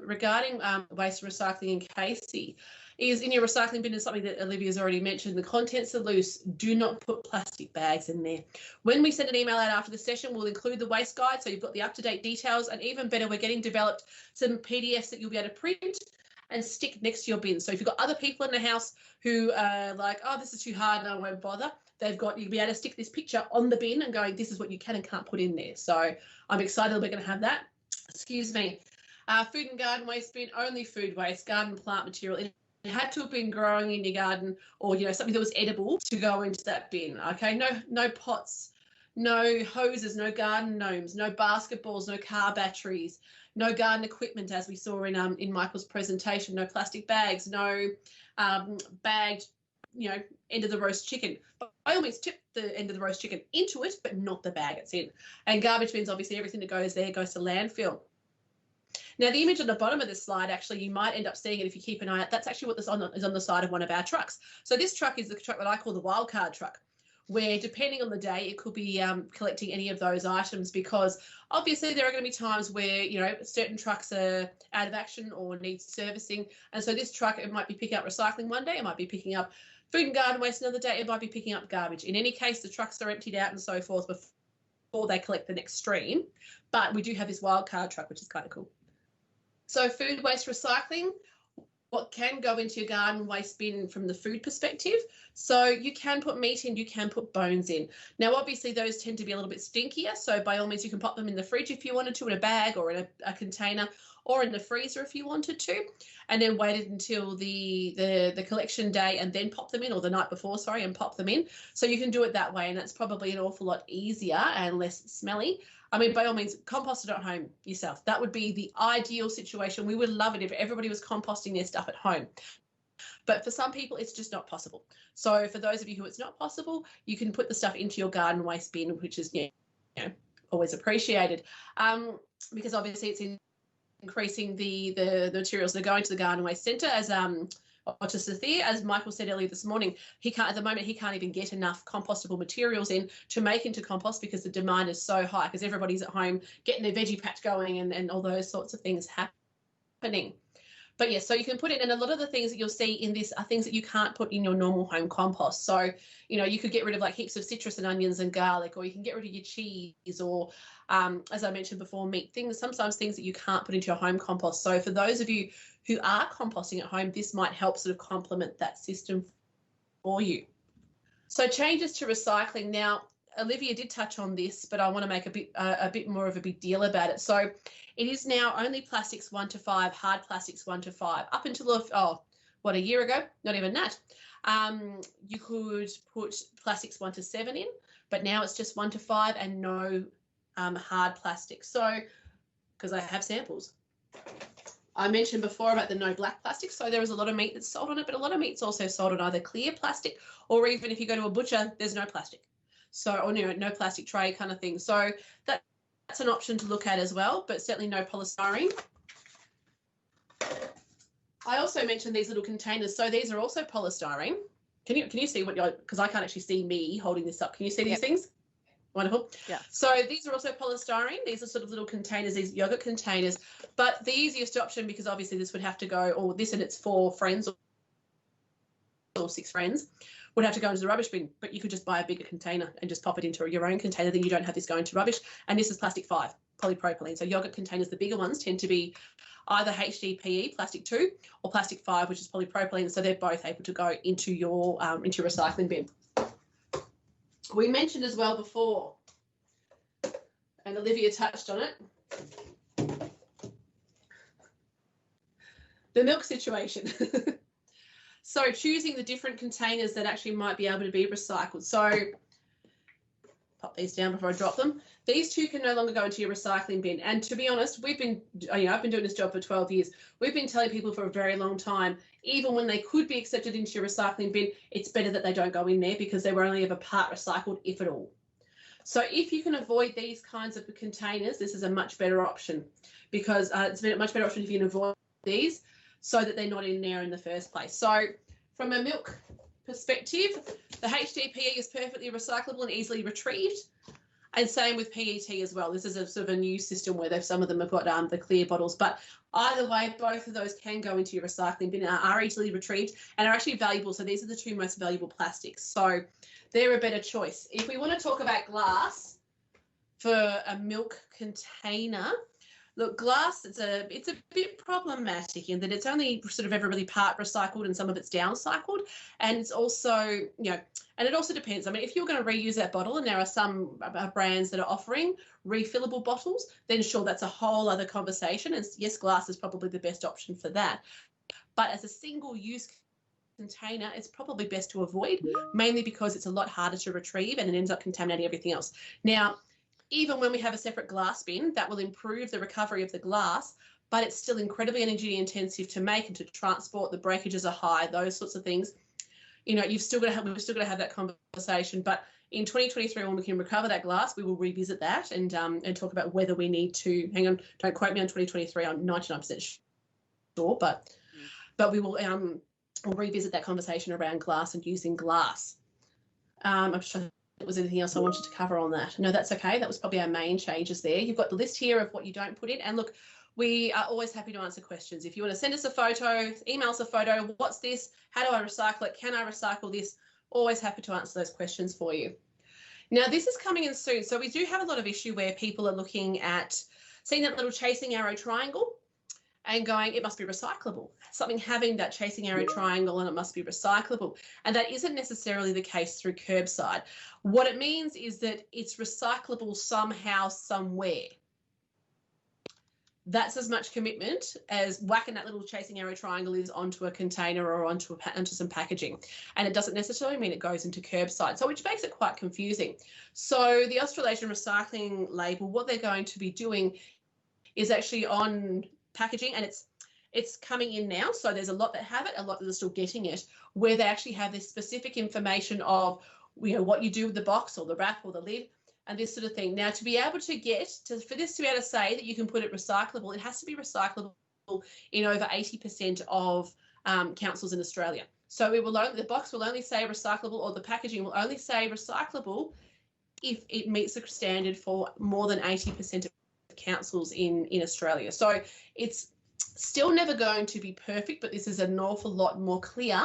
regarding waste recycling in Casey is, in your recycling bin, is something that Olivia's already mentioned. The contents are loose. Do not put plastic bags in there. When we send an email out after the session, we'll include the waste guide, so you've got the up-to-date details, and even better, we're getting developed some PDFs that you'll be able to print and stick next to your bin. So if you've got other people in the house who are like, oh, this is too hard and I won't bother, you'll be able to stick this picture on the bin and going, this is what you can and can't put in there. So I'm excited we're going to have that. Excuse me. Food and garden waste bin, only food waste, garden plant material. It had to have been growing in your garden, or something that was edible to go into that bin. Okay, no pots, no hoses, no garden gnomes, no basketballs, no car batteries, no garden equipment, as we saw in Michael's presentation, no plastic bags, no bagged end of the roast chicken. By all means, tip the end of the roast chicken into it, but not the bag it's in. And garbage bins, obviously, everything that goes there goes to landfill. Now, the image on the bottom of this slide, actually, you might end up seeing it if you keep an eye out. That's actually what is on the side of one of our trucks. So this truck is the truck that I call the wildcard truck, where depending on the day, it could be collecting any of those items, because obviously there are going to be times where, certain trucks are out of action or need servicing. And so this truck, it might be picking up recycling one day, it might be picking up food and garden waste another day, it might be picking up garbage. In any case, the trucks are emptied out and so forth before they collect the next stream. But we do have this wildcard truck, which is kind of cool. So food waste recycling, what can go into your garden waste bin from the food perspective. So you can put meat in, you can put bones in. Now, obviously, those tend to be a little bit stinkier. So by all means, you can pop them in the fridge if you wanted to, in a bag or in a container, or in the freezer if you wanted to, and then wait until the collection day and then pop them in, or the night before, sorry, and pop them in. So you can do it that way, and that's probably an awful lot easier and less smelly. I mean, by all means, compost it at home yourself. That would be the ideal situation. We would love it if everybody was composting their stuff at home. But for some people, it's just not possible. So for those of you who it's not possible, you can put the stuff into your garden waste bin, which is always appreciated, because obviously it's increasing the materials that are going to the garden waste centre, as or to SACYR, as Michael said earlier this morning. At the moment he can't even get enough compostable materials in to make into compost, because the demand is so high, because everybody's at home getting their veggie patch going and all those sorts of things happening. But yes, so you can put it in. A lot of the things that you'll see in this are things that you can't put in your normal home compost. So, you could get rid of like heaps of citrus and onions and garlic, or you can get rid of your cheese, or as I mentioned before, meat, sometimes things that you can't put into your home compost. So for those of you who are composting at home, this might help sort of complement that system for you. So changes to recycling. Now, Olivia did touch on this, but I want to make a bit more of a big deal about it. So it is now only plastics 1 to 5, hard plastics 1 to 5. Up until a year ago, not even that. You could put plastics 1 to 7 in, but now it's just 1 to 5 and no hard plastic. So, because I have samples. I mentioned before about the no black plastic, so there is a lot of meat that's sold on it, but a lot of meat's also sold on either clear plastic, or even if you go to a butcher, there's no plastic. So, or no plastic tray kind of thing. So that's an option to look at as well, but certainly no polystyrene. I also mentioned these little containers. So these are also polystyrene. Can you see what you're, because I can't actually see me holding this up. Can you see these things? Wonderful. Yeah. So these are also polystyrene. These are sort of little containers, these yogurt containers. But the easiest option, because obviously this would have to go, or this and it's 4 friends or 6 friends, would have to go into the rubbish bin. But you could just buy a bigger container and just pop it into your own container. Then you don't have this going to rubbish. And this is plastic 5, polypropylene. So yogurt containers, the bigger ones, tend to be either HDPE, plastic 2, or plastic 5, which is polypropylene. So they're both able to go into your recycling bin. We mentioned as well before, and Olivia touched on it, the milk situation. So choosing the different containers that actually might be able to be recycled. So pop these down before I drop them. These 2 can no longer go into your recycling bin. And to be honest, I've been doing this job for 12 years. We've been telling people for a very long time, even when they could be accepted into your recycling bin, it's better that they don't go in there because they were only ever part recycled, if at all. So if you can avoid these kinds of containers, this is a much better option, because it's a much better option if you can avoid these so that they're not in there in the first place. So from a milk perspective, the HDPE is perfectly recyclable and easily retrieved. And same with PET as well. This is a sort of a new system where some of them have got the clear bottles. But either way, both of those can go into your recycling bin, are easily retrieved and are actually valuable. So these are the 2 most valuable plastics. So they're a better choice. If we want to talk about glass for a milk container, look, glass, it's a bit problematic in that it's only sort of ever really part recycled and some of it's downcycled. And it's also, and it also depends. I mean, if you're going to reuse that bottle, and there are some brands that are offering refillable bottles, then sure, that's a whole other conversation. And yes, glass is probably the best option for that. But as a single-use container, it's probably best to avoid, mainly because it's a lot harder to retrieve and it ends up contaminating everything else. Now, even when we have a separate glass bin, that will improve the recovery of the glass, but it's still incredibly energy intensive to make and to transport. The breakages are high, those sorts of things. We've still got to have that conversation. But in 2023, when we can recover that glass, we will revisit that and talk about whether we need to. Hang on, don't quote me on 2023. I'm 99% sure, but we will we'll revisit that conversation around glass and using glass. I'm just trying to think if there was anything else I wanted to cover on that. No, that's okay. That was probably our main changes there. You've got the list here of what you don't put in. And look, we are always happy to answer questions. If you want to send us a photo, email us a photo, what's this? How do I recycle it? Can I recycle this? Always happy to answer those questions for you. Now, this is coming in soon. So we do have a lot of issue where people are looking at seeing that little chasing arrow triangle and going, it must be recyclable. Something having that chasing arrow triangle and it must be recyclable. And that isn't necessarily the case through curbside. What it means is that it's recyclable somehow, somewhere. That's as much commitment as whacking that little chasing arrow triangle is onto a container or onto some packaging. And it doesn't necessarily mean it goes into curbside, so which makes it quite confusing. So the Australasian Recycling label, what they're going to be doing is actually on packaging, and it's coming in now. So there's a lot that have it, a lot that are still getting it, where they actually have this specific information of what you do with the box or the wrap or the lid and this sort of thing. Now, to be able to for this to be able to say that you can put it recyclable, it has to be recyclable in over 80% of councils in Australia. So the box will only say recyclable, or the packaging will only say recyclable if it meets the standard for more than 80% of councils in Australia. So it's still never going to be perfect, but this is an awful lot more clear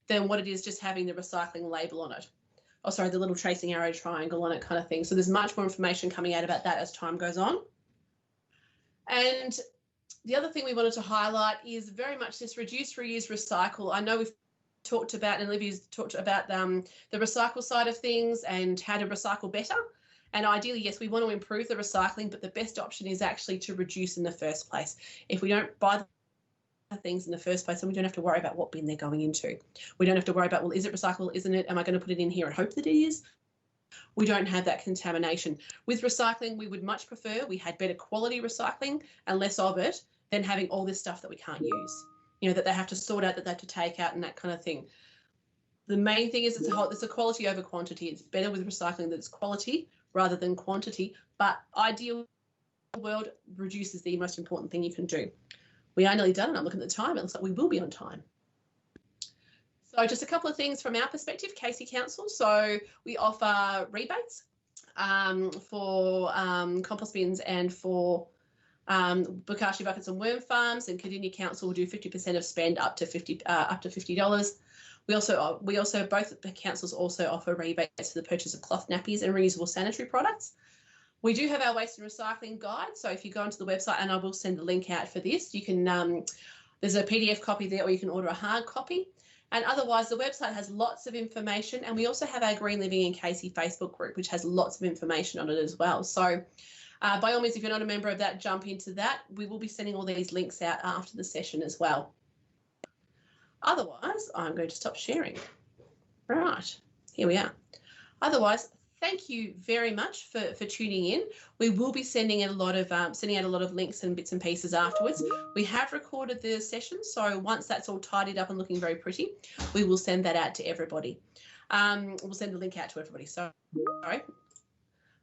than what it is just having the recycling label on it. Oh, sorry, the little tracing arrow triangle on it kind of thing. So there's much more information coming out about that as time goes on. And the other thing we wanted to highlight is very much this reduce, reuse, recycle. I know we've talked about, and Olivia's talked about the recycle side of things and how to recycle better. And ideally, yes, we want to improve the recycling, but the best option is actually to reduce in the first place. If we don't buy the things in the first place, then we don't have to worry about what bin they're going into. We don't have to worry about, well, is it recyclable, isn't it? Am I going to put it in here and hope that it is? We don't have that contamination. With recycling, we would much prefer we had better quality recycling and less of it than having all this stuff that we can't use, you know, that they have to sort out, that they have to take out and that kind of thing. The main thing is it's a quality over quantity. It's better with recycling that it's quality rather than quantity, but ideal world, reduce is the most important thing you can do. We are nearly done, and I'm looking at the time. It looks like we will be on time. So just a couple of things from our perspective, Casey Council. So we offer rebates for compost bins and for Bokashi buckets and worm farms, and Cardinia Council will do 50% of spend up to $50. We also both the councils also offer rebates for the purchase of cloth nappies and reusable sanitary products. We do have our waste and recycling guide. So if you go onto the website, and I will send the link out for this, you can there's a PDF copy there, or you can order a hard copy. And otherwise, the website has lots of information, and we also have our Green Living in Casey Facebook group, which has lots of information on it as well. So by all means, if you're not a member of that, jump into that. We will be sending all these links out after the session as well. Otherwise, I'm going to stop sharing. Right, here we are. Otherwise, thank you very much for tuning in. We will be sending out a lot of links and bits and pieces afterwards. We have recorded the session, so once that's all tidied up and looking very pretty, we will send that out to everybody. We'll send the link out to everybody. Sorry.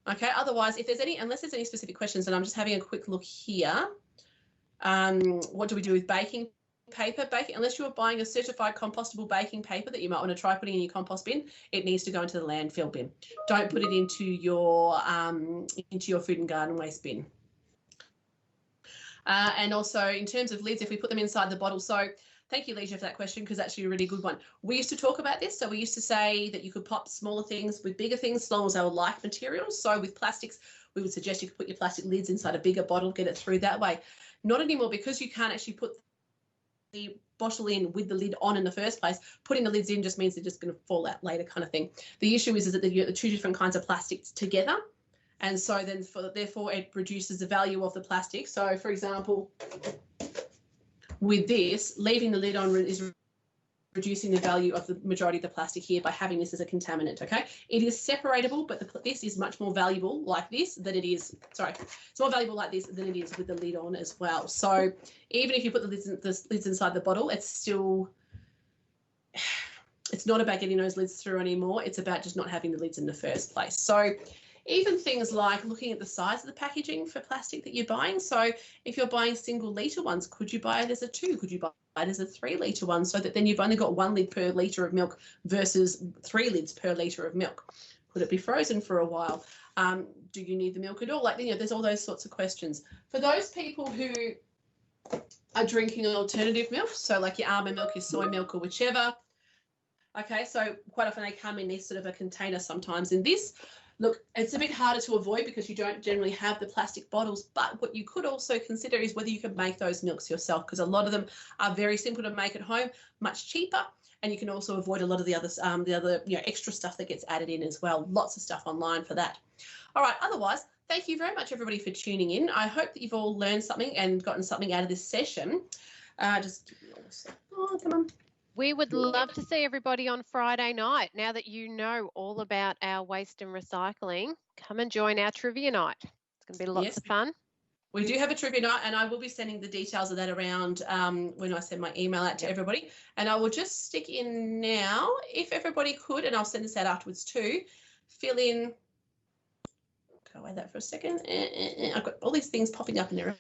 Okay. Otherwise, if there's unless there's any specific questions, and I'm just having a quick look here. What do we do with baking paper? Unless you're buying a certified compostable baking paper that you might want to try putting in your compost bin, it needs to go into the landfill bin. Don't put it into your food and garden waste bin. And also in terms of lids, if we put them inside the bottle, so thank you, Leisha, for that question, because that's actually a really good one. We used to talk about this. So we used to say that you could pop smaller things with bigger things as long as they were like materials. So with plastics, we would suggest you could put your plastic lids inside a bigger bottle, get it through that way. Not anymore, because you can't actually put the bottle in with the lid on in the first place. Putting the lids in just means they're just going to fall out later, kind of thing. The issue is that you get the two different kinds of plastics together, and so then therefore it reduces the value of the plastic. So for example, with this, leaving the lid on is reducing the value of the majority of the plastic here by having this as a contaminant. Okay, it is separatable, but this is much more valuable like this than it is. Sorry, it's more valuable like this than it is with the lid on as well. So even if you put the lids inside the bottle, it's not about getting those lids through anymore. It's about just not having the lids in the first place. So even things like looking at the size of the packaging for plastic that you're buying. So if you're buying single litre ones, could you buy it as a 2? Could you buy it as a 3 litre one, so that then you've only got 1 lid per litre of milk versus 3 lids per litre of milk? Could it be frozen for a while? Do you need the milk at all? Like, there's all those sorts of questions. For those people who are drinking an alternative milk, so like your almond milk, your soy milk, or whichever. Okay, so quite often they come in this sort of a container sometimes. In this, look, it's a bit harder to avoid because you don't generally have the plastic bottles, but what you could also consider is whether you can make those milks yourself, because a lot of them are very simple to make at home, much cheaper, and you can also avoid a lot of the other extra stuff that gets added in as well. Lots of stuff online for that. All right, otherwise, thank you very much, everybody, for tuning in. I hope that you've all learned something and gotten something out of this session. Oh, come on. We would love to see everybody on Friday night. Now that you know all about our waste and recycling, come and join our trivia night. It's going to be lots of fun. We do have a trivia night, and I will be sending the details of that around when I send my email out to everybody. And I will just stick in now, if everybody could, and I'll send this out afterwards too, fill in, go away that for a second. I've got all these things popping up in there.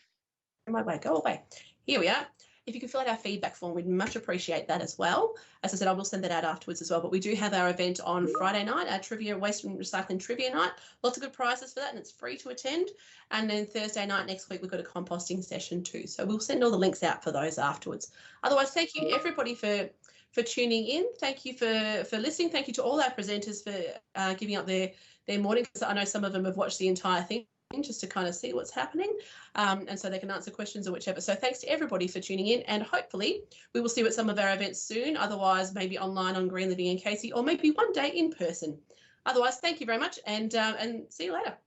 My way, go away. Here we are. If you could fill out our feedback form, we'd much appreciate that as well. As I said, I will send that out afterwards as well. But we do have our event on Friday night, our trivia, waste and recycling trivia night. Lots of good prizes for that, and it's free to attend. And then Thursday night next week, we've got a composting session too. So we'll send all the links out for those afterwards. Otherwise, thank you everybody for tuning in. Thank you for listening. Thank you to all our presenters for giving up their morning, because I know some of them have watched the entire thing. just to kind of see what's happening, and so they can answer questions or whichever. So thanks to everybody for tuning in, and hopefully we will see you at some of our events soon. Otherwise, maybe online on Green Living and Casey, or maybe one day in person. Otherwise, thank you very much, and see you later.